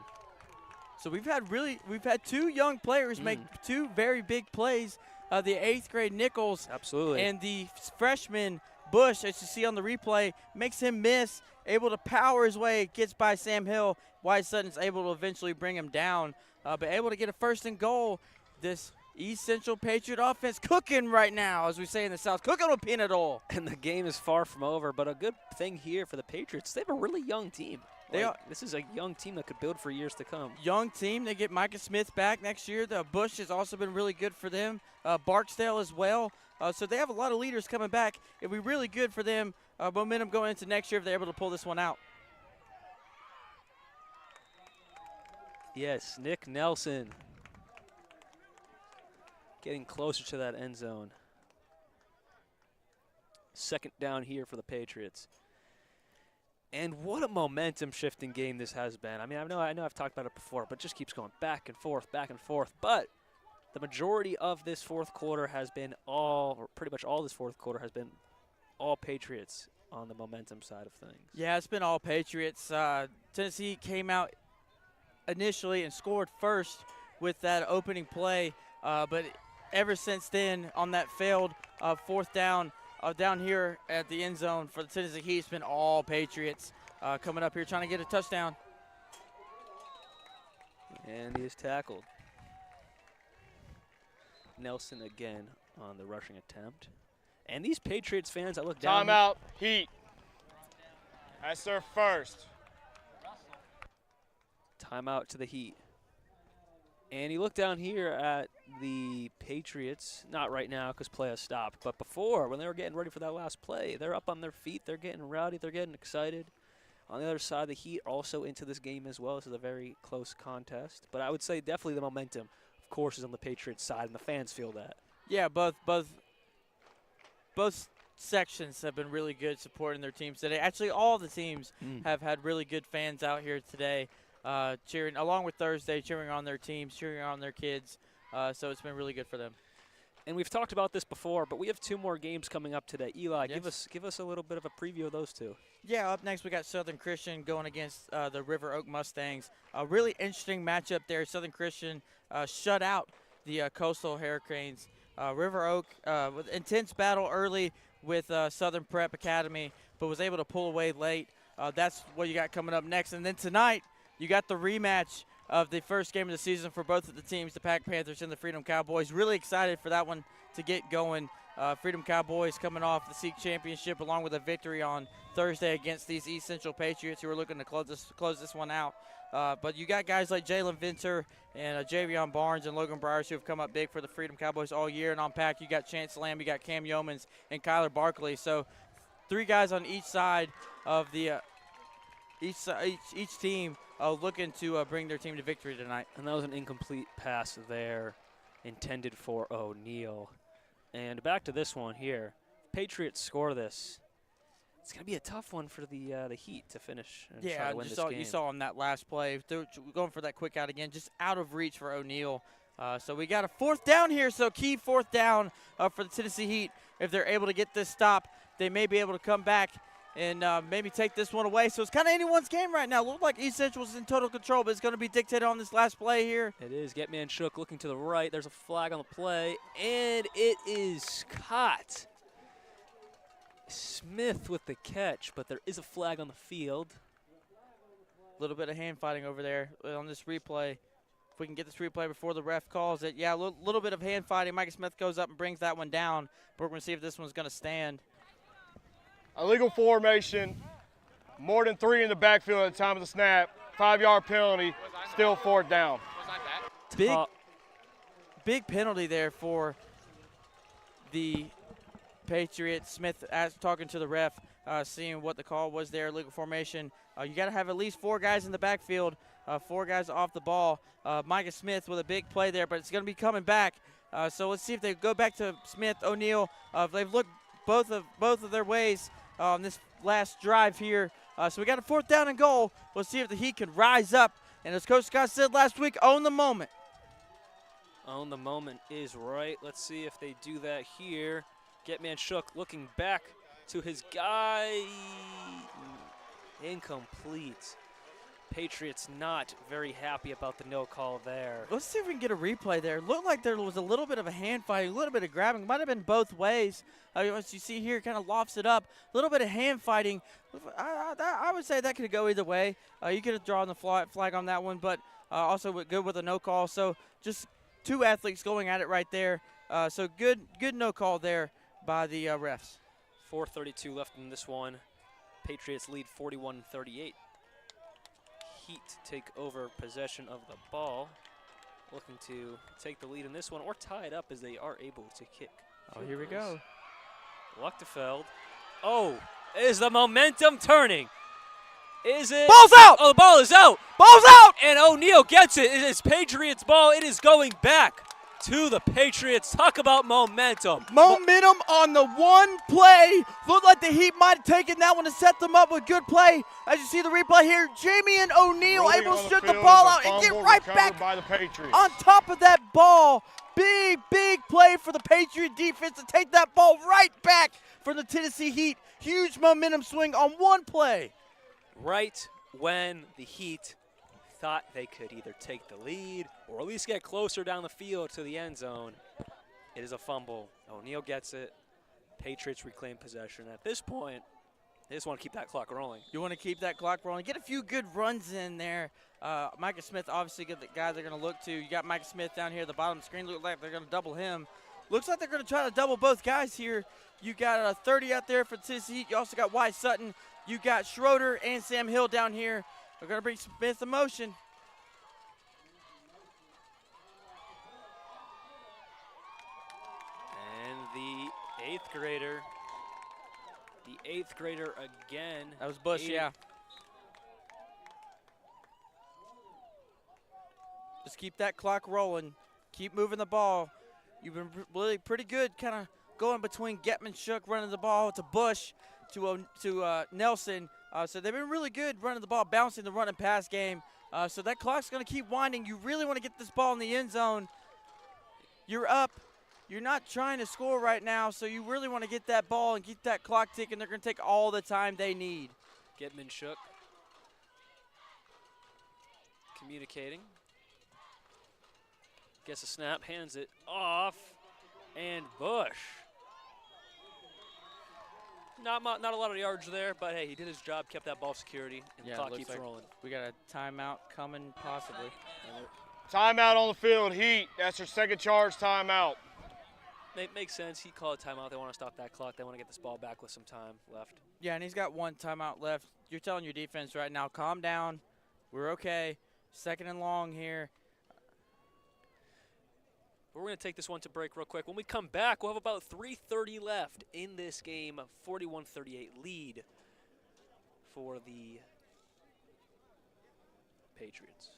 So we've had 2 young players make 2 very big plays. The 8th grade Nichols, Absolutely. and the freshman Bush, as you see on the replay, makes him miss, able to power his way, gets by Sam Hill. Wyatt Sutton's able to eventually bring him down, but able to get a 1st and goal. This East Central Patriot offense cooking right now, as we say in the South, cooking with peanut oil. And the game is far from over, but a good thing here for the Patriots, they have a really young team. This is a young team that could build for years to come. Young team. They get Micah Smith back next year. The Bush has also been really good for them. Barksdale as well. So they have a lot of leaders coming back. It'll be really good for them. Momentum going into next year if they're able to pull this one out. Yes, Nick Nelson getting closer to that end zone. 2nd down here for the Patriots. And what a momentum-shifting game this has been. I mean, I know I've talked about it before, but it just keeps going back and forth, back and forth. But the majority of this 4th quarter has been pretty much all this 4th quarter has been all Patriots on the momentum side of things. Yeah, it's been all Patriots. Tennessee came out initially and scored first with that opening play, but ever since then, on that failed 4th down, down here at the end zone for the Tennessee Heat, it's been all Patriots coming up here trying to get a touchdown. And he is tackled. Nelson again on the rushing attempt. And these Patriots fans, I look down. Timeout, Heat. That's their 1st. Timeout to the Heat. And you look down here at the Patriots, not right now because play has stopped, but before, when they were getting ready for that last play, they're up on their feet, they're getting rowdy, they're getting excited. On the other side, the Heat also into this game as well. This is a very close contest. But I would say definitely the momentum, of course, is on the Patriots side, and the fans feel that. Yeah, both sections have been really good supporting their teams today. Actually, all the teams have had really good fans out here today. Cheering, along with Thursday, cheering on their teams, cheering on their kids. So it's been really good for them. And we've talked about this before, but we have 2 more games coming up today. Eli, Yes. give us a little bit of a preview of those 2. Yeah, up next we got Southern Christian going against the River Oak Mustangs. A really interesting matchup there. Southern Christian shut out the Coastal Hurricanes. River Oak with intense battle early with Southern Prep Academy, but was able to pull away late. That's what you got coming up next. And then tonight, you got the rematch of the first game of the season for both of the teams, the Pack Panthers and the Freedom Cowboys. Really excited for that one to get going. Freedom Cowboys coming off the SEAC Championship along with a victory on Thursday against these East Central Patriots who are looking to close this one out. But you got guys like Jalen Venter and Javion Barnes and Logan Briers who have come up big for the Freedom Cowboys all year. And on Pack, you got Chance Lamb, you got Cam Yeomans, and Kyler Barkley. So 3 guys on each side of the each team looking to bring their team to victory tonight. And that was an incomplete pass there intended for O'Neal. And back to this one here. Patriots score this. It's going to be a tough one for the Heat to finish and try to win this game. You saw on that last play, going for that quick out again, just out of reach for O'Neal. So we got a 4th down here, so key 4th down for the Tennessee Heat. If they're able to get this stop, they may be able to come back and maybe take this one away. So it's kind of anyone's game right now. Looked like East Central was in total control, but it's going to be dictated on this last play here. It is. Getman Shook looking to the right. There's a flag on the play, and it is caught. Smith with the catch, but there is a flag on the field. A little bit of hand fighting over there on this replay. If we can get this replay before the ref calls it. Yeah, a little bit of hand fighting. Micah Smith goes up and brings that one down. But we're going to see if this one's going to stand. Illegal formation, more than 3 in the backfield at the time of the snap, 5-yard penalty, still 4th down. Big penalty there for the Patriots. Smith talking to the ref, seeing what the call was there, illegal formation. You got to have at least 4 guys in the backfield, 4 guys off the ball. Micah Smith with a big play there, but it's going to be coming back So let's see if they go back to Smith, O'Neal. If they've looked both of their ways on this last drive here. So we got a 4th down and goal. We'll see if the Heat can rise up. And as Coach Scott said last week, own the moment. Own the moment is right. Let's see if they do that here. Getman Shook looking back to his guy. Incomplete. Patriots not very happy about the no call there. Let's see if we can get a replay there. Looked like there was a little bit of a hand fighting, a little bit of grabbing. Might have been both ways. As you see here, kind of lofts it up. A little bit of hand fighting. I would say that could go either way. You could have drawn the flag on that one, but also good with a no call. So just 2 athletes going at it right there. So good no call there by the refs. 4:32 left in this one. Patriots lead 41-38. Heat take over possession of the ball. Looking to take the lead in this one or tie it up as they are able to kick. Oh, here we go. Luchtefeld. Oh, is the momentum turning? Is it? Ball's out! Oh, the ball is out. Ball's out! And O'Neal gets it. It is Patriots ball. It is going back to the Patriots. Talk about momentum. Momentum on the one play. Looked like the Heat might have taken that one to set them up with good play. As you see the replay here, Jamie and O'Neal able to shoot the ball out and get right back by the Patriots. on top of that ball. Big play for the Patriot defense to take that ball right back for the Tennessee Heat. Huge momentum swing on one play. Right when the Heat thought they could either take the lead or at least get closer down the field to the end zone. It is a fumble. O'Neal gets it. Patriots reclaim possession. At this point, they just want to keep that clock rolling. You want to keep that clock rolling. Get a few good runs in there. Micah Smith, obviously, the guy they're going to look to. You got Micah Smith down here at the bottom of the screen. Looks like they're going to double him. Looks like they're going to try to double both guys here. You got a 30 out there for Tennessee Heat. You also got Wyatt Sutton. You got Schroeder and Sam Hill down here. They're going to bring Smith in motion. And the eighth grader again. That was Bush, yeah. Just keep that clock rolling. Keep moving the ball. You've been really pretty good kind of going between Getman, Shook, running the ball to Bush, to Nelson. So they've been really good running the ball, bouncing the run and pass game. So that clock's going to keep winding. You really want to get this ball in the end zone. You're up. You're not trying to score right now, so you really want to get that ball and keep that clock ticking. They're going to take all the time they need. Getman Shook. Communicating. Gets a snap, hands it off, and Bush. Not a lot of yards there, but hey, he did his job, kept that ball security, and the clock keeps rolling. We got a timeout coming possibly. Timeout on the field, Heat. That's their second charge timeout. Makes sense. He called a timeout. They want to stop that clock. They want to get this ball back with some time left. Yeah, and he's got one timeout left. You're telling your defense right now, calm down. We're okay. 2nd and long here. We're going to take this one to break real quick. When we come back, we'll have about 3:30 left in this game. 41-38 lead for the Patriots.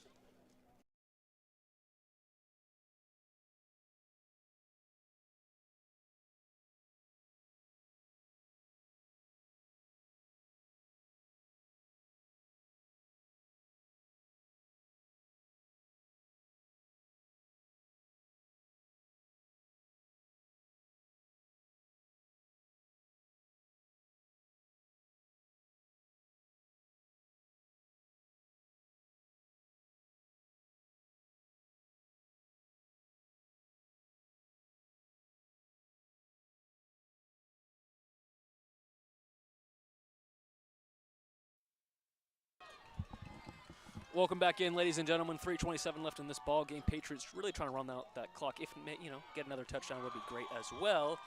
Welcome back in, ladies and gentlemen. 3:27 left in this ball game. Patriots really trying to run out that clock. If get another touchdown would be great as well.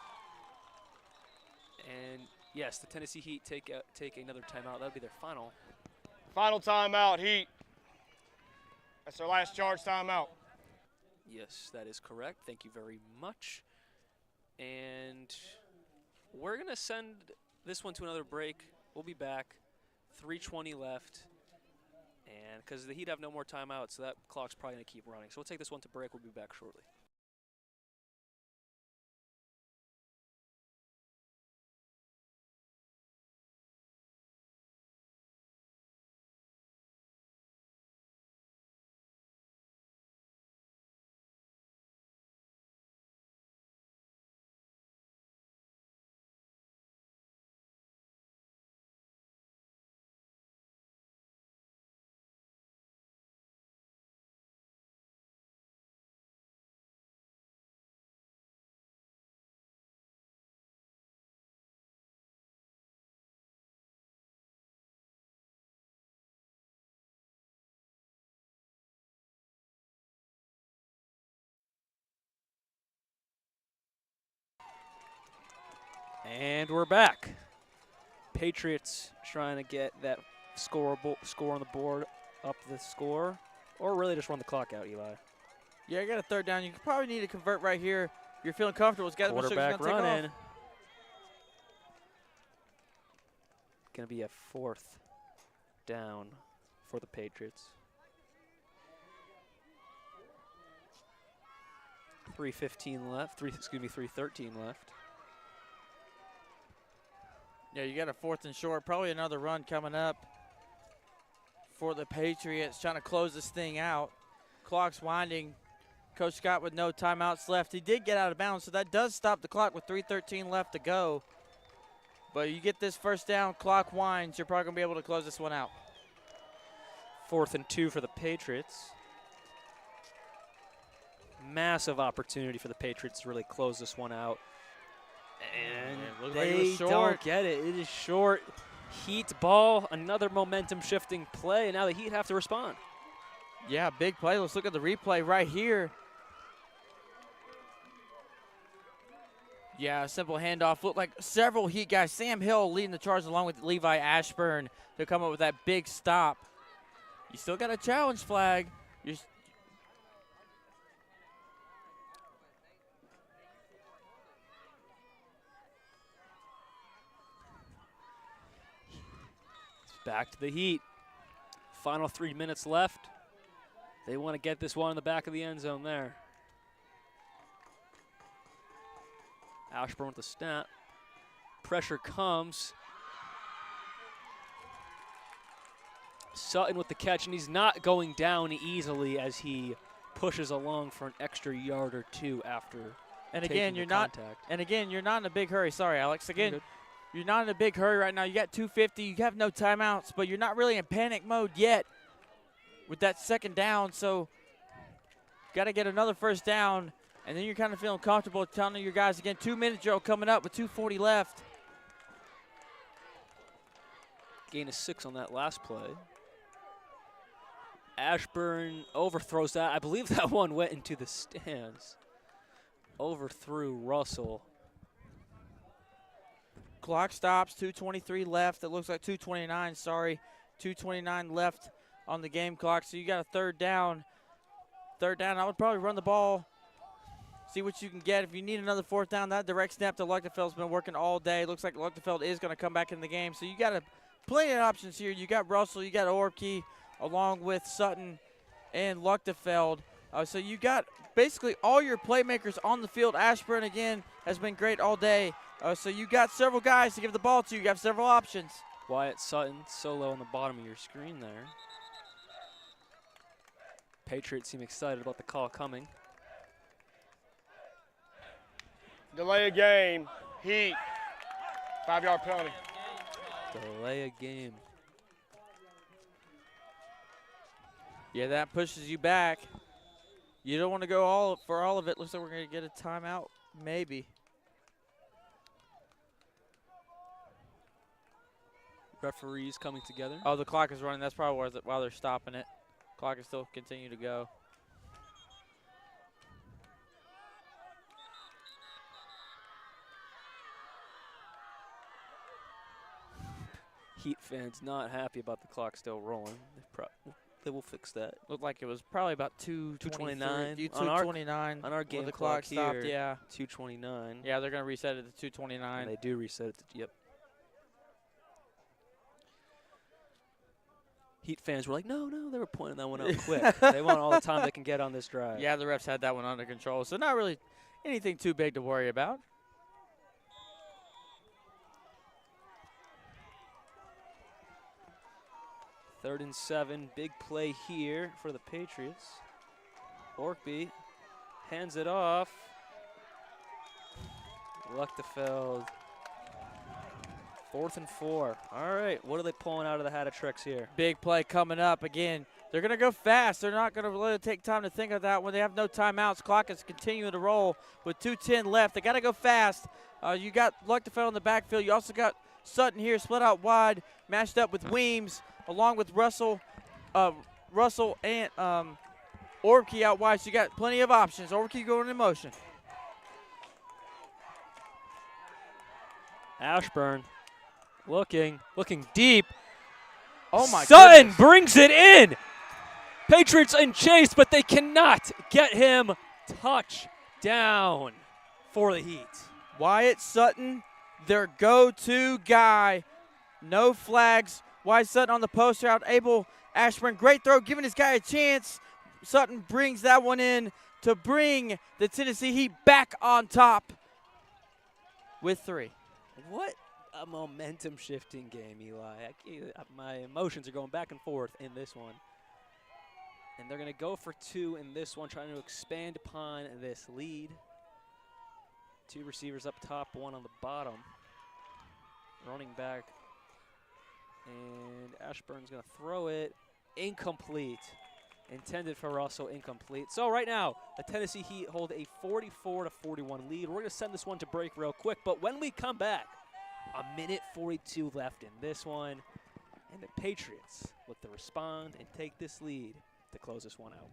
And yes, the Tennessee Heat take another timeout. That would be their final. Final timeout, Heat. That's their last charge timeout. Yes, that is correct. Thank you very much. And we're gonna send this one to another break. We'll be back. 3:20 left. And because the Heat have no more timeouts, so that clock's probably going to keep running. So we'll take this one to break. We'll be back shortly. And we're back. Patriots trying to get that score on the board up the score, or really just run the clock out, Eli. Yeah, you got a third down. You probably need to convert right here. You're feeling comfortable. It's got to be Quarterback going run in. Going to be a 4th down for the Patriots. 3:15 left. 3:13 left. Yeah, you got a 4th and short. Probably another run coming up for the Patriots, trying to close this thing out. Clock's winding. Coach Scott with no timeouts left. He did get out of bounds, so that does stop the clock with 3:13 left to go. But you get this first down, clock winds, you're probably going to be able to close this one out. 4th and 2 for the Patriots. Massive opportunity for the Patriots to really close this one out. And looked like it they was short. don't get it. It is short. Heat ball, another momentum-shifting play, and now the Heat have to respond. Yeah, big play. Let's look at the replay right here. Yeah, a simple handoff. Looked like several Heat guys. Sam Hill leading the charge along with Levi Ashburn to come up with that big stop. You still got a challenge flag. It's back to the Heat. Final 3 minutes left. They want to get this one in the back of the end zone there. Ashburn with the snap. Pressure comes. Sutton with the catch, and he's not going down easily as he pushes along for an extra yard or two after And taking again, the you're not. contact. And again, you're not in a big hurry. Sorry, Alex. Again, Good. you're not in a big hurry right now. You got 2:50. You have no timeouts, but you're not really in panic mode yet with that second down. So, got to get another first down, and then you're kind of feeling comfortable telling your guys again. 2-minute drill coming up with 2:40 left. Gain of 6 on that last play. Ashburn overthrows that. I believe that one went into the stands. Overthrew Russell. Clock stops, 2:23 left. It looks like 2:29, sorry. 2:29 left on the game clock. So you got a third down. Third down, I would probably run the ball. See what you can get. If you need another 4th down, that direct snap to Luchtenfeld's been working all day. Looks like Luchtenfeld is going to come back in the game. So you got plenty of options here. You got Russell, you got Orkey, along with Sutton and Luchtenfeld. So you got basically all your playmakers on the field. Ashburn, again, has been great all day. So you got several guys to give the ball to. You have several options. Wyatt Sutton solo on the bottom of your screen there. Patriots seem excited about the call coming. Delay a game. Heat. 5-yard penalty. Delay a game. Yeah, that pushes you back. You don't want to go all of it. Looks like we're going to get a timeout, maybe. Referees coming together. Oh, the clock is running. That's probably why they're stopping it. Clock is still continue to go. Heat fans not happy about the clock still rolling. They will fix that. Looked like it was probably about 2:29 2:29 on our game when the clock stopped. here. Yeah, 2:29. yeah, they're gonna reset it to 2:29. And they do reset it. Yep. Heat fans were like, no, they were pointing that one out quick. They want all the time they can get on this drive. Yeah, the refs had that one under control, so not really anything too big to worry about. Third and 7, big play here for the Patriots. Orkby hands it off. Luchtefeld. 4th and 4. All right, what are they pulling out of the hat of tricks here? Big play coming up again. They're gonna go fast. They're not gonna let it take time to think of that when they have no timeouts. Clock is continuing to roll with 2:10 left. They gotta go fast. You got Luchtefeld in the backfield. You also got Sutton here, split out wide, matched up with Weems, along with Russell and Orkey out wide. So you got plenty of options. Orkey going in motion. Ashburn looking deep. Oh, my Sutton goodness. brings it in. Patriots in chase, but they cannot get him. Touchdown for the Heat. Wyatt Sutton, their go-to guy. No flags. Wyatt Sutton on the post route. Ashburn, great throw, giving this guy a chance. Sutton brings that one in to bring the Tennessee Heat back on top with 3. What a momentum-shifting game, Eli. My emotions are going back and forth in this one. And they're going to go for 2 in this one, trying to expand upon this lead. 2 receivers up top, 1 on the bottom. Running back. And Ashburn's going to throw it. Incomplete. Intended for Russell, incomplete. So right now, the Tennessee Heat hold a 44-41 lead. We're going to send this one to break real quick, but when we come back, 1:42 left in this one, and the Patriots look to respond and take this lead to close this one out.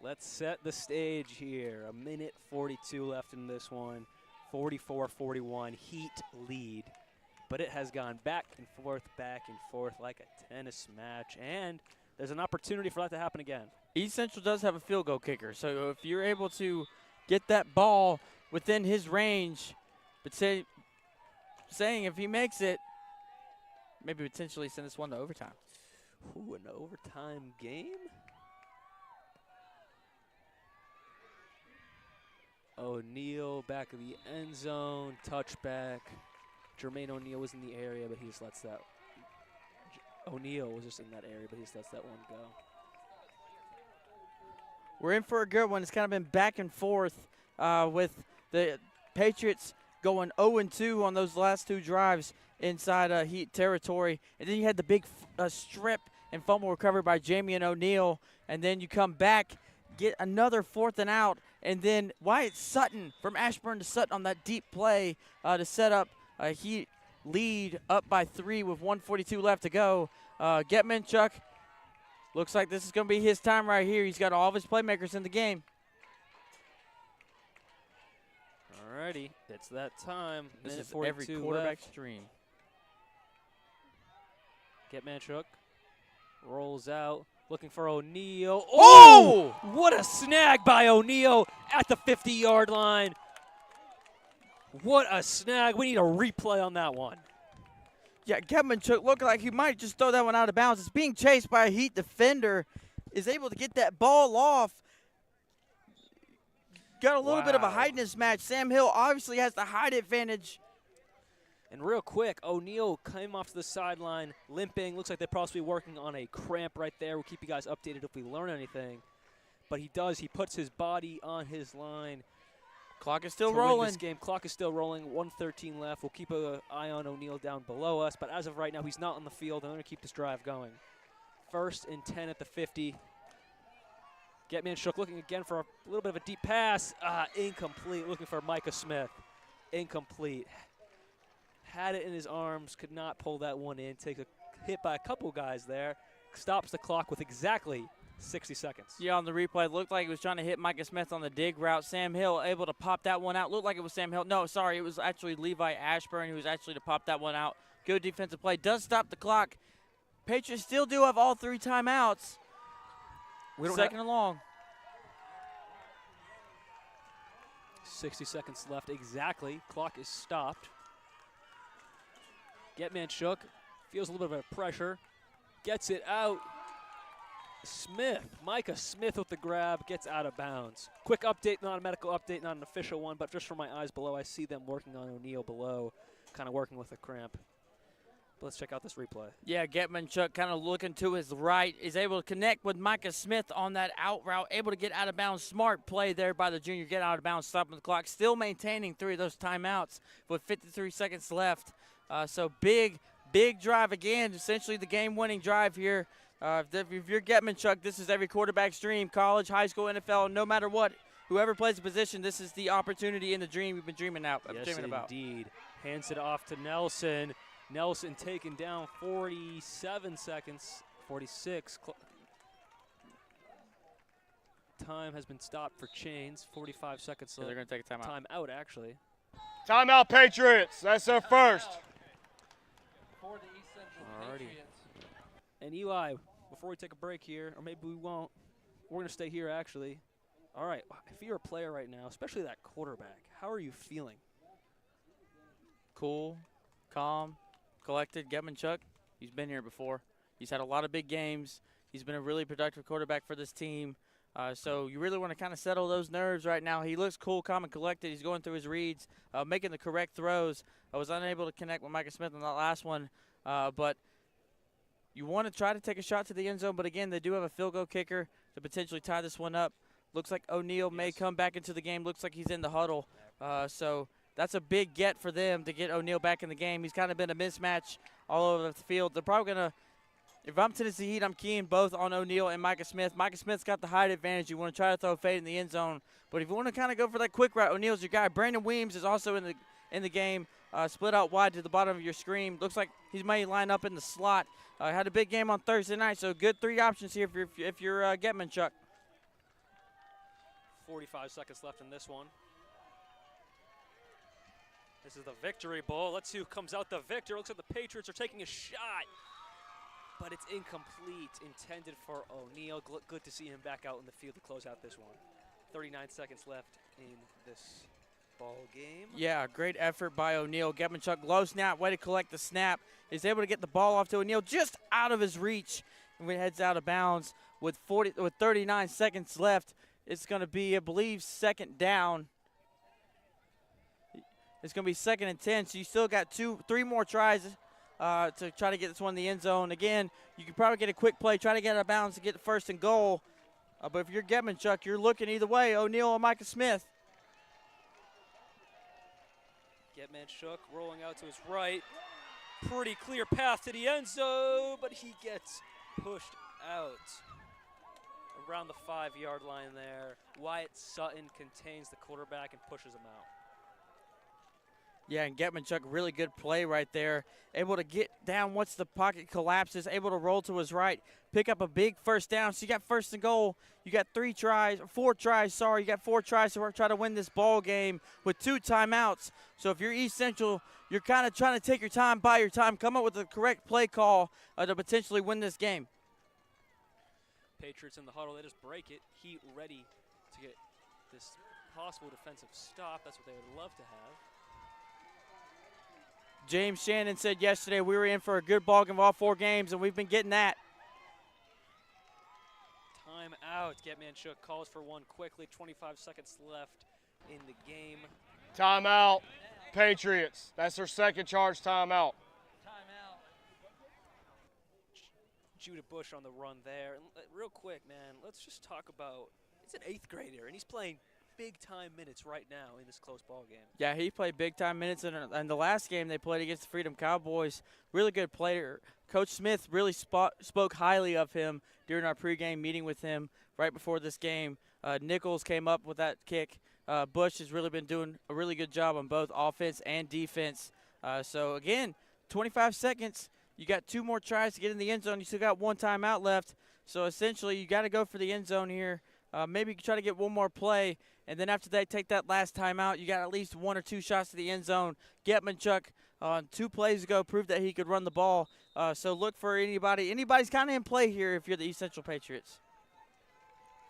Let's set the stage here. 1:42 left in this one. 44-41 Heat lead. But it has gone back and forth like a tennis match. And there's an opportunity for that to happen again. East Central does have a field goal kicker, so if you're able to get that ball within his range, but saying if he makes it, maybe potentially send this one to overtime. Ooh, an overtime game? O'Neal back of the end zone, touchback. Jermaine O'Neal was in the area, but he just lets that. O'Neal was just in that area, but he just lets that one go. We're in for a good one. It's kind of been back and forth with the Patriots going 0-2 on those last 2 drives inside Heat territory. And then you had the big strip and fumble recovery by Jamie and O'Neal. And then you come back, get another 4th and out. And then Wyatt Sutton from Ashburn to Sutton on that deep play to set up a Heat lead up by 3 with 1:42 left to go. Getmanchuk, looks like this is going to be his time right here. He's got all of his playmakers in the game. Alrighty, it's that time. This is 42 every quarterback's left. dream. Getmanchuk rolls out. Looking for O'Neal. Oh! What a snag by O'Neal at the 50-yard line. What a snag. We need a replay on that one. Yeah, Getmanchuk looked like he might just throw that one out of bounds. It's being chased by a Heat defender. Is able to get that ball off. Got a little bit of a heightness match. Sam Hill obviously has the height advantage. And real quick, O'Neal came off to the sideline, limping. Looks like they're possibly working on a cramp right there. We'll keep you guys updated if we learn anything. But he does. He puts his body on his line. Clock is still to win rolling. this game. Clock is still rolling. 1:13 left. We'll keep an eye on O'Neal down below us. But as of right now, he's not on the field. I'm going to keep this drive going. 1st and 10 at the 50. Getmanchuk looking again for a little bit of a deep pass. Incomplete. Looking for Micah Smith. Incomplete. Had it in his arms, could not pull that one in. Takes a hit by a couple guys there. Stops the clock with exactly 60 seconds. Yeah, on the replay, it looked like he was trying to hit Micah Smith on the dig route. Sam Hill able to pop that one out. Looked like it was Sam Hill. No, sorry, it was actually Levi Ashburn who was actually to pop that one out. Good defensive play. Does stop the clock. Patriots still do have all 3 timeouts. Second and long. 60 seconds left exactly. Clock is stopped. Getmanchuk feels a little bit of a pressure. Gets it out. Micah Smith with the grab, gets out of bounds. Quick update, not a medical update, not an official one, but just from my eyes below, I see them working on O'Neal below, kind of working with a cramp. But let's check out this replay. Yeah, Getmanchuk kind of looking to his right, is able to connect with Micah Smith on that out route, able to get out of bounds. Smart play there by the junior, get out of bounds, stopping the clock, still maintaining 3 of those timeouts with 53 seconds left. So big drive again, essentially the game-winning drive here. If you're Getmanchuk, this is every quarterback's dream, college, high school, NFL, no matter what. Whoever plays the position, this is the opportunity and the dream you've been dreaming about. Yes, indeed. Hands it off to Nelson. Nelson taken down 47 seconds, 46. Time has been stopped for chains. 45 seconds. So they're going to take a timeout. Time out, actually. Timeout, Patriots. That's their first. For the East Central Patriots. And Eli, before we take a break here, or maybe we won't, we're going to stay here, actually. All right, if you're a player right now, especially that quarterback, how are you feeling? Cool, calm, collected. Getmanchuk, he's been here before. He's had a lot of big games. He's been a really productive quarterback for this team. So you really want to kind of settle those nerves right now. He looks cool, calm, and collected. He's going through his reads, making the correct throws. I was unable to connect with Micah Smith on that last one, but you want to try to take a shot to the end zone. But, again, they do have a field goal kicker to potentially tie this one up. Looks like O'Neal may come back into the game. Looks like he's in the huddle. So that's a big get for them to get O'Neal back in the game. He's kind of been a mismatch all over the field. They're probably going to – if I'm Tennessee Heat, I'm keying both on O'Neal and Micah Smith. Micah Smith's got the height advantage. You want to try to throw a fade in the end zone. But if you want to kind of go for that quick route, O'Neal's your guy. Brandon Weems is also in the game. Split out wide to the bottom of your screen. Looks like he may line up in the slot. Had a big game on Thursday night, so good 3 options here if you're Getmanchuk. 45 seconds left in this one. This is the Victory Bowl. Let's see who comes out the victor. Looks like the Patriots are taking a shot, but it's incomplete, intended for O'Neal. Good to see him back out in the field to close out this one. 39 seconds left in this ball game. Yeah, great effort by O'Neal. Getmanchuk, low snap, way to collect the snap. He's able to get the ball off to O'Neal just out of his reach. And it heads out of bounds with 39 seconds left. It's going to be, I believe, second down. It's going to be 2nd and 10, so you still got 3 more tries to try to get this one in the end zone. Again, you could probably get a quick play, try to get out of bounds to get the 1st and goal. But if you're Getmanchuk, you're looking either way, O'Neal or Micah Smith. Getmanchuk rolling out to his right. Pretty clear path to the end zone, but he gets pushed out around the 5-yard line there. Wyatt Sutton contains the quarterback and pushes him out. Yeah, and Getmanchuk, really good play right there. Able to get down once the pocket collapses, able to roll to his right, pick up a big 1st down. So you got 1st and goal. You got 4 tries, You got 4 tries to try to win this ball game with 2 timeouts. So if you're East Central, you're kind of trying to take your time, buy your time, come up with the correct play call to potentially win this game. Patriots in the huddle, they just break it. Heat ready to get this possible defensive stop. That's what they would love to have. James Shannon said yesterday we were in for a good ball game of all 4 games, and we've been getting that. Time out. Getmanchuk calls for one quickly. 25 seconds left in the game. Timeout, Patriots. That's their 2nd charge timeout. Judah Bush on the run there. And real quick, man, let's just talk about, it's an 8th grader, and he's playing big-time minutes right now in this close ball game. Yeah, he played big-time minutes in the last game they played against the Freedom Cowboys. Really good player. Coach Smith really spoke highly of him during our pregame meeting with him right before this game. Nichols came up with that kick. Bush has really been doing a really good job on both offense and defense. So, again, 25 seconds. You got 2 more tries to get in the end zone. You still got 1 timeout left. So, essentially, you got to go for the end zone here. Maybe you can try to get 1 more play. And then after they take that last timeout, you got at least 1 or 2 shots to the end zone. Getmanchuk, 2 plays ago, proved that he could run the ball. So look for anybody. Anybody's kind of in play here if you're the East Central Patriots.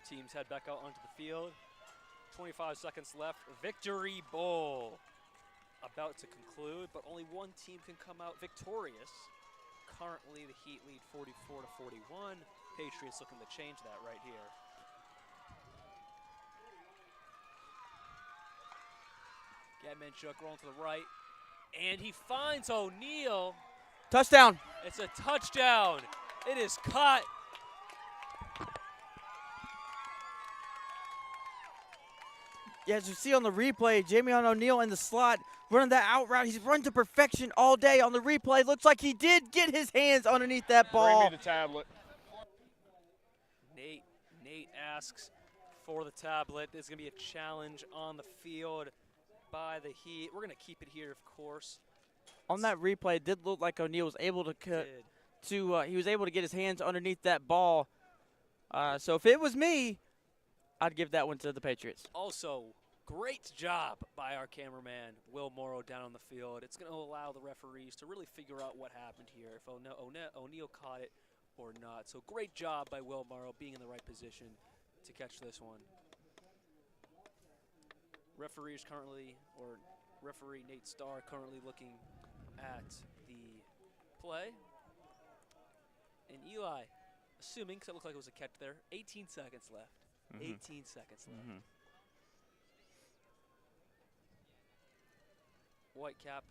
Teams head back out onto the field. 25 seconds left. Victory Bowl about to conclude, but only 1 team can come out victorious. Currently, the Heat lead 44-41. Patriots looking to change that right here. Getmanchuk rolling to the right, and he finds O'Neal. Touchdown. It's a touchdown. It is caught. Yeah, as you see on the replay, Jamion O'Neal in the slot running that out route. He's run to perfection all day. On the replay, looks like he did get his hands underneath that ball. Bring me the tablet. Nate asks for the tablet. There's going to be a challenge on the field by the Heat. We're going to keep it here, of course. On that replay, it did look like O'Neal was able to he was able to get his hands underneath that ball. So if it was me, I'd give that one to the Patriots. Also, great job by our cameraman, Will Morrow, down on the field. It's going to allow the referees to really figure out what happened here, if O'Neal caught it or not. So great job by Will Morrow being in the right position to catch this one. Referee Nate Starr currently looking at the play. And Eli, assuming, because it looked like it was a catch there, 18 seconds left. 18 seconds left. Whitecap,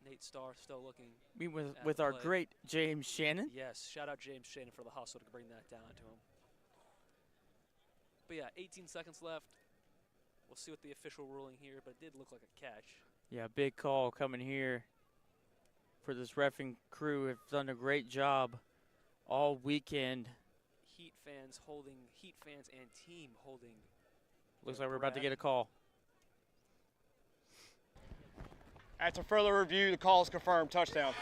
Nate Starr still looking. I mean, with our great James Shannon. Yes, shout out James Shannon for the hustle to bring that down to him. But yeah, 18 seconds left. We'll see what the official ruling here, but it did look like a catch. Yeah, big call coming here for this reffing crew. Have done a great job all weekend. Heat fans and team holding. Looks like we're about to get a call. After further review, the call is confirmed. Touchdown.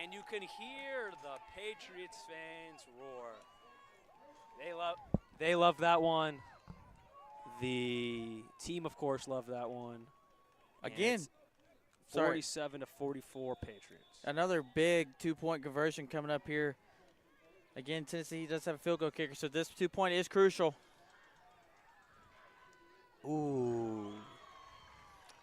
And you can hear the Patriots fans roar. They love that one. The team, of course, loved that one. Again, 47-44 Patriots. Another big two-point conversion coming up here. Again, Tennessee does have a field goal kicker, so this 2-point is crucial. Ooh.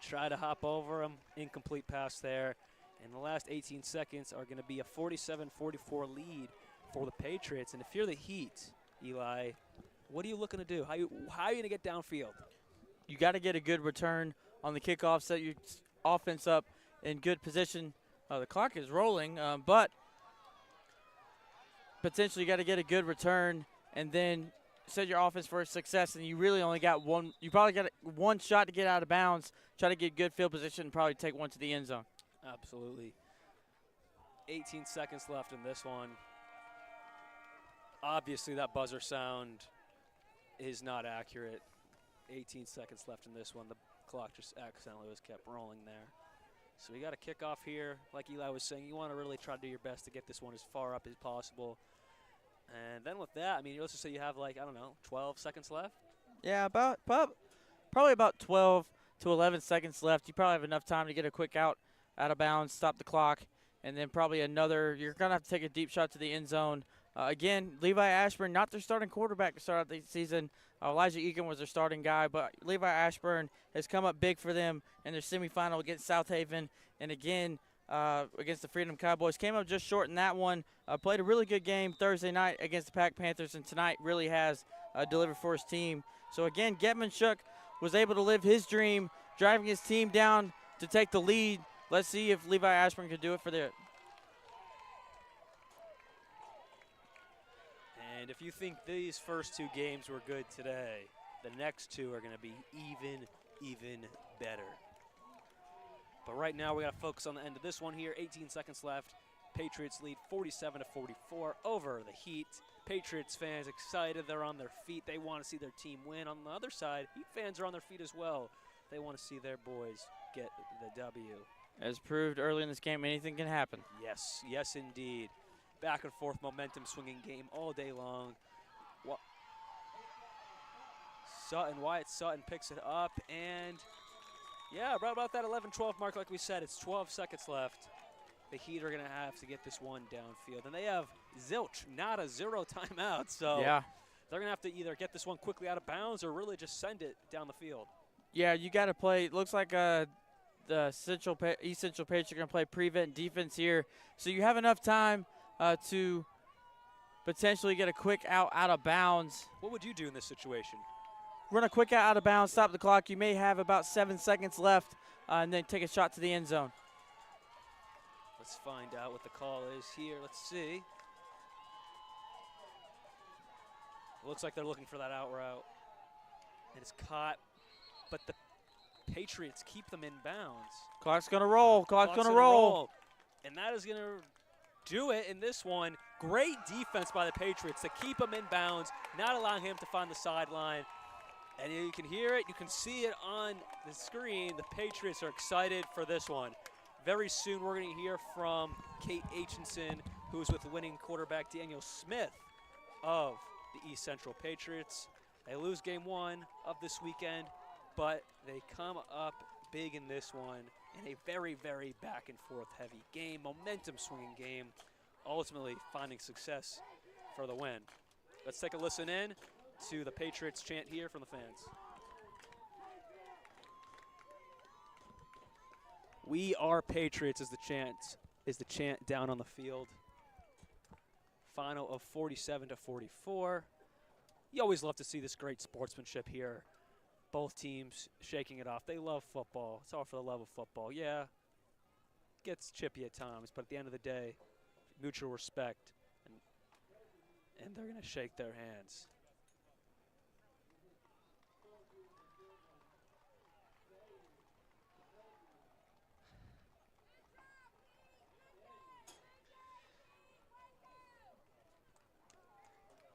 Try to hop over him. Incomplete pass there. And the last 18 seconds are going to be a 47-44 lead for the Patriots. And if you're the Heat, Eli, what are you looking to do? How are you going to get downfield? You got to get a good return on the kickoff, set your offense up in good position. The clock is rolling, but potentially you got to get a good return and then set your offense for success. And you really only got one. You probably got one shot to get out of bounds. Try to get good field position and probably take one to the end zone. Absolutely. 18 seconds left in this one. Obviously, that buzzer sound is not accurate. 18 seconds left in this one. The clock just accidentally was kept rolling there. So we got a kickoff here. Like Eli was saying, you want to really try to do your best to get this one as far up as possible. And then with that, I mean, let's just say you have, like, I don't know, 12 seconds left? Yeah, probably about 12 to 11 seconds left. You probably have enough time to get a quick out of bounds, stop the clock, and then probably another. You're going to have to take a deep shot to the end zone. Again, Levi Ashburn, not their starting quarterback to start out the season. Elijah Egan was their starting guy, but Levi Ashburn has come up big for them in their semifinal against South Haven. And again, against the Freedom Cowboys. Came up just short in that one. Played a really good game Thursday night against the Pack Panthers, and tonight really has delivered for his team. So again, Getmanchuk was able to live his dream, driving his team down to take the lead. Let's see if Levi Ashburn can do it for the. And if you think these first two games were good today, the next two are going to be even better. But right now we got to focus on the end of this one here. 18 seconds left. Patriots lead 47-44 over the Heat. Patriots fans excited. They're on their feet. They want to see their team win. On the other side, Heat fans are on their feet as well. They want to see their boys get the W. As proved early in this game, anything can happen. Yes, yes indeed. Back and forth momentum swinging game all day long. Wyatt Sutton picks it up, and yeah, right about that 11-12 mark, like we said, it's 12 seconds left. The Heat are going to have to get this one downfield, and they have zilch, not a zero timeout, so yeah, they're going to have to either get this one quickly out of bounds or really just send it down the field. Yeah, you got to play. It looks like the the East Central Patriots are going to play prevent defense here. So you have enough time to potentially get a quick out of bounds. What would you do in this situation? Run a quick out of bounds, stop the clock. You may have about 7 seconds left, and then take a shot to the end zone. Let's find out what the call is here. Let's see. Looks like they're looking for that out route. And it's caught, but the Patriots keep them in bounds. Clock's going to roll. Clock's going to roll. And that is going to do it in this one. Great defense by the Patriots to keep him in bounds, not allowing him to find the sideline. And you can hear it, you can see it on the screen. The Patriots are excited for this one. Very soon we're going to hear from Kate Aitchison, who's with winning quarterback Daniel Smith of the East Central Patriots. They lose game 1 of this weekend, but they come up big in this one in a very, very back and forth heavy game, momentum swinging game, ultimately finding success for the win. Let's take a listen in to the Patriots chant here from the fans. We are Patriots is the chant down on the field. Final of 47-44. You always love to see this great sportsmanship here. Both teams shaking it off. They love football. It's all for the love of football. Yeah, gets chippy at times, but at the end of the day, mutual respect, and they're going to shake their hands.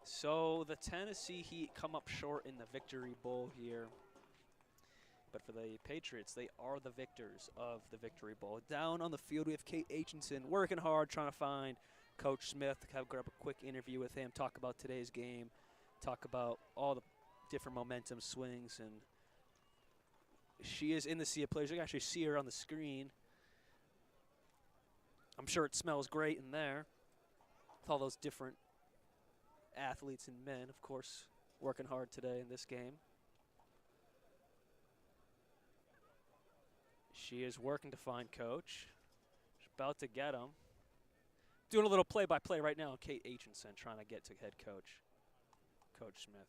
So the Tennessee Heat come up short in the Victory Bowl here. But for the Patriots, they are the victors of the Victory Bowl. Down on the field, we have Kate Aitchison working hard, trying to find Coach Smith, grab a quick interview with him, talk about today's game, talk about all the different momentum swings. And she is in the sea of players. You can actually see her on the screen. I'm sure it smells great in there with all those different athletes and men, of course, working hard today in this game. She is working to find Coach. She's about to get him. Doing a little play-by-play right now. Kate Aitchison trying to get to head coach, Coach Smith.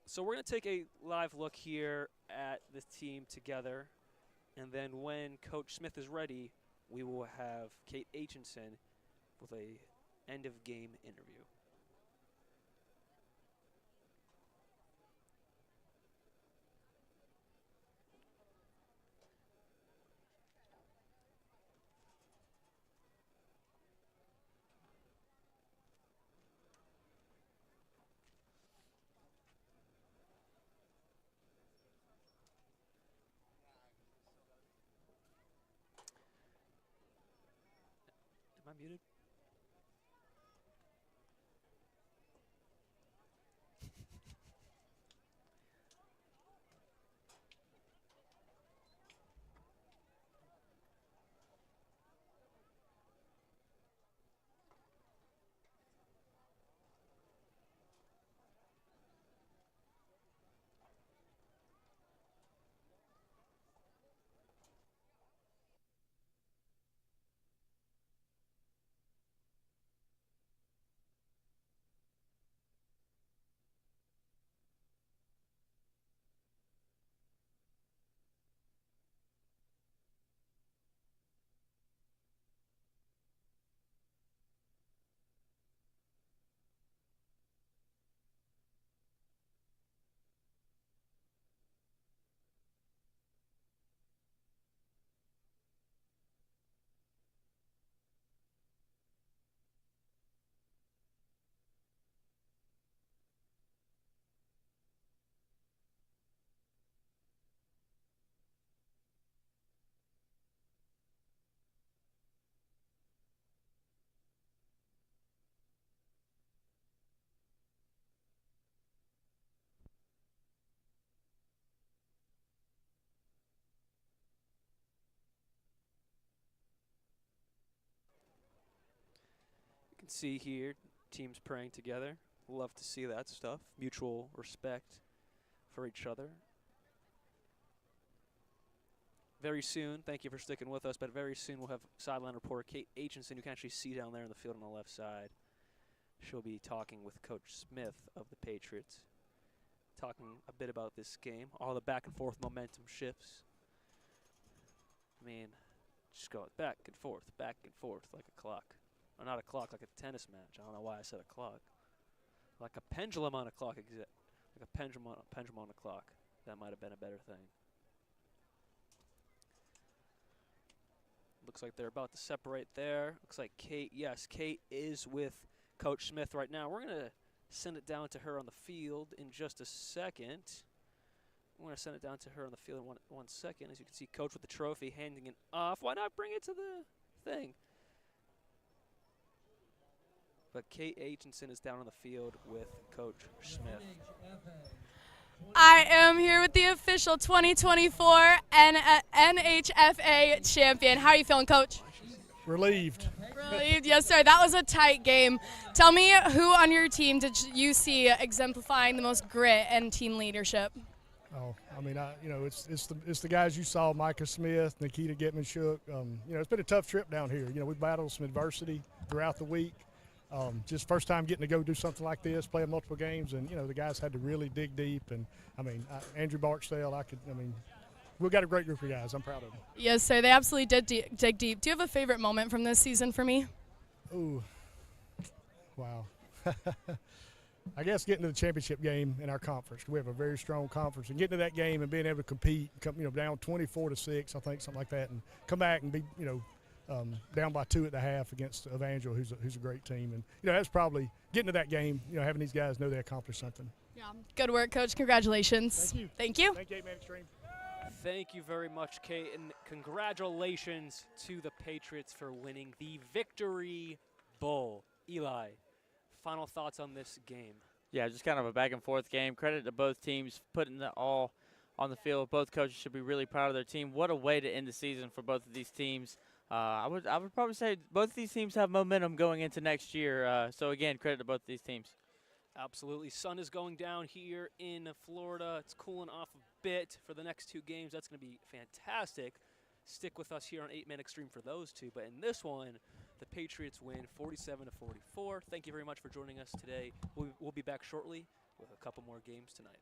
So we're going to take a live look here at the team together. And then when Coach Smith is ready, we will have Kate Aitchison with a end-of-game interview. Am I muted? You can see here teams praying together. Love to see that stuff. Mutual respect for each other. Very soon, thank you for sticking with us, but very soon we'll have sideline reporter Kate Aitchison, you can actually see down there in the field on the left side. She'll be talking with Coach Smith of the Patriots, talking a bit about this game, all the back and forth momentum shifts. I mean, just go back and forth like a clock. Or not a clock, like a tennis match. I don't know why I said a clock. Like a pendulum on a clock, like a pendulum on a clock. That might have been a better thing. Looks like they're about to separate there. Looks like Kate is with Coach Smith right now. We're going to send it down to her on the field in just a second. We're going to send it down to her on the field in one second. As you can see, Coach with the trophy, handing it off. Why not bring it to the thing? But Kate Aitchison is down on the field with Coach Smith. I am here with the official 2024 NHFA champion. How are you feeling, Coach? Relieved. Relieved, yes, sir. That was a tight game. Tell me, who on your team did you see exemplifying the most grit and team leadership? Oh, I mean, it's the guys you saw: Micah Smith, Nikita Getman-Shook. It's been a tough trip down here. We battled some adversity throughout the week. Just first time getting to go do something like this, playing multiple games, and the guys had to really dig deep. And Andrew Barksdale, we've got a great group of guys. I'm proud of them. Yes, sir. They absolutely did dig deep. Do you have a favorite moment from this season for me? Ooh, wow. I guess getting to the championship game in our conference. We have a very strong conference, and getting to that game and being able to compete, down 24-6, I think, something like that, and come back and be, down by 2 at the half against Evangel, who's a great team. And that's probably getting to that game. Having these guys know they accomplished something. Yeah. Good work, Coach. Congratulations. Thank you. Thank you. Thank you, 8-Man Extreme. Thank you very much, Kate, and congratulations to the Patriots for winning the Victory Bowl. Eli, final thoughts on this game? Yeah, just kind of a back and forth game. Credit to both teams putting it all on the field. Both coaches should be really proud of their team. What a way to end the season for both of these teams. I would probably say both of these teams have momentum going into next year. So again, credit to both of these teams. Absolutely. Sun is going down here in Florida. It's cooling off a bit for the next 2 games. That's going to be fantastic. Stick with us here on 8-Man Extreme for those 2. But in this one, the Patriots win 47-44. Thank you very much for joining us today. We'll be back shortly with a couple more games tonight.